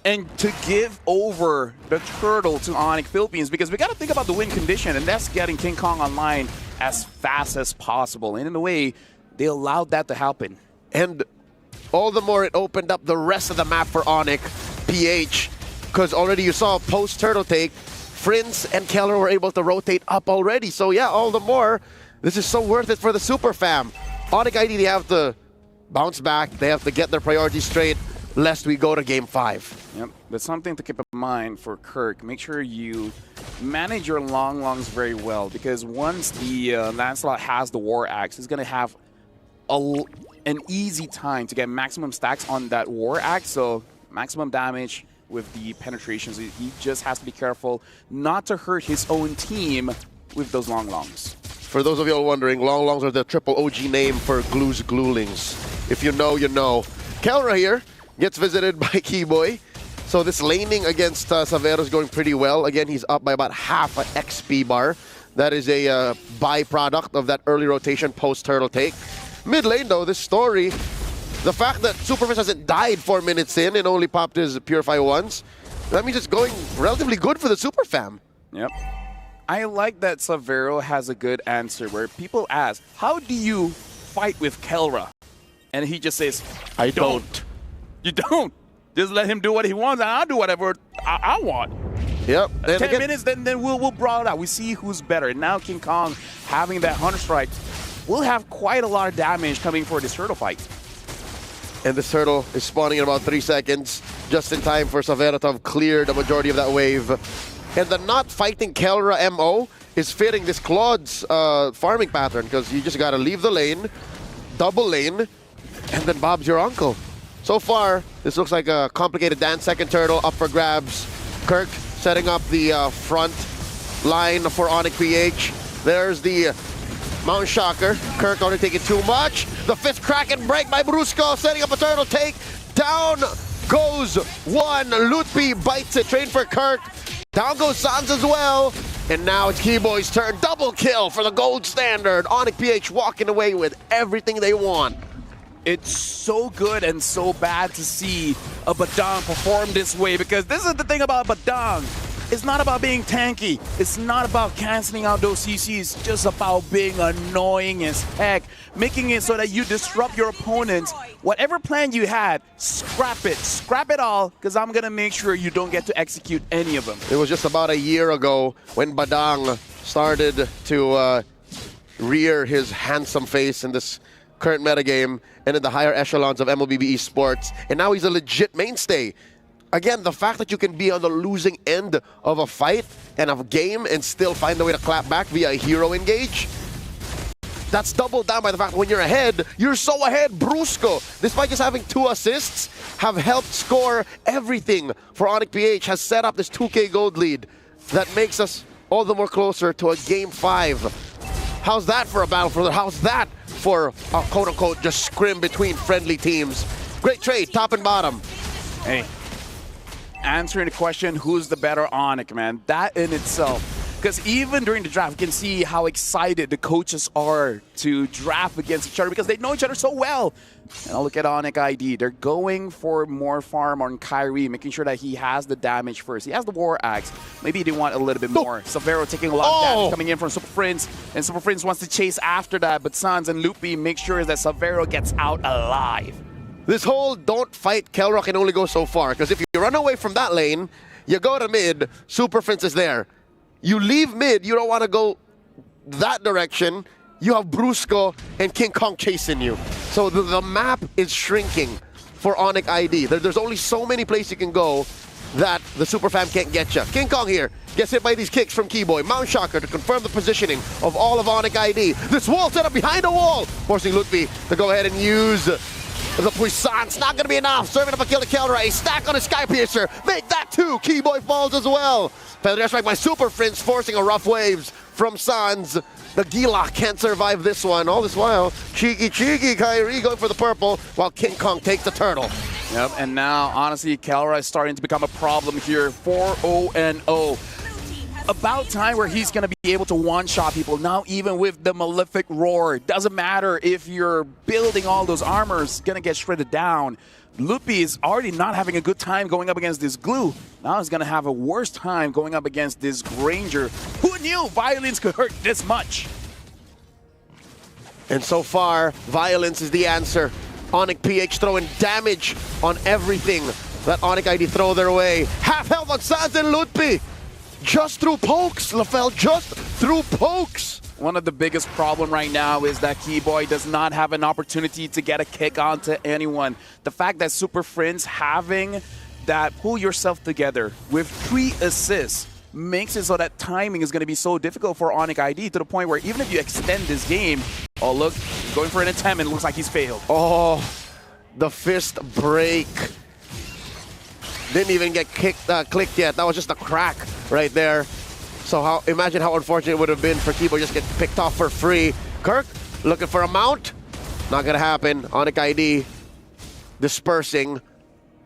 and to give over the turtle to ONIC Philippines, because we got to think about the win condition, and that's getting King Kong online as fast as possible. And in a way, they allowed that to happen. And all the more it opened up the rest of the map for ONIC Ph, because already you saw post-turtle take, Prince and Keller were able to rotate up already. So yeah, all the more, this is so worth it for the Super Fam. ONIC ID, they have to bounce back. They have to get their priorities straight, lest we go to Game 5. Yep, that's something to keep in mind for Kirk. Make sure you manage your longs very well, because once the Lancelot has the War Axe, he's going to have an easy time to get maximum stacks on that War Axe, so maximum damage with the penetrations. He just has to be careful not to hurt his own team with those longs. For those of you all wondering, longs are the triple OG name for Glue's Gluelings. If you know, you know. Kelra here gets visited by Keyboy. So this laning against Savero is going pretty well. Again, he's up by about half an XP bar. That is a byproduct of that early rotation post-turtle take. Mid lane though, this story, the fact that Superfish hasn't died 4 minutes in and only popped his Purify once, that means it's going relatively good for the Super Fam. Yep. I like that Savero has a good answer where people ask, how do you fight with Kelra? And he just says, I don't. You don't. Just let him do what he wants and I'll do whatever I want. Yep. 10 minutes, then we'll brawl it out. We see who's better. And now King Kong having that Hunter Strike will have quite a lot of damage coming for this turtle fight. And this turtle is spawning in about 3 seconds, just in time for Savero to have cleared the majority of that wave. And the not fighting Kelra MO is fitting this Claude's farming pattern, because you just got to leave the lane, double lane, and then Bob's your uncle. So far, this looks like a complicated dance. Second turtle up for grabs. Kirk setting up the front line for ONIC Ph. There's the Mount Shocker. Kirk already taking too much. The fifth crack and break by Brusco, setting up a turtle take. Down goes one. Lutpi bites it. Train for Kirk. Down goes Sans as well. And now it's Keyboy's turn. Double kill for the gold standard. ONIC Ph walking away with everything they want. It's so good and so bad to see a Badang perform this way, because this is the thing about Badang. It's not about being tanky. It's not about canceling out those CCs. It's just about being annoying as heck, making it so that you disrupt your opponents. Whatever plan you had, scrap it. Scrap it all, because I'm going to make sure you don't get to execute any of them. It was just about a year ago when Badang started to rear his handsome face in this current metagame and in the higher echelons of MLBB esports. And now he's a legit mainstay. Again, the fact that you can be on the losing end of a fight and of a game and still find a way to clap back via a hero engage, that's doubled down by the fact that when you're ahead, you're so ahead. Brusco, despite just having 2 assists, have helped score everything for ONIC Ph, has set up this 2K gold lead that makes us all the more closer to a Game 5. How's that for a battle for the? How's that for a quote-unquote just scrim between friendly teams? Great trade, top and bottom. Hey. Answering the question, who's the better ONIC, man? That in itself. Because even during the draft, you can see how excited the coaches are to draft against each other because they know each other so well. And I'll look at ONIC ID. They're going for more farm on Kyrie, making sure that he has the damage first. He has the War Axe. Maybe they want a little bit more. Savero taking a lot of damage coming in from Super Prince. And Super Prince wants to chase after that. But Sans and Lutpi make sure that Savero gets out alive. This whole don't fight Kelra can only go so far, because if you run away from that lane, you go to mid, Super Prince is there. You leave mid, you don't want to go that direction, you have Brusco and King Kong chasing you. So the map is shrinking for ONIC ID. There's only so many places you can go that the Super Fam can't get you. King Kong here gets hit by these kicks from Keyboy. Mount Shocker to confirm the positioning of all of ONIC ID. This wall set up behind a wall, forcing Lutfi to go ahead and use the Puissance. Not going to be enough. Serving up a kill to Kelra. A stack on a Sky Piercer. Make that two. Keyboy falls as well. Feather Strike by Super Prince, forcing a rough waves from Sans. The Gila can't survive this one. All this while, Cheeky Kyrie going for the purple, while King Kong takes the turtle. Yep, and now, honestly, Kelra is starting to become a problem here. 4-0-0. About time where he's going to be able to one-shot people. Now, even with the Malefic Roar, doesn't matter if you're building all those armors, going to get shredded down. Lutfi is already not having a good time going up against this glue. Now he's going to have a worse time going up against this Granger. Who knew violence could hurt this much? And so far, violence is the answer. ONIC Ph throwing damage on everything that ONIC ID throw their way. Half health on Sans and Lutfi. Just through pokes, LaFell, just through pokes. One of the biggest problem right now is that Keyboy does not have an opportunity to get a kick onto anyone. The fact that Super Friends having that pull yourself together with 3 assists makes it so that timing is going to be so difficult for ONIC ID to the point where even if you extend this game, oh look, going for an attempt and it looks like he's failed. Oh, the fist break. Didn't even get clicked yet. That was just a crack right there. So imagine how unfortunate it would have been for Keyboy just get picked off for free. Kirk looking for a mount. Not gonna happen. ONIC ID dispersing.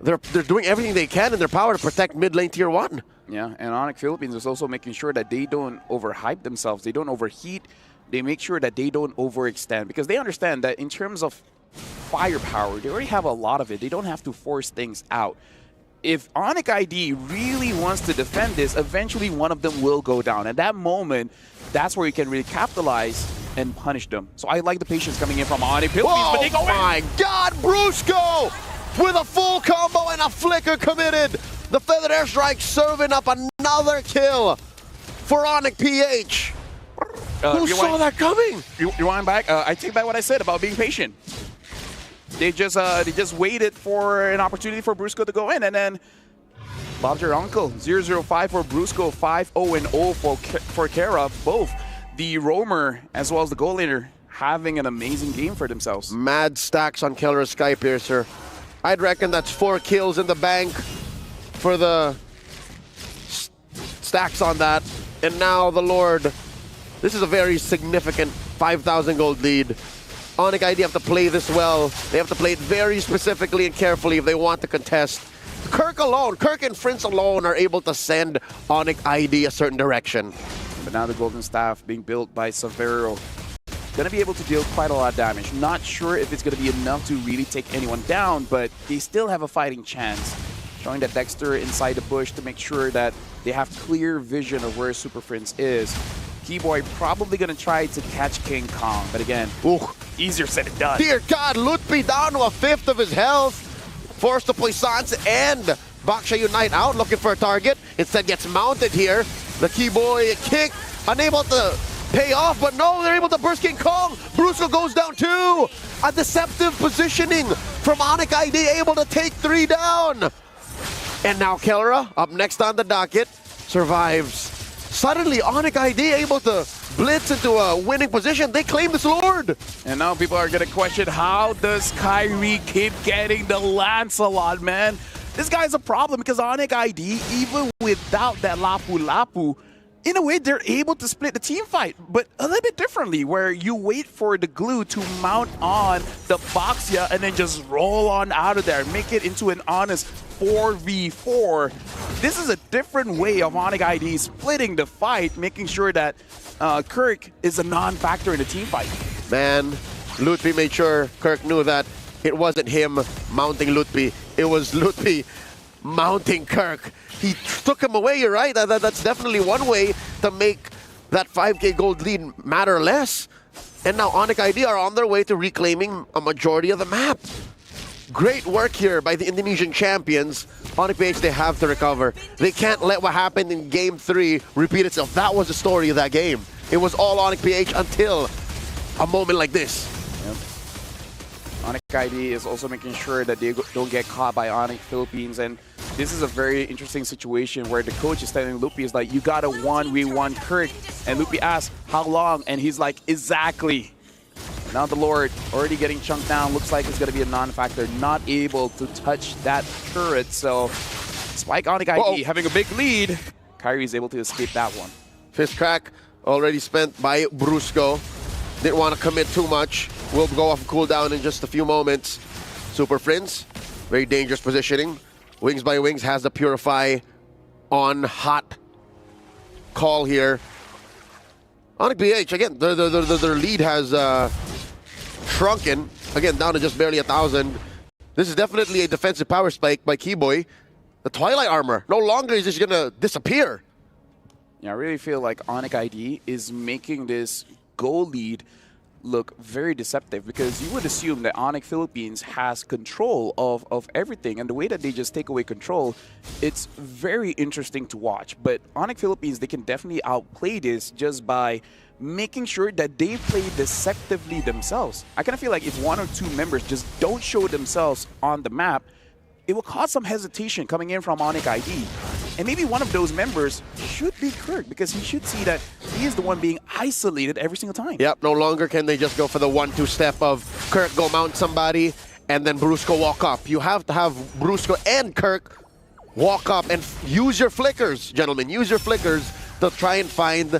They're doing everything they can in their power to protect mid lane tier 1. Yeah, and ONIC Philippines is also making sure that they don't overhype themselves. They don't overheat. They make sure that they don't overextend because they understand that in terms of firepower, they already have a lot of it. They don't have to force things out. If ONIC ID really wants to defend this, eventually one of them will go down. At that moment, that's where you can really capitalize and punish them. So I like the patience coming in from ONIC Philippines, but they go in. Oh my God, Brusco with a full combo and a flicker committed. The Feathered Airstrike serving up another kill for ONIC PH. Who saw that coming? You want back? I take back what I said about being patient. They just waited for an opportunity for Brusco to go in, and then Bob's your uncle. 0-0-5 for Brusco, 5-0-0 for Kara. Both the roamer as well as the goal laner having an amazing game for themselves. Mad stacks on Kelra's Sky Piercer. I'd reckon that's 4 kills in the bank for the stacks on that. And now the Lord. This is a very significant 5,000 gold lead. ONIC ID have to play this well. They have to play it very specifically and carefully if they want to contest. Kirk and Prince alone are able to send ONIC ID a certain direction. But now the Golden Staff being built by Severo. Going to be able to deal quite a lot of damage. Not sure if it's going to be enough to really take anyone down, but they still have a fighting chance. Showing that Dexter inside the bush to make sure that they have clear vision of where Super Prince is. Keyboy probably going to try to catch King Kong, but again, easier said than done. Dear God, Lutfi down to 1/5 of his health. Forced to Puissance and Baksha Unite out, looking for a target. Instead gets mounted here. The Keyboy kick, unable to pay off, but no, they're able to burst King Kong. Brusco goes down too. A deceptive positioning from ONIC ID, able to take 3 down. And now Kelra, up next on the docket, survives. Suddenly, ONIC ID able to blitz into a winning position. They claim this Lord. And now people are going to question, how does Kyrie keep getting the Lancelot, man? This guy's a problem because ONIC ID, even without that Lapu Lapu, in a way, they're able to split the team fight, but a little bit differently, where you wait for the glue to mount on the Boxia and then just roll on out of there, make it into an honest 4v4. This is a different way of ONIC ID splitting the fight, making sure that Kirk is a non-factor in the team fight. Man, Lutfi made sure Kirk knew that it wasn't him mounting Lutfi. It was Lutfi mounting Kirk. He took him away, you're right. That's definitely one way to make that 5K gold lead matter less. And now ONIC ID are on their way to reclaiming a majority of the map. Great work here by the Indonesian champions. ONIC Ph, they have to recover. They can't let what happened in Game 3 repeat itself. That was the story of that game. It was all ONIC Ph until a moment like this. Yep. ONIC ID is also making sure that they don't get caught by ONIC Philippines, and this is a very interesting situation where the coach is telling Loopy is like, you got a 1v1 Kirk, and Loopy asks, how long? And he's like, exactly. Now the Lord already getting chunked down, looks like it's going to be a non-factor, not able to touch that turret, so Spike ONIC ID having a big lead. Kyrie is able to escape that one. Fist crack already spent by Brusco. Didn't want to commit too much. Will go off cooldown in just a few moments. Super Friends, very dangerous positioning. Wings by Wings has the Purify on hot call here. ONIC Ph, again, their lead has shrunken. Again, down to just barely 1,000. This is definitely a defensive power spike by Keyboy. The Twilight Armor no longer is just going to disappear. Yeah, I really feel like ONIC ID is making this goal lead look very deceptive, because you would assume that ONIC Philippines has control of everything, and the way that they just take away control, it's very interesting to watch. But ONIC Philippines, they can definitely outplay this just by making sure that they play deceptively themselves. I kind of feel like if one or two members just don't show themselves on the map, it will cause some hesitation coming in from ONIC ID. And maybe one of those members should be Kirk, because he should see that he is the one being isolated every single time. Yep, no longer can they just go for the 1-2 step of Kirk go mount somebody and then Brusco walk up. You have to have Brusco and Kirk walk up and use your flickers, gentlemen. Use your flickers to try and find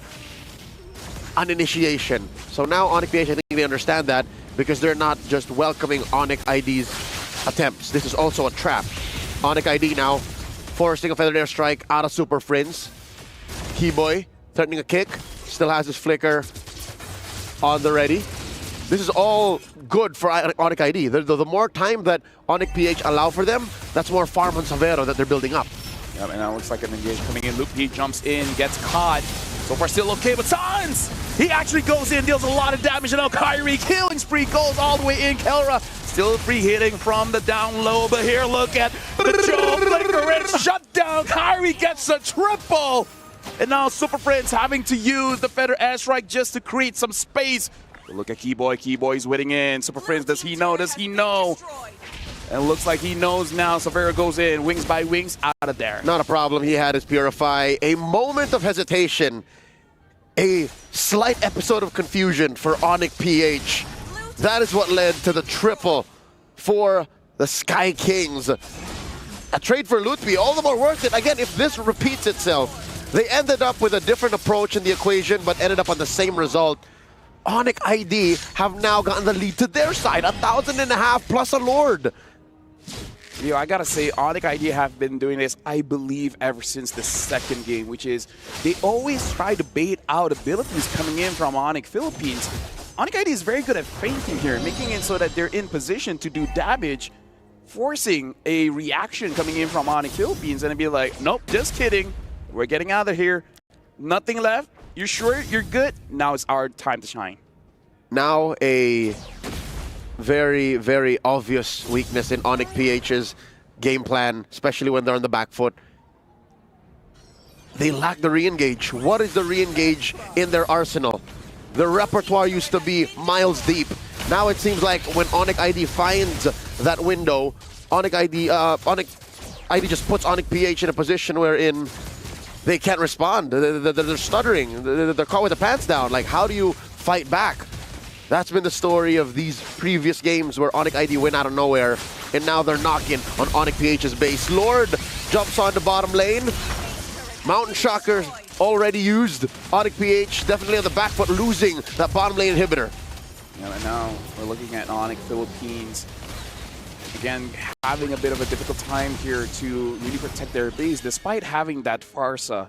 an initiation. So now ONIC Ph, I think they understand that, because they're not just welcoming ONIC ID's attempts. This is also a trap. ONIC ID now forcing a Feathered Airstrike out of Super Friends. Keyboy threatening a kick. Still has his flicker on the ready. This is all good for ONIC ID. The more time that ONIC Ph allow for them, that's more farm on Savero that they're building up. Yeah, and now it looks like an engage coming in. Loopy jumps in, gets caught. So far still okay, but Sans! He actually goes in, deals a lot of damage, and now Kyrie killing spree goes all the way in. Kelra still free hitting from the down low, but here look at the Joe Flicker and shut down. Kyrie gets a triple! And now Super Friends having to use the Feather Airstrike just to create some space. But look at Keyboy. Keyboy's winning in. Super Friends, does he know? Does he know? And it looks like he knows now. Savera goes in, wings by wings, out of there. Not a problem. He had his Purify. A moment of hesitation. A slight episode of confusion for ONIC Ph. That is what led to the triple for the Sky Kings. A trade for Lutfi, all the more worth it. Again, if this repeats itself, they ended up with a different approach in the equation, but ended up on the same result. ONIC ID have now gotten the lead to their side, 1,500 plus a Lord. Yo, I gotta say, ONIC ID have been doing this, I believe, ever since the second game, which is they always try to bait out abilities coming in from ONIC Philippines. ONIC ID is very good at feinting here, making it so that they're in position to do damage, forcing a reaction coming in from ONIC Philippines, and it'd be like, nope, just kidding. We're getting out of here. Nothing left. You sure you're good? Now it's our time to shine. Now a very, very obvious weakness in ONIC Ph's game plan, especially when they're on the back foot. They lack the re-engage. What is the re-engage in their arsenal? Their repertoire used to be miles deep. Now it seems like when ONIC ID finds that window, ONIC ID just puts ONIC Ph in a position wherein they can't respond. They're stuttering. They're caught with the pants down. Like, how do you fight back? That's been the story of these previous games where ONIC ID win out of nowhere, and now they're knocking on ONIC Ph's base. Lord jumps on the bottom lane. Mountain Shocker already used. ONIC Ph definitely on the back foot, losing that bottom lane inhibitor. Yeah, and now we're looking at ONIC Philippines. Again, having a bit of a difficult time here to really protect their base, despite having that Farsa.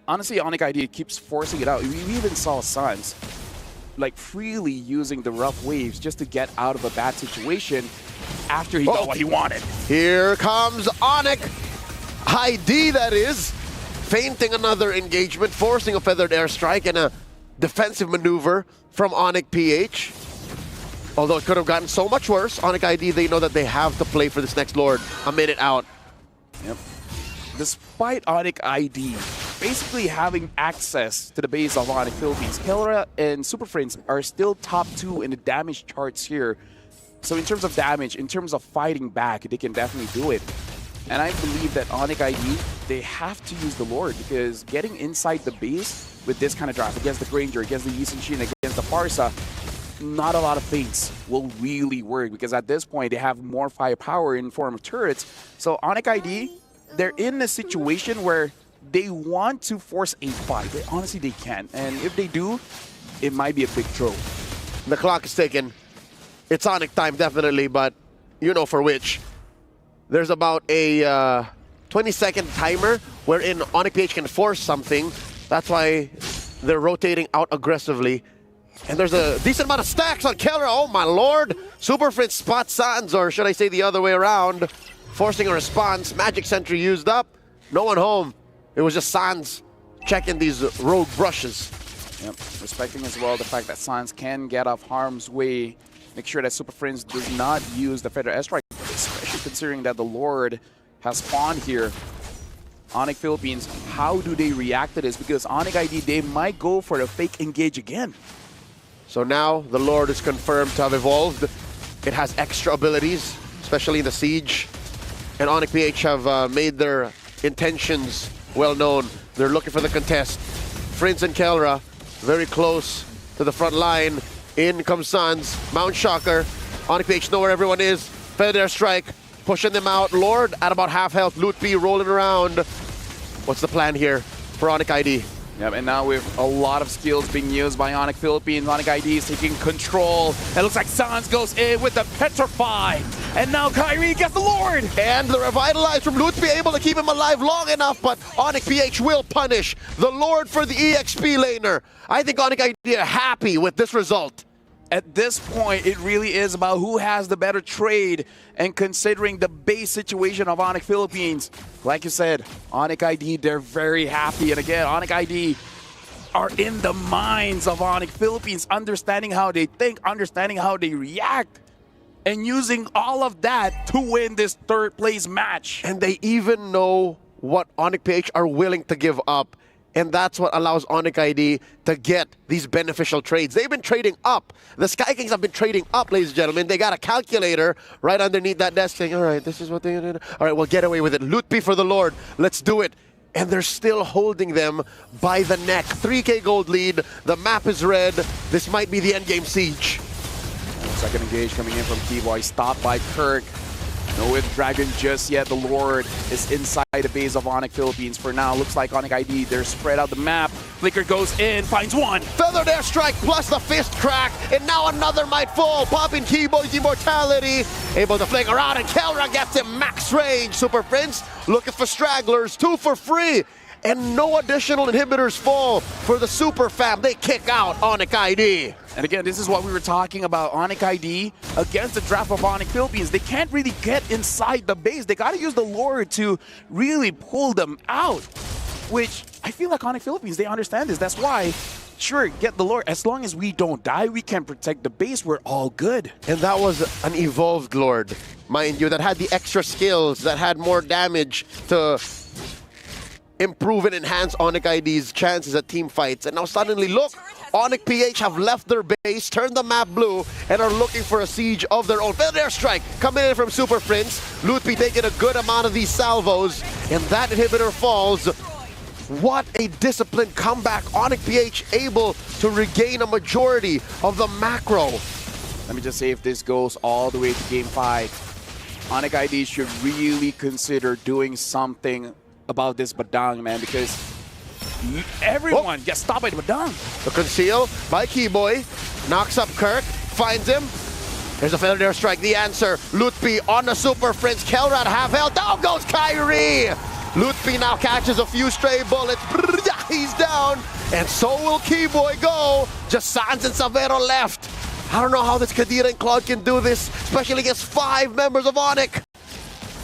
Honestly, ONIC ID keeps forcing it out. We even saw Sans like freely using the rough waves just to get out of a bad situation after he got what he wanted. Here comes ONIC ID, that is, feinting another engagement, forcing a Feathered Airstrike and a defensive maneuver from ONIC Ph. Although it could have gotten so much worse, ONIC ID, they know that they have to play for this next Lord a minute out. Yep. Despite ONIC ID basically having access to the base of ONIC Philippines. Kelra and Super Friends are still top 2 in the damage charts here. So in terms of damage, in terms of fighting back, they can definitely do it. And I believe that ONIC ID, they have to use the Lord, because getting inside the base with this kind of draft against the Granger, against the Yi Sun-shin, against the Parsa, not a lot of feints will really work, because at this point they have more firepower in form of turrets. So ONIC ID, they're in a situation where they want to force a fight. Honestly, they can. And if they do, it might be a big throw. The clock is ticking. It's ONIC time, definitely, but you know for which. There's about a 20-second timer wherein ONIC Ph can force something. That's why they're rotating out aggressively. And there's a decent amount of stacks on Keller. Oh my lord! Super Fritz spots Sans, or should I say the other way around, forcing a response. Magic Sentry used up. No one home. It was just Sans checking these rogue brushes. Yep. Respecting as well the fact that Sans can get off harm's way. Make sure that Super Friends does not use the Feather Airstrike, especially considering that the Lord has spawned here. ONIC Philippines, how do they react to this? Because ONIC ID, they might go for a fake engage again. So now the Lord is confirmed to have evolved. It has extra abilities, especially in the siege. And ONIC PH have made their intentions well known. They're looking for the contest. Friends and Kelra very close to the front line. In comes Sans, Mount Shocker. ONIC PH know where everyone is. Feather Strike, pushing them out. Lord at about half health. Loot B rolling around. What's the plan here for ONIC ID? Yep, and now with a lot of skills being used by ONIC Philippines, ONIC ID is taking control. It looks like Sans goes in with the Petrify. And now Kyrie gets the Lord. And the Revitalize from Loot be able to keep him alive long enough, but ONIC PH will punish the Lord for the EXP laner. I think ONIC ID are happy with this result. At this point, it really is about who has the better trade, and considering the base situation of ONIC Philippines, like you said, ONIC ID, they're very happy. And again, ONIC ID are in the minds of ONIC Philippines, understanding how they think, understanding how they react, and using all of that to win this third place match. And they even know what ONIC PH are willing to give up. And that's what allows ONIC ID to get these beneficial trades. They've been trading up. The Sky Kings have been trading up, ladies and gentlemen. They got a calculator right underneath that desk saying, all right, this is what they did. All right, we'll get away with it. Loot B for the Lord. Let's do it. And they're still holding them by the neck. 3K gold lead. The map is red. This might be the endgame siege. Second engage coming in from T-Boy. Stopped by Kirk. No with Dragon just yet. The Lord is inside the base of ONIC Philippines for now. Looks like ONIC ID, they're spread out the map. Flicker goes in, finds one. Feathered Airstrike plus the fist crack. And now another might fall. Popping Keyboy's immortality. Able to fling around, and Kelra gets him max range. Super Prince looking for stragglers. 2 for free. And no additional inhibitors fall for the Super Fam. They kick out ONIC ID. And again, this is what we were talking about. ONIC ID against the draft of ONIC Philippines. They can't really get inside the base. They got to use the Lord to really pull them out, which I feel like ONIC Philippines, they understand this. That's why, sure, get the Lord. As long as we don't die, we can protect the base. We're all good. And that was an evolved Lord, mind you, that had the extra skills, that had more damage to improve and enhance ONIC ID's chances at team fights. And now suddenly, look, ONIC PH have left their base, turned the map blue, and are looking for a siege of their own. Feather Airstrike coming in from Super Prince. Lootby taking a good amount of these salvos, and that inhibitor falls. What a disciplined comeback. ONIC PH able to regain a majority of the macro. Let me just say, if this goes all the way to Game 5, ONIC ID should really consider doing something about this Badang, man, because everyone gets stopped by the Badang. The conceal by Keyboy, knocks up Kirk, finds him. There's a Feather Airstrike, the answer. Lootby on the Super Friends. Kelrad half health. Down goes Kyrie. Lootby now catches a few stray bullets. He's down. And so will Keyboy go. Just Sans and Savero left. I don't know how this Kadira and Claude can do this, especially against 5 members of ONIC.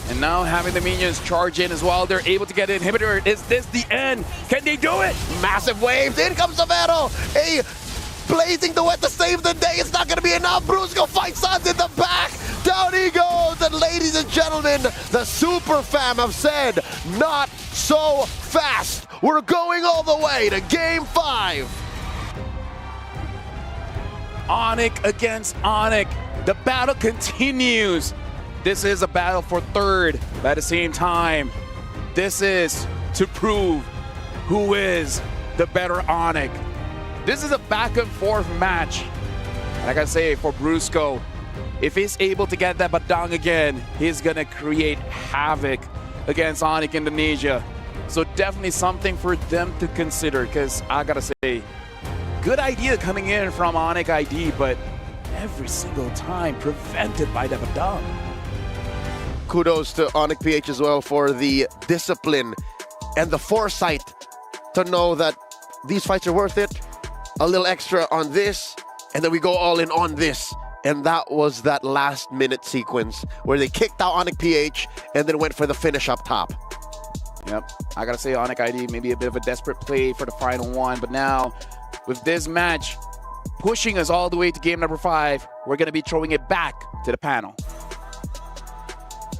And now having the minions charge in as well, they're able to get an inhibitor. Is this the end? Can they do it? Massive waves. In comes Savero. A blazing duet to save the day. It's not going to be enough. Bruce go fight Sans in the back. Down he goes, and ladies and gentlemen, the Super Fam have said, not so fast. We're going all the way to Game 5. ONIC against ONIC. The battle continues. This is a battle for third, but at the same time, this is to prove who is the better ONIC. This is a back and forth match. And I gotta say, for Brusco, if he's able to get that Badang again, he's gonna create havoc against ONIC Indonesia. So definitely something for them to consider, because I gotta say, good idea coming in from ONIC ID, but every single time prevented by the Badang. Kudos to ONIC PH as well for the discipline and the foresight to know that these fights are worth it. A little extra on this, and then we go all in on this. And that was that last minute sequence where they kicked out ONIC PH and then went for the finish up top. Yep, I gotta say ONIC ID maybe a bit of a desperate play for the final one, but now with this match pushing us all the way to game number 5, we're gonna be throwing it back to the panel.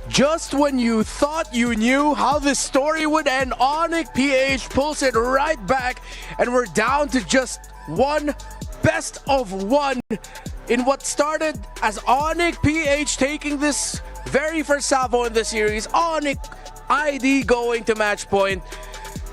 Just when you thought you knew how this story would end, ONIC PH pulls it right back, and we're down to just one best of one in what started as ONIC PH taking this very first salvo in the series. ONIC ID going to match point.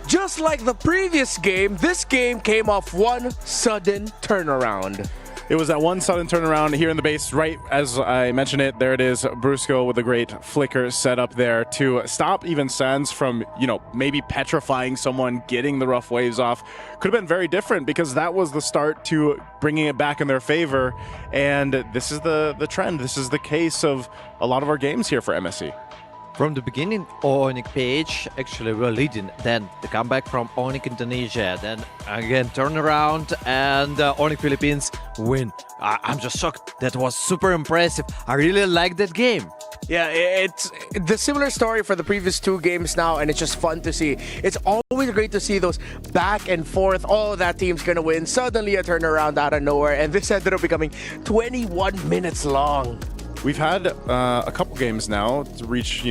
Just like the previous game, this game came off one sudden turnaround. It was that one sudden turnaround here in the base, right as I mentioned it. There it is, Brusco with a great flicker set up there to stop even Sans from, maybe petrifying someone, getting the rough waves off. Could have been very different, because that was the start to bringing it back in their favor. And this is the trend. This is the case of a lot of our games here for MSC. From the beginning, ONIC Ph actually were leading. Then the comeback from ONIC Indonesia. Then again turnaround, and ONIC Philippines win. I'm just shocked. That was super impressive. I really like that game. Yeah, it's the similar story for the previous two games now, and it's just fun to see. It's always great to see those back and forth. Oh, that team's gonna win. Suddenly a turnaround out of nowhere, and this ended up becoming 21 minutes long. We've had a couple games now to reach,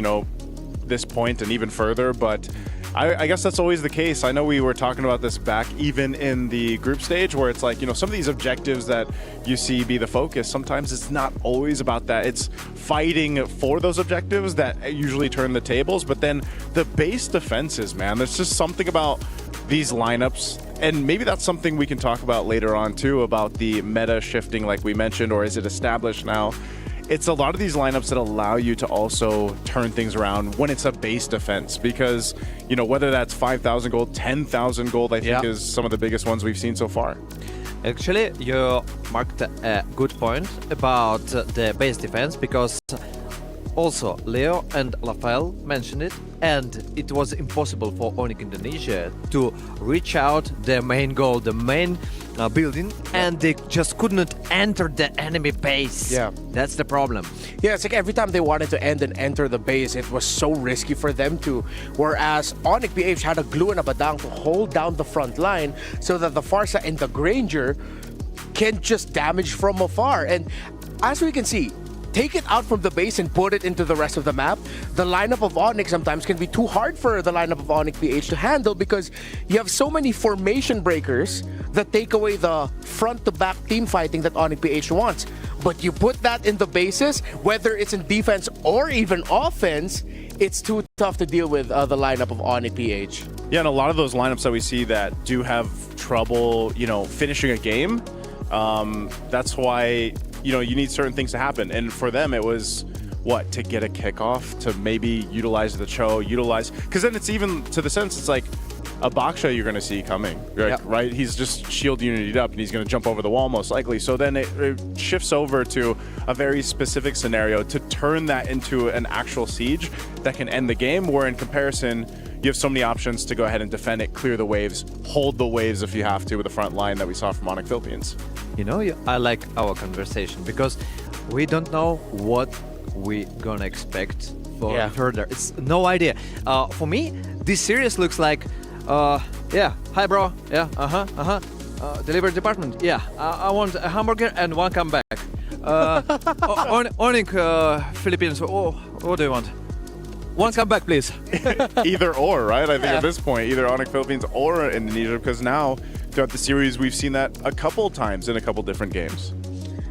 this point and even further, but I guess that's always the case. I know we were talking about this back even in the group stage, where it's like, some of these objectives that you see be the focus, sometimes it's not always about that. It's fighting for those objectives that usually turn the tables, but then the base defenses, man, there's just something about these lineups. And maybe that's something we can talk about later on too, about the meta shifting like we mentioned, or is it established now? It's a lot of these lineups that allow you to also turn things around when it's a base defense, because, whether that's 5,000 gold, 10,000 gold, I think is some of the biggest ones we've seen so far. Actually, you marked a good point about the base defense, because also Leo and Rafael mentioned it, and it was impossible for ONIC Indonesia to reach out the main goal, the main building, and they just could not enter the enemy base. Yeah. That's the problem. Yeah, it's like every time they wanted to end and enter the base, it was so risky for them to. Whereas ONIC PH had a glue and a badang to hold down the front line so that the Farsa and the Granger can just damage from afar. And as we can see, take it out from the base and put it into the rest of the map. The lineup of ONIC sometimes can be too hard for the lineup of ONIC PH to handle, because you have so many formation breakers that take away the front-to-back team fighting that ONIC PH wants. But you put that in the bases, whether it's in defense or even offense, it's too tough to deal with the lineup of ONIC PH. Yeah, and a lot of those lineups that we see that do have trouble, finishing a game, that's why you need certain things to happen. And for them, it was to get a kickoff, to maybe utilize the Cho, because then it's even to the sense, it's like a Baksha you're going to see coming, right? He's just shield unitied up, and he's going to jump over the wall most likely. So then it shifts over to a very specific scenario to turn that into an actual siege that can end the game, where in comparison, you have so many options to go ahead and defend it, clear the waves, hold the waves if you have to with the front line that we saw from ONIC Philippines. I like our conversation, because we don't know what we gonna expect for further. It's no idea. For me, this series looks like, hi bro, delivery department, I want a hamburger and one comeback. ONIC Philippines. Oh, what do you want? One comeback, please. Either or, right? I think at this point, either ONIC Philippines or Indonesia, because now throughout the series we've seen that a couple times in a couple different games.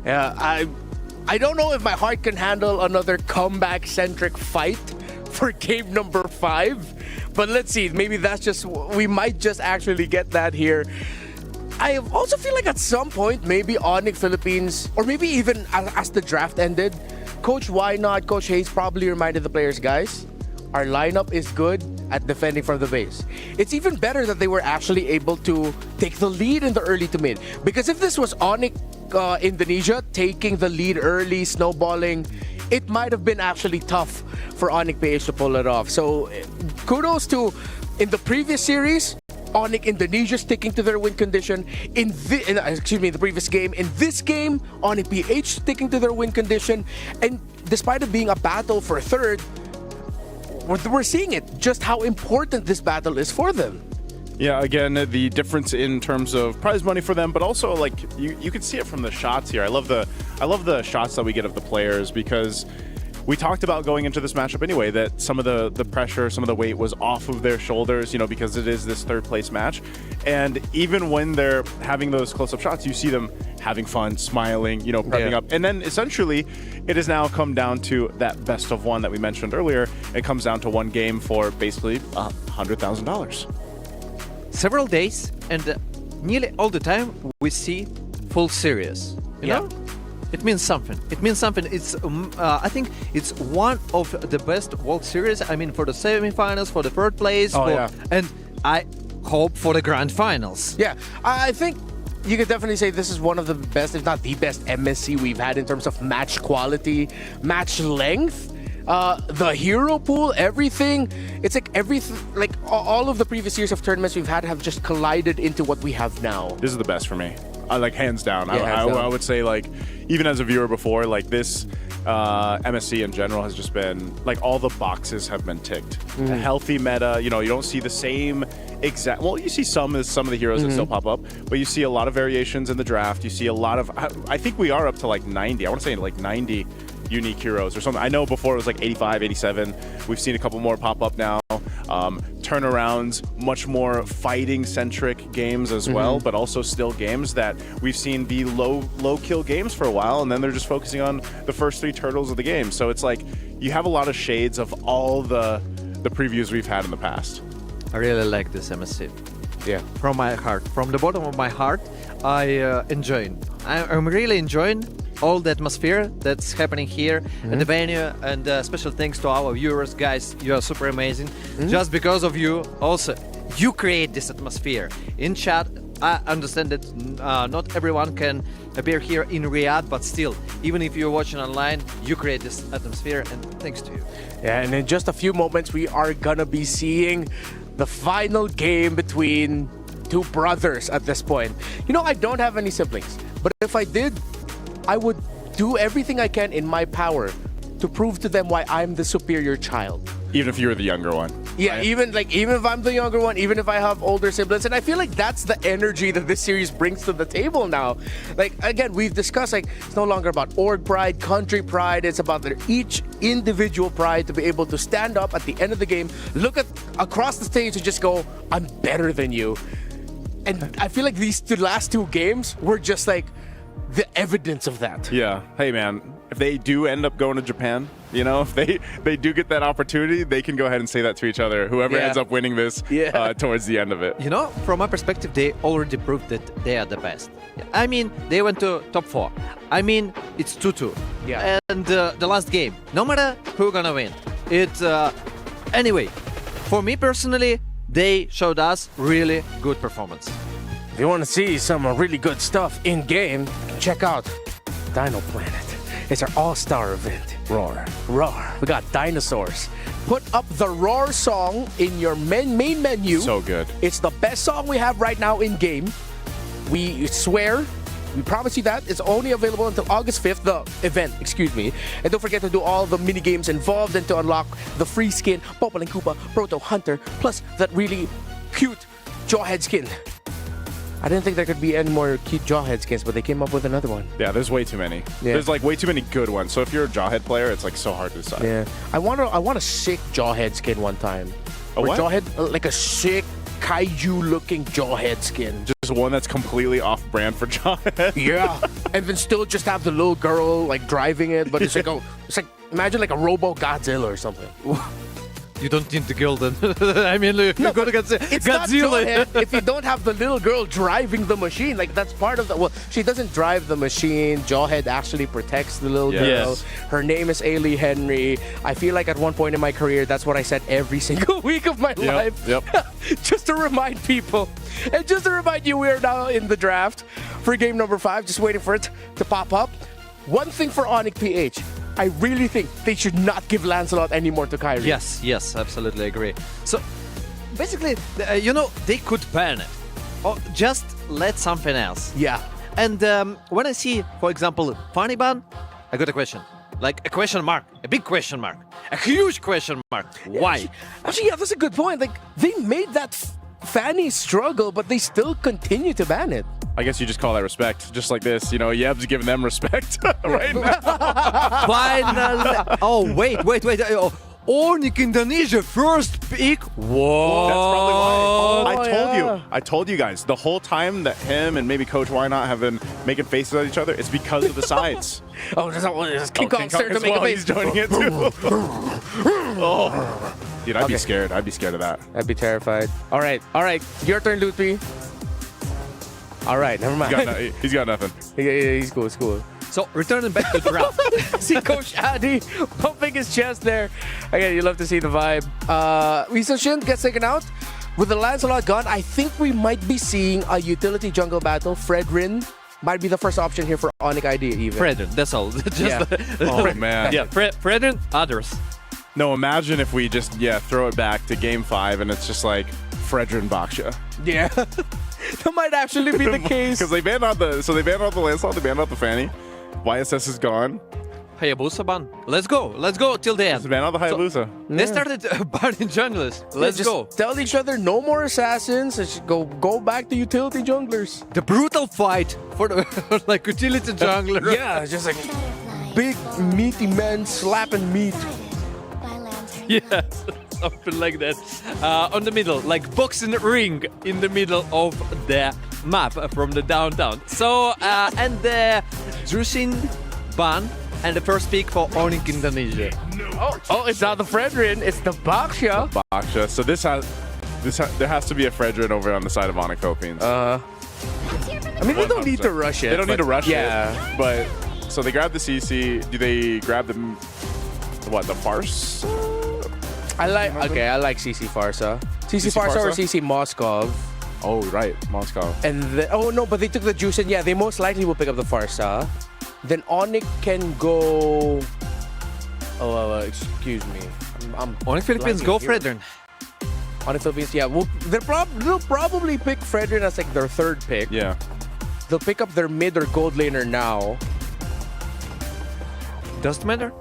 Yeah, I don't know if my heart can handle another comeback-centric fight for game number 5, but let's see. Maybe that's just, we might just actually get that here. I also feel like at some point, maybe ONIC Philippines, or maybe even as the draft ended, Coach Why Not, Coach Hayes probably reminded the players, guys, our lineup is good at defending from the base. It's even better that they were actually able to take the lead in the early to mid. Because if this was ONIC Indonesia taking the lead early, snowballing, it might have been actually tough for ONIC Ph to pull it off. So kudos to, in the previous series, ONIC Indonesia sticking to their win condition. In the previous game. In this game, ONIC Ph sticking to their win condition. And despite it being a battle for third, we're seeing it, just how important this battle is for them. Yeah, again, the difference in terms of prize money for them, but also like you can see it from the shots here. I love the shots that we get of the players, because we talked about going into this matchup anyway that some of the pressure, some of the weight was off of their shoulders, you know, because it is this third place match. And even when they're having those close-up shots, you see them having fun, smiling, you know, prepping up. And then essentially it has now come down to that best of one that we mentioned earlier. It comes down to one game for basically $100,000. Several days, and nearly all the time we see full series. You know? It means something. It means something. It's I think it's one of the best World Series. I mean, for the semifinals, for the third place, and I hope for the grand finals. Yeah, I think you could definitely say this is one of the best, if not the best, MSC we've had in terms of match quality, match length. The hero pool, everything. It's like like all of the previous years of tournaments we've had have just collided into what we have now. This is the best for me. Like hands down. Yeah, hands down. I would say, like, even as a viewer before, like this MSC in general has just been like all the boxes have been ticked. A healthy meta, you know, you don't see the same exact. Well, you see some of the heroes that still pop up, but you see a lot of variations in the draft. You see a lot of. I think we are up to like 90. I want to say like 90 unique heroes or something. I know before it was like 85, 87. We've seen a couple more pop up now. Turnarounds, much more fighting-centric games as well, but also still games that we've seen be low kill games for a while, and then they're just focusing on the first 3 turtles of the game. So it's like you have a lot of shades of all the previews we've had in the past. I really like this MSC. Yeah. From my heart, from the bottom of my heart, I'm really enjoying all the atmosphere that's happening here at the venue, and special thanks to our viewers, guys. You are super amazing. Just because of you, also, you create this atmosphere. In chat, I understand that not everyone can appear here in Riyadh, but still, even if you're watching online, you create this atmosphere, and thanks to you. Yeah, and in just a few moments, we are gonna be seeing the final game between 2 brothers at this point. You know, I don't have any siblings, but if I did, I would do everything I can in my power to prove to them why I'm the superior child. Even if you're the younger one. Yeah, right? even if I'm the younger one, even if I have older siblings, and I feel like that's the energy that this series brings to the table now. Like, again, we've discussed, like, it's no longer about org pride, country pride. It's about their each individual pride to be able to stand up at the end of the game, look at across the stage and just go, I'm better than you. And I feel like these last 2 games were just like the evidence of that. Yeah. Hey, man, if they do end up going to Japan, you know, if they do get that opportunity, they can go ahead and say that to each other, whoever ends up winning this towards the end of it. You know, from my perspective, they already proved that they are the best. I mean, they went to top 4. I mean, it's 2-2. Yeah. And the last game, no matter who's gonna win, it's anyway, for me personally, they showed us really good performance. If you want to see some really good stuff in game, check out Dino Planet. It's our all-star event. Roar. We got dinosaurs. Put up the Roar song in your main menu. So good. It's the best song we have right now in game. We swear, we promise you that. It's only available until August 5th, the event, excuse me. And don't forget to do all the mini games involved and to unlock the free skin, Popaling Koopa, Proto Hunter, plus that really cute Jawhead skin. I didn't think there could be any more cute Jawhead skins, but they came up with another one. Yeah, there's way too many. Yeah. There's like way too many good ones. So if you're a Jawhead player, it's like so hard to decide. Yeah, I want a sick Jawhead skin one time. A what? Jawhead, like a sick kaiju-looking Jawhead skin. Just one that's completely off-brand for Jawhead. Yeah, and then still just have the little girl like driving it, but it's like imagine like a Robo Godzilla or something. You don't need the girl then. I mean, you're gonna get It's Godzilla. not Jawhead if you don't have the little girl driving the machine. Like that's part of the. Well, she doesn't drive the machine. Jawhead actually protects the little girl. Yes. Her name is Ailey Henry. I feel like at one point in my career, that's what I said every single week of my life. Yep. Just to remind people, and just to remind you, we are now in the draft for game number 5. Just waiting for it to pop up. One thing for ONIC PH. I really think they should not give Lancelot anymore to Kyrie. Yes, absolutely agree. So, basically, they could ban it. Or just let something else. Yeah. And when I see, for example, funny ban, I got a question. Like a question mark, a big question mark, a huge question mark. Why? Actually, yeah, that's a good point. Like, they made that Fanny struggle, but they still continue to ban it. I guess you just call that respect. Just like this, Yeb's giving them respect right now. Finally. Oh, wait. Oh, ONIC Indonesia first pick. Whoa. That's probably why. yeah. I told you guys the whole time that him and maybe Coach Why Not have been making faces at each other. It's because of the sides. Oh, there's King Kong King starting Kong to make a as well, face. he's joining it too. Oh. Dude, I'd be scared. I'd be scared of that. I'd be terrified. All right. Your turn, Lutfi. All right, never mind. He's got nothing. Yeah, he's cool. It's cool. So, returning back to draft. See Coach Adi pumping his chest there. Again, you love to see the vibe. Weasel Shin gets taken out. With the Lancelot gone, I think we might be seeing a utility jungle battle. Fredrin might be the first option here for ONIC ID even. Fredrin, that's all. Just Oh, man. Yeah, Fredrin, others. No, imagine if we just, throw it back to Game 5 and it's just like Fredrin Baksha. Yeah. That might actually be the case. Because they banned out the Lancelot, they banned out the Fanny. YSS is gone. Hayabusa ban. Let's go till the end. They banned out the Hayabusa. They started banning junglers. Let's just go. Tell each other no more assassins. Let's go back to utility junglers. The brutal fight for the utility jungler. Yeah, it's just like big meaty men slapping meat. Yeah, something like that. On the middle, like boxing ring in the middle of the map from the downtown. So, and the Drusin ban and the first pick for ONIC Indonesia. Oh, it's not the Fredrin, it's the Baksha. Baksha. So there has to be a Fredrin over on the side of ONIC Philippines. I mean, they don't need to rush it. They don't need to rush yeah. it. But so they grab the CC. Do they grab the Farce? I like CC Farsa. CC Farsa or CC Moskov. Oh, right, Moscow. And but they took the juice and they most likely will pick up the Farsa. Then ONIC can go. Excuse me. I'm ONIC Philippines, go Fredrin. ONIC Philippines, yeah. They'll probably pick Fredrin as like their third pick. Yeah. They'll pick up their mid or gold laner now. Doesn't matter.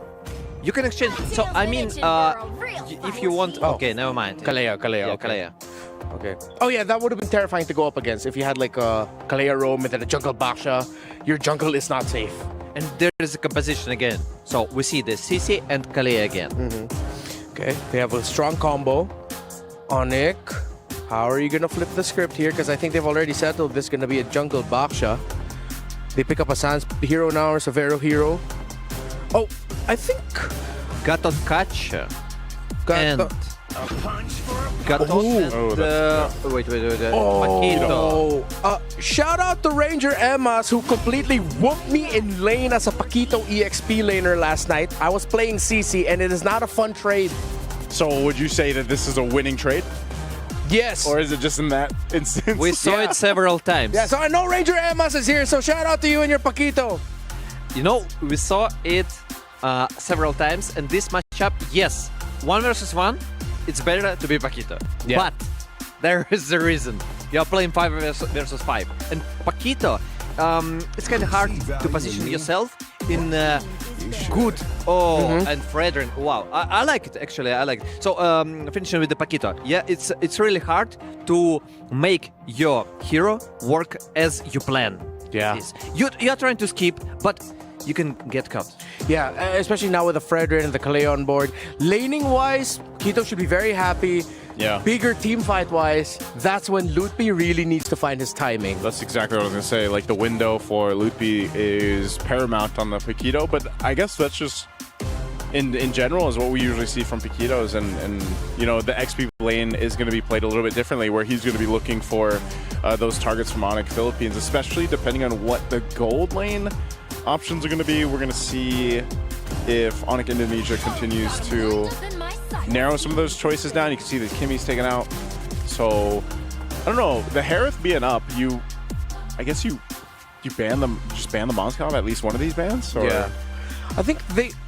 You can exchange. So I mean, if you want. Okay, never mind. Kalea. Yeah, Okay. Kalea. Okay. Oh yeah, that would have been terrifying to go up against if you had like a Kalea roam and then a jungle Baksha. Your jungle is not safe. And there is a composition again. So we see the CC and Kalea again. Okay, they have a strong combo. ONIC, how are you gonna flip the script here? Because I think they've already settled this is gonna be a jungle Baksha. They pick up a Sans hero now or Severo hero. Oh, I think Gatot catch. And Gatot and wait. Paquito. Shout out to Ranger Emmas who completely whooped me in lane as a Paquito EXP laner last night. I was playing CC and it is not a fun trade. So would you say that this is a winning trade? Yes. Or is it just in that instance? We saw it several times. Yeah, so I know Ranger Emmas is here, so shout out to you and your Paquito. We saw it several times, and this matchup, yes, 1 versus 1, it's better to be Paquito. Yeah. But there is the reason. You're playing 5 versus 5. And Paquito, it's kind of hard to position yourself in good. Oh, and Fredrin. Wow, I like it actually. I like it. So finishing with the Paquito. Yeah, it's really hard to make your hero work as you plan. Yeah. You're trying to skip, but you can get caught. Yeah, especially now with the Fredrin and the Kaleo on board. Laning-wise, Quito should be very happy. Yeah. Bigger team fight-wise, that's when Lutby really needs to find his timing. That's exactly what I was going to say. Like, the window for Lutby is paramount on the Paquito, but I guess that's just, in general, is what we usually see from Paquitos. And you know, the XP lane is going to be played a little bit differently, where he's going to be looking for those targets from ONIC Philippines, especially depending on what the gold lane options are going to be. We're going to see if ONIC Indonesia continues to narrow some of those choices down. You can see that Kimmy's taken out. So, I don't know. The Harith being up, I guess you ban them, just ban the Moskov, at least one of these bans? Or? Yeah. I think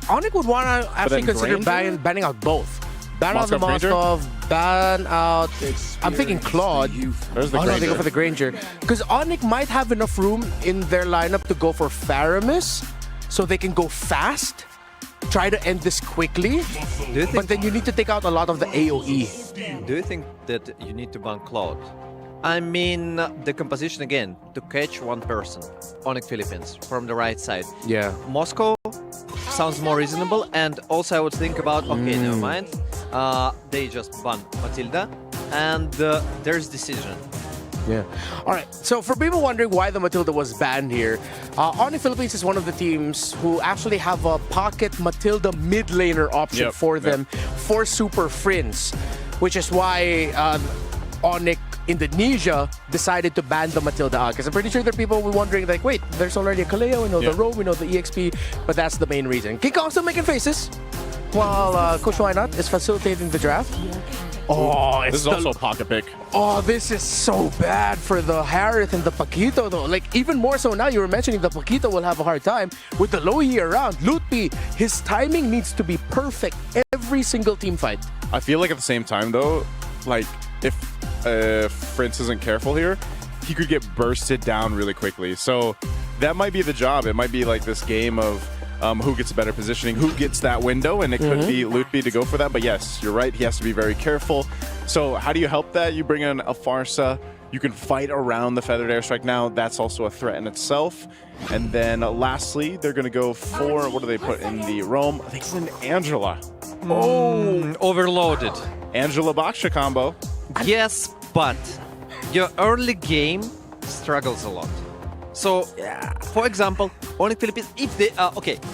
ONIC would want to actually consider banning out both. Ban out the Moskov, ban out... I'm thinking Claude. There's the no, they go for the Granger. Because ONIC might have enough room in their lineup to go for Faramis, so they can go fast, try to end this quickly, but then you need to take out a lot of the AoE. Do you think that you need to ban Cloud? I mean, the composition again, to catch one person, ONIC Philippines, from the right side. Yeah. Moscow sounds more reasonable, and also I would think about, okay, never mind, they just ban Matilda, and there's decision. Yeah. All right. So for people wondering why the Matilda was banned here, ONIC Philippines is one of the teams who actually have a pocket Matilda mid laner option for them for Super Friends, which is why ONIC Indonesia decided to ban the Matilda out. Because I'm pretty sure there are people who are wondering, like, wait, there's already a Kaleo, we know the Roam, we know the EXP, but that's the main reason. King Kong still making faces while Coach Why Not is facilitating the draft. Oh, this is also a pocket pick. Oh, this is so bad for the Harith and the Paquito, though. Like, even more so now, you were mentioning the Paquito will have a hard time with the low E around. Lutby, his timing needs to be perfect every single team fight. I feel like at the same time, though, like, if Prince isn't careful here, he could get bursted down really quickly. So that might be the job. It might be like this game of who gets better positioning, who gets that window, and it could be Lutby to go for that. But yes, you're right. He has to be very careful. So how do you help that? You bring in a Farsa. You can fight around the Feathered Airstrike now. That's also a threat in itself. And then lastly, they're going to go for, what do they put in the Roam? I think it's an Angela. Oh, overloaded. Angela Baksha combo. Yes, but your early game struggles a lot. So, for example, ONIC Philippines, if they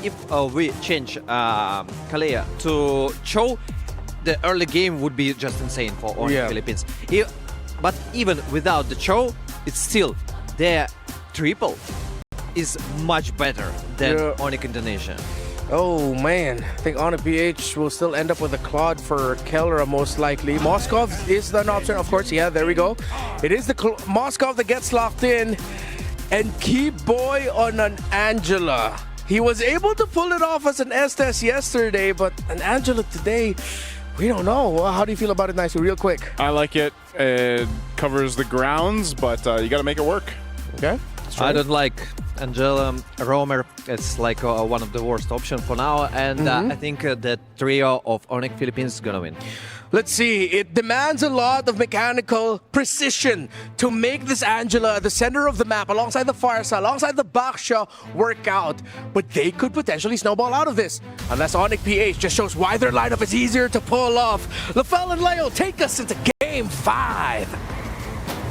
if we change Kalea to Cho, the early game would be just insane for ONIC Philippines. But even without the Cho, it's still their triple is much better than ONIC Indonesia. Oh man, I think ONIC PH will still end up with a Claude for Kellera most likely. Moskov is an option, of course. Yeah, there we go. It is the Moskov that gets locked in. And keep boy on an Angela. He was able to pull it off as an Estes yesterday, but an Angela today, we don't know. How do you feel about it, Nicely, real quick? I like it. It covers the grounds, but you got to make it work. Okay. I don't like Angela Roamer. It's like one of the worst options for now, and I think that trio of ONIC Philippines is gonna win. Let's see. It demands a lot of mechanical precision to make this Angela at the center of the map, alongside the Farsa, alongside the Baksha, work out. But they could potentially snowball out of this, unless ONIC PH just shows why their lineup is easier to pull off. LaFell and Leo take us into Game 5.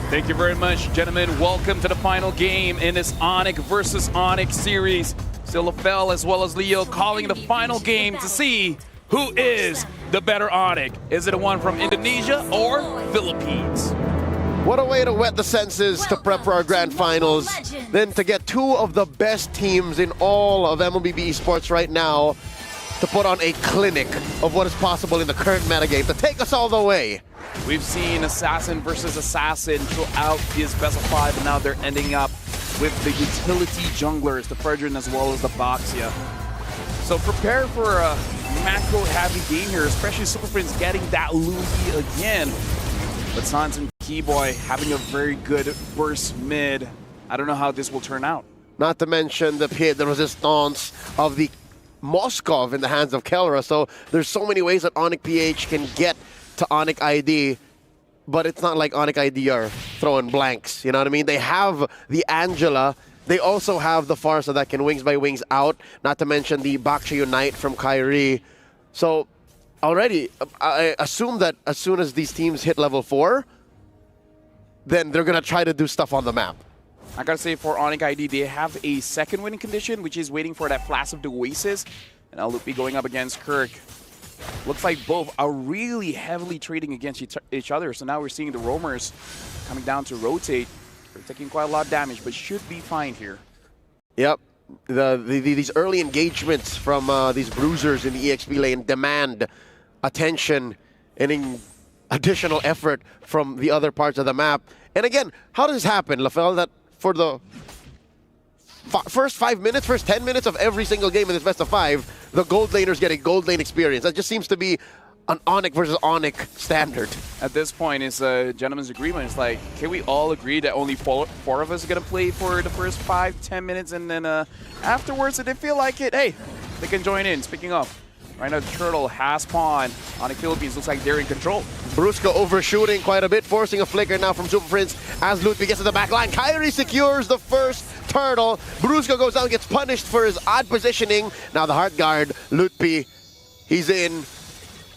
Thank you very much, gentlemen. Welcome to the final game in this ONIC versus ONIC series. Still LaFell as well as Leo calling the final game to see who is the better ONIC. Is it the one from Indonesia or Philippines? What a way to wet the senses to prep for our grand finals. Then to get two of the best teams in all of MLBB esports right now to put on a clinic of what is possible in the current metagame to take us all the way. We've seen Assassin versus Assassin throughout this best of 5, and now they're ending up with the utility junglers, the Fredrin as well as the Boxia. So prepare for a macro-heavy game here, especially Super Prince getting that Lucy again. But Sans and Keyboy having a very good burst mid. I don't know how this will turn out. Not to mention the resistance of the Moskov in the hands of Kelra. So there's so many ways that ONIC PH can get to ONIC ID, but it's not like ONIC ID are throwing blanks. You know what I mean? They have the Angela. They also have the Farsa that can wings by wings out, not to mention the Baksha Unite from Kyrie. So already, I assume that as soon as these teams hit level 4, then they're going to try to do stuff on the map. I gotta say, for ONIC ID, they have a second winning condition, which is waiting for that Flash of the Oasis. And now Lupi going up against Kirk. Looks like both are really heavily trading against each other. So now we're seeing the roamers coming down to rotate. They're taking quite a lot of damage, but should be fine here. Yep. These early engagements from these bruisers in the EXP lane demand attention and additional effort from the other parts of the map. And again, how does this happen, Lafel, that for the first 5 minutes, first 10 minutes of every single game in this best of 5, the gold laners get a gold lane experience? That just seems to be an ONIC versus ONIC standard. At this point, it's a gentleman's agreement. It's like, can we all agree that only four of us are going to play for the first 5-10 minutes, and then afterwards, if they feel like it, hey, they can join in. Speaking of, right now, the Turtle has spawned. ONIC Philippines looks like they're in control. Brusco overshooting quite a bit, forcing a flicker now from Super Prince as Ludwig gets to the back line. Kyrie secures the first turtle. Brusco goes down, gets punished for his odd positioning. Now the Heart Guard, Lutpi, he's in.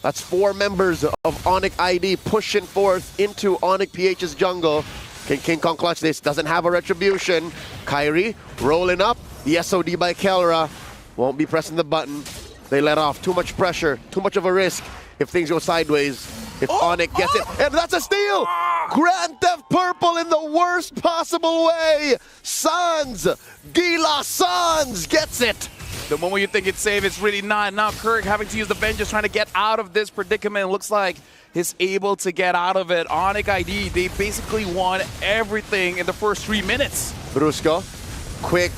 That's 4 members of ONIC ID pushing forth into ONIC PH's jungle. Can King Kong clutch this? Doesn't have a retribution. Kyrie rolling up. The SOD by Kelra. Won't be pressing the button. They let off. Too much pressure. Too much of a risk if things go sideways. If ONIC gets it. And that's a steal! Grand Theft Purple in the worst possible way. Sans! Gila Sans gets it! The moment you think it's safe, it's really not. Now Kirk having to use the Vengeance, trying to get out of this predicament. Looks like he's able to get out of it. ONIC ID, they basically won everything in the first 3 minutes. Brusco, quick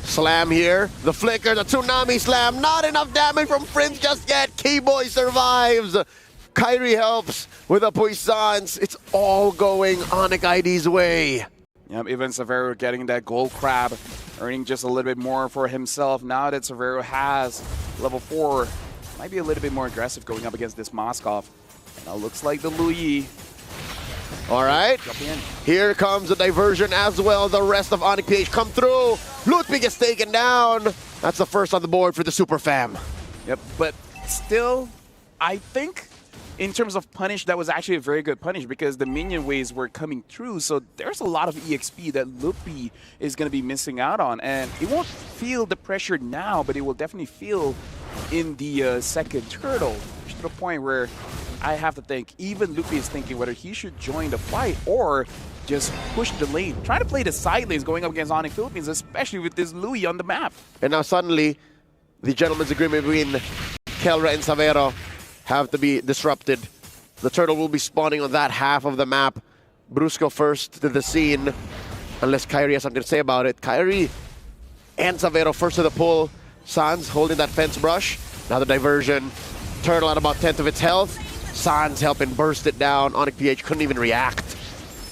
slam here. The flicker, the tsunami slam. Not enough damage from Prince just yet. Keyboy survives. Kyrie helps with a puissance. It's all going ONIC ID's way. Yep, even Severo getting that gold crab, earning just a little bit more for himself. Now that Severo has level 4, might be a little bit more aggressive going up against this Moskov. Now looks like the Louis. All right, here comes the diversion as well. The rest of ONIC PH come through. Ludwig gets taken down. That's the first on the board for the Super Fam. Yep, but still, I think in terms of punish, that was actually a very good punish because the minion waves were coming through. So there's a lot of EXP that Lupi is going to be missing out on. And it won't feel the pressure now, but it will definitely feel in the second turtle. To the point where I have to think, even Lupi is thinking whether he should join the fight or just push the lane. Trying to play the side lanes going up against ONIC Philippines, especially with this Louis on the map. And now suddenly, the gentleman's agreement between Kelra and Severo have to be disrupted. The turtle will be spawning on that half of the map. Brusco first to the scene, unless Kyrie has something to say about it. Kyrie and Severo first to the pull. Sans holding that fence brush. Now the diversion. Turtle at about 10th of its health. Sans helping burst it down. ONIC PH couldn't even react.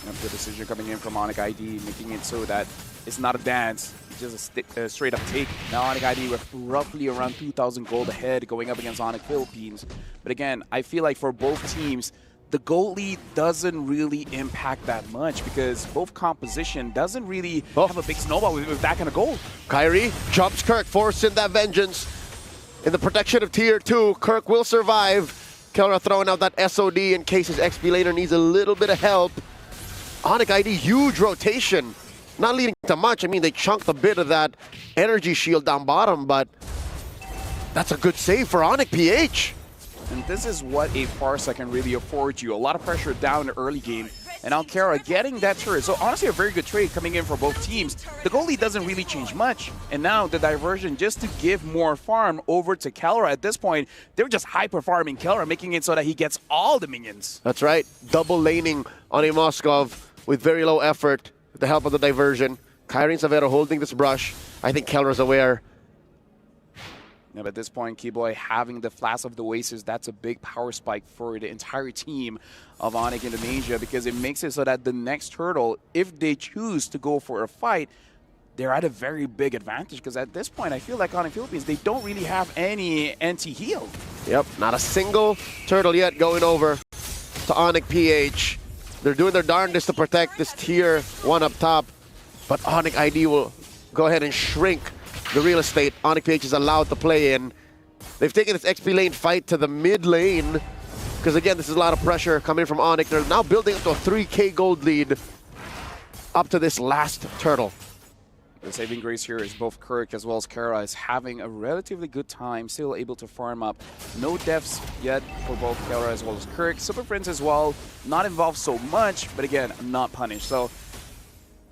Yep, the decision coming in from ONIC ID, making it so that it's not a dance. Just a straight up take. Now ONIC ID with roughly around 2,000 gold ahead going up against ONIC Philippines. But again, I feel like for both teams, the gold lead doesn't really impact that much because both composition doesn't really have a big snowball with that kind of gold. Kyrie jumps Kirk, forcing that vengeance. In the protection of tier 2, Kirk will survive. Kelra throwing out that SOD in case his XP laner needs a little bit of help. ONIC ID, huge rotation. Not leading to much. I mean, they chunked a bit of that energy shield down bottom, but that's a good save for ONIC PH. And this is what a Farsa can really afford you. A lot of pressure down in the early game. And now Kelra getting that turret. So honestly, a very good trade coming in for both teams. The goalie doesn't really change much. And now the diversion just to give more farm over to Kelra. At this point, they're just hyper-farming Kelra, making it so that he gets all the minions. That's right. Double laning on a Moskov with very low effort with the help of the diversion. Kyrie and Severo holding this brush. I think Kelra's aware. Yeah, but at this point, Keyboy having the Flash of the Oasis, that's a big power spike for the entire team of ONIC Indonesia because it makes it so that the next turtle, if they choose to go for a fight, they're at a very big advantage because at this point, I feel like ONIC Philippines, they don't really have any anti-heal. Yep, not a single turtle yet going over to ONIC PH. They're doing their darndest to protect this tier 1 up top, but ONIC ID will go ahead and shrink the real estate ONIC PH is allowed to play in. They've taken this XP lane fight to the mid lane because, again, this is a lot of pressure coming from ONIC. They're now building up to a 3K gold lead up to this last turtle. The saving grace here is both Kirk as well as Kara is having a relatively good time, still able to farm up. No deaths yet for both Kara as well as Kirk. Super Friends as well, not involved so much, but again, not punished. So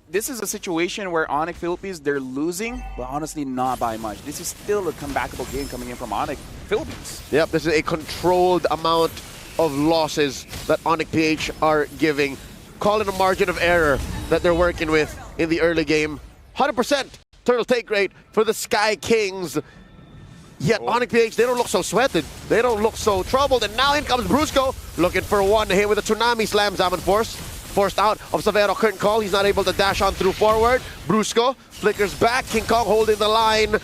this is a situation where ONIC Philippines, they're losing, but honestly not by much. This is still a comebackable game coming in from ONIC Philippines. Yep, this is a controlled amount of losses that ONIC PH are giving. Call it a margin of error that they're working with in the early game. 100% turtle take rate for the Sky Kings. Yet ONIC PH, they don't look so sweated. They don't look so troubled. And now in comes Brusco, looking for one hit with a Tsunami Slam. Zaman forced out of Savero. Curtain call. He's not able to dash on through forward. Brusco flickers back. King Kong holding the line.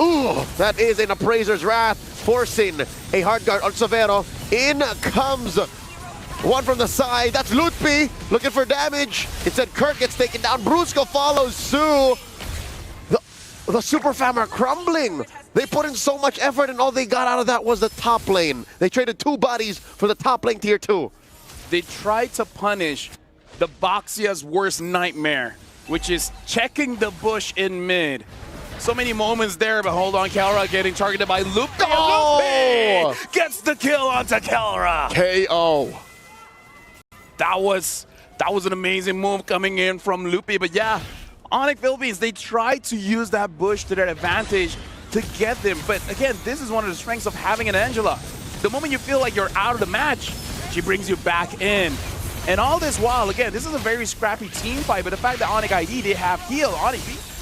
Ooh, that is an Appraiser's Wrath, forcing a hard guard on Savero. In comes one from the side. That's Lutpi looking for damage. Instead, Kirk gets taken down. Brusco follows Sue. The Super Fam are crumbling. They put in so much effort, and all they got out of that was the top lane. They traded 2 bodies for the top lane tier 2. They tried to punish the Boxia's worst nightmare, which is checking the bush in mid. So many moments there, but hold on, Kelra getting targeted by Lupe. Oh! Lupe gets the kill onto Kelra. KO. That was an amazing move coming in from Lupe, but yeah, ONIC Philippines, they tried to use that bush to their advantage to get them, but again, this is one of the strengths of having an Angela. The moment you feel like you're out of the match, she brings you back in. And all this while, again, this is a very scrappy team fight, but the fact that ONIC ID, they have heal, ONIC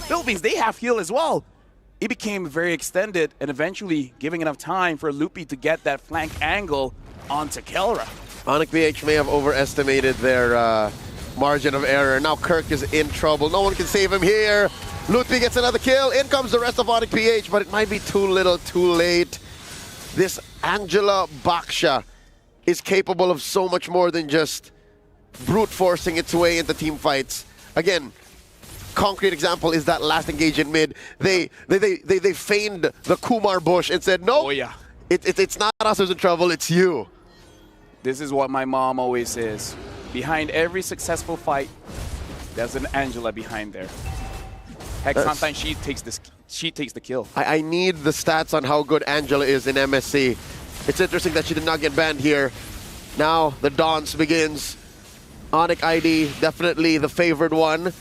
Philippines, they have heal as well. It became very extended and eventually giving enough time for Lupe to get that flank angle onto Kelra. ONIC PH may have overestimated their margin of error. Now Kirk is in trouble. No one can save him here. Lutpi gets another kill. In comes the rest of ONIC PH, but it might be too little, too late. This Angela Baksha is capable of so much more than just brute forcing its way into team fights. Again, concrete example is that last engage in mid. They feigned the Kumar bush and said, no, Oh yeah. It's not us who's in trouble, it's you. This is what my mom always says. Behind every successful fight, there's an Angela behind there. Heck, sometimes she takes the kill. I need the stats on how good Angela is in MSC. It's interesting that she did not get banned here. Now the dance begins. ONIC ID, definitely the favored one.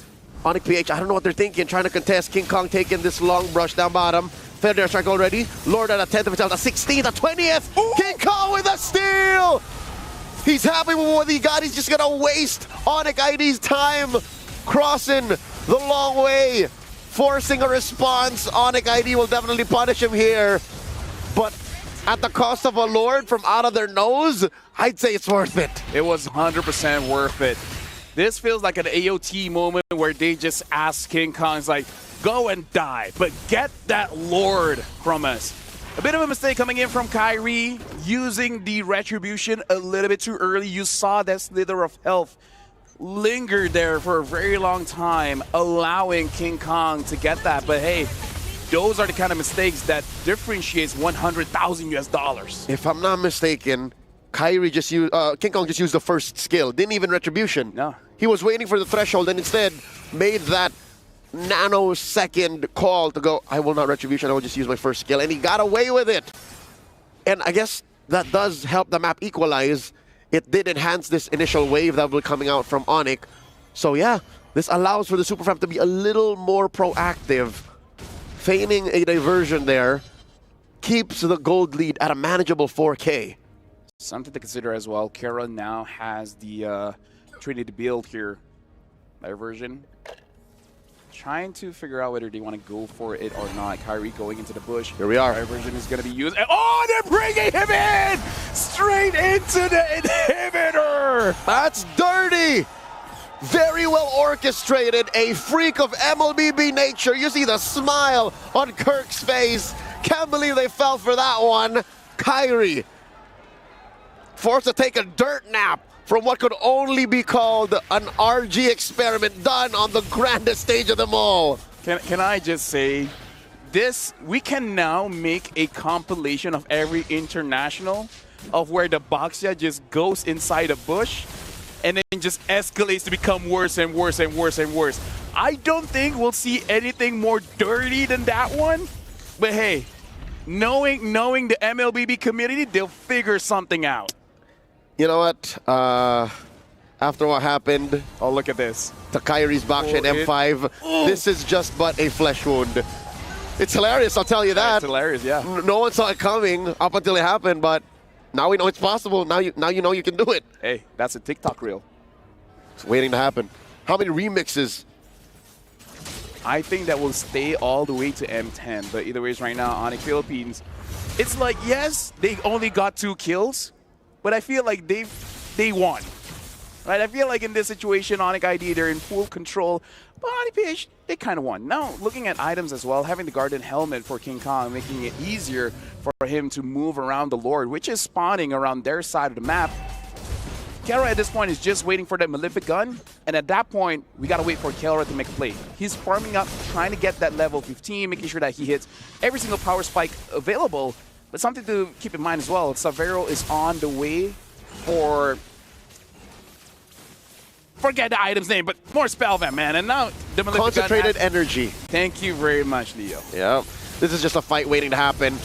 ONIC PH, I don't know what they're thinking, trying to contest. King Kong taking this long brush down bottom. Federer strike already. Lord at a 10th of itself, a 16th, a 20th. Ooh. King Kong with a steal! He's happy with what he got. He's just gonna waste ONIC ID's time crossing the long way, forcing a response. ONIC ID will definitely punish him here. But at the cost of a Lord from out of their nose, I'd say it's worth it. It was 100% worth it. This feels like an AOT moment where they just ask King Kong's like, go and die, but get that Lord from us. A bit of a mistake coming in from Kyrie, using the Retribution a little bit too early. You saw that slither of health linger there for a very long time, allowing King Kong to get that. But hey, those are the kind of mistakes that differentiates $100,000 US. If I'm not mistaken, Kyrie just used, King Kong just used the first skill, didn't even Retribution. No. He was waiting for the threshold and instead made that nanosecond call to go, I will not Retribution, I will just use my first skill, and he got away with it. And I guess that does help the map equalize. It did enhance this initial wave that will be coming out from ONIC. So yeah, this allows for the Super Fam to be a little more proactive. Feigning a diversion there keeps the gold lead at a manageable 4K. Something to consider as well, Kara now has the Trinity build here. Diversion. Trying to figure out whether they want to go for it or not. Kyrie going into the bush. Here we are. Diversion is going to be used. Oh, they're bringing him in! Straight into the inhibitor! That's dirty! Very well orchestrated, a freak of MLBB nature. You see the smile on Kirk's face. Can't believe they fell for that one. Kyrie forced to take a dirt nap from what could only be called an RG experiment done on the grandest stage of them all. Can I just say, we can now make a compilation of every international of where the Baxia just goes inside a bush and then just escalates to become worse and worse and worse and worse. I don't think we'll see anything more dirty than that one. But hey, knowing the MLBB community, they'll figure something out. You know what? After what happened, Oh, look at this. to Kyrie's Baxia and M5, this is just but a flesh wound. It's hilarious, I'll tell you that. It's hilarious, yeah. No one saw it coming up until it happened, but now we know it's possible. Now you know you can do it. Hey, that's a TikTok reel. It's waiting to happen. How many remixes? I think that will stay all the way to M10. But either ways, right now, ONIC Philippines, it's like, yes, they only got 2 kills, but I feel like they won. Right? I feel like in this situation, ONIC ID, they're in full control. But ONIC Ph, they kind of won. Now, looking at items as well, having the Garden Helmet for King Kong, making it easier for him to move around the Lord, which is spawning around their side of the map. Kelra at this point is just waiting for that Malefic gun, and at that point, we gotta wait for Kelra to make a play. He's farming up, trying to get that level 15, making sure that he hits every single power spike available. But something to keep in mind as well, Savero is on the way for... Forget the item's name, but more Spellvamp, man. And now the Malefic Concentrated gun energy. Thank you very much, Leo. Yeah. This is just a fight waiting to happen.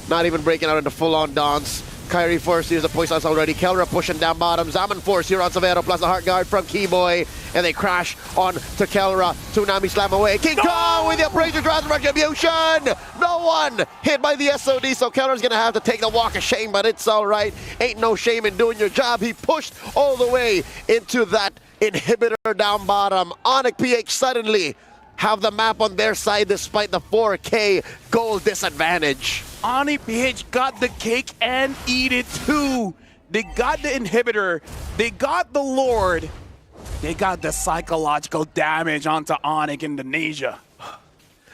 Not even breaking out into full-on dance. Kyrie forced to use the poisons already. Kelra pushing down bottom. Zaman force here on Savero plus the heart guard from Keyboy. And they crash on to Kelra. Tsunami slam away. King Kong with the Appraiser draws retribution. No one hit by the SOD, so Kelra's going to have to take the walk of shame, but it's all right. Ain't no shame in doing your job. He pushed all the way into that inhibitor down bottom. ONIC Ph suddenly have the map on their side despite the 4K goal disadvantage. ONIC Ph got the cake and eat it too. They got the inhibitor, they got the Lord, they got the psychological damage onto ONIC Indonesia.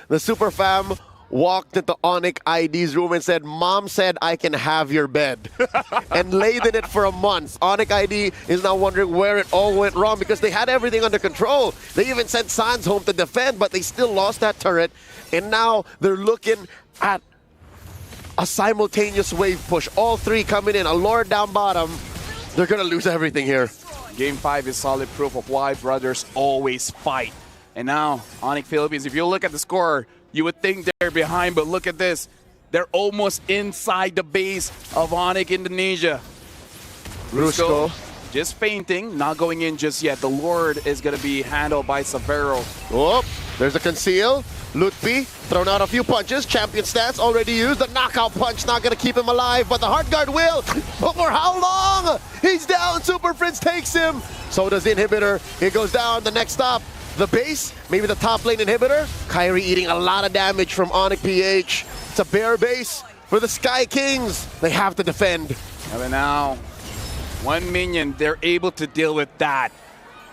The Super Fam walked into ONIC ID's room and said, "Mom said I can have your bed," and laid in it for a month. ONIC ID is now wondering where it all went wrong because they had everything under control. They even sent Sans home to defend, but they still lost that turret. And now they're looking at a simultaneous wave push. All 3 coming in, a Lord down bottom. They're going to lose everything here. Game 5 is solid proof of why brothers always fight. And now, ONIC Philippines, if you look at the score, you would think they're behind, but look at this. They're almost inside the base of ONIC Indonesia. Brusco just fainting, not going in just yet. The Lord is going to be handled by Savero. Oh, there's a conceal. Lutfi thrown out a few punches. Champion stance already used. The knockout punch not going to keep him alive, but the heart guard will. But for how long? He's down. Super Prince takes him. So does the inhibitor. It goes down. The next stop, the base, maybe the top lane inhibitor. Kyrie eating a lot of damage from ONIC Ph. It's a bare base for the Sky Kings. They have to defend. And now, 1 minion, they're able to deal with that.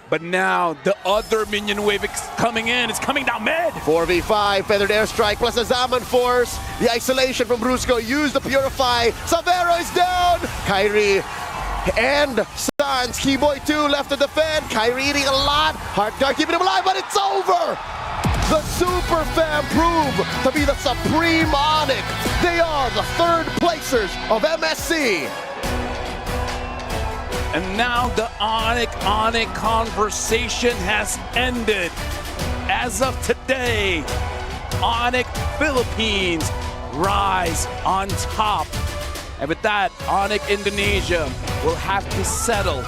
But now, the other minion wave is coming in. It's coming down mid. 4v5, Feathered Airstrike plus a Zaman Force. The isolation from Brusco. Use the Purify. Savero is down. Kyrie and Sans. Keyboy 2 left to defend. Kyrie eating a lot. Heart guard keeping him alive, but it's over. The Super Fam prove to be the supreme ONIC. They are the 3rd placers of MSC. And now the ONIC conversation has ended. As of today, ONIC Philippines rise on top. And with that, ONIC Indonesia will have to settle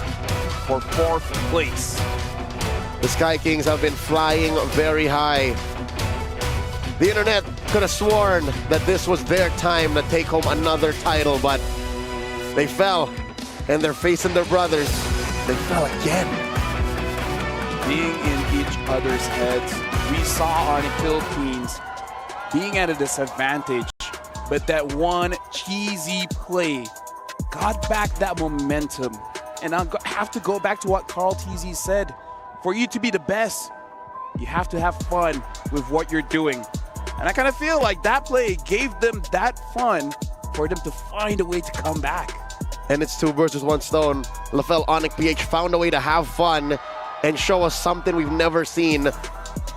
for 4th place. The Sky Kings have been flying very high. The internet could have sworn that this was their time to take home another title, but they fell. And they're facing their brothers. They fell again. Being in each other's heads, we saw ONIC Philippines being at a disadvantage, but that one cheesy play got back that momentum. And I have to go back to what Carl TZ said. for you to be the best, you have to have fun with what you're doing. And I kind of feel like that play gave them that fun for them to find a way to come back. And it's 2 birds with 1 stone. LaFell ONIC Ph found a way to have fun and show us something we've never seen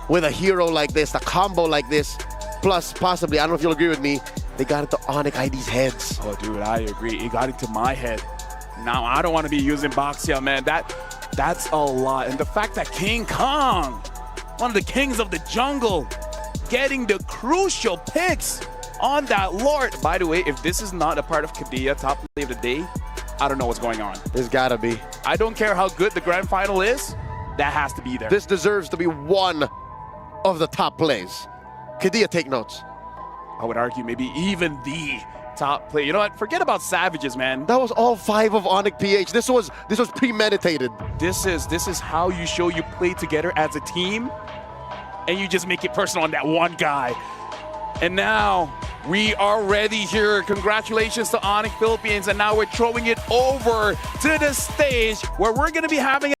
with a hero like this, a combo like this. Plus, possibly, I don't know if you'll agree with me, they got into ONIC ID's heads. Oh, dude, I agree. It got into my head. Now, I don't want to be using Boxia, man. That's a lot. And the fact that King Kong, one of the kings of the jungle, getting the crucial picks on that Lord. By the way, if this is not a part of Kadia top play of the day, I don't know what's going on. There's gotta be. I don't care how good the grand final is, that has to be there. This deserves to be one of the top plays. Kadia, take notes. I would argue maybe even the top play. You know what? Forget about Savages, man. That was all 5 of ONIC Ph. This was premeditated. This is how you show you play together as a team, and you just make it personal on that one guy. And now we are ready here. Congratulations to ONIC Philippines. And now we're throwing it over to the stage where we're going to be having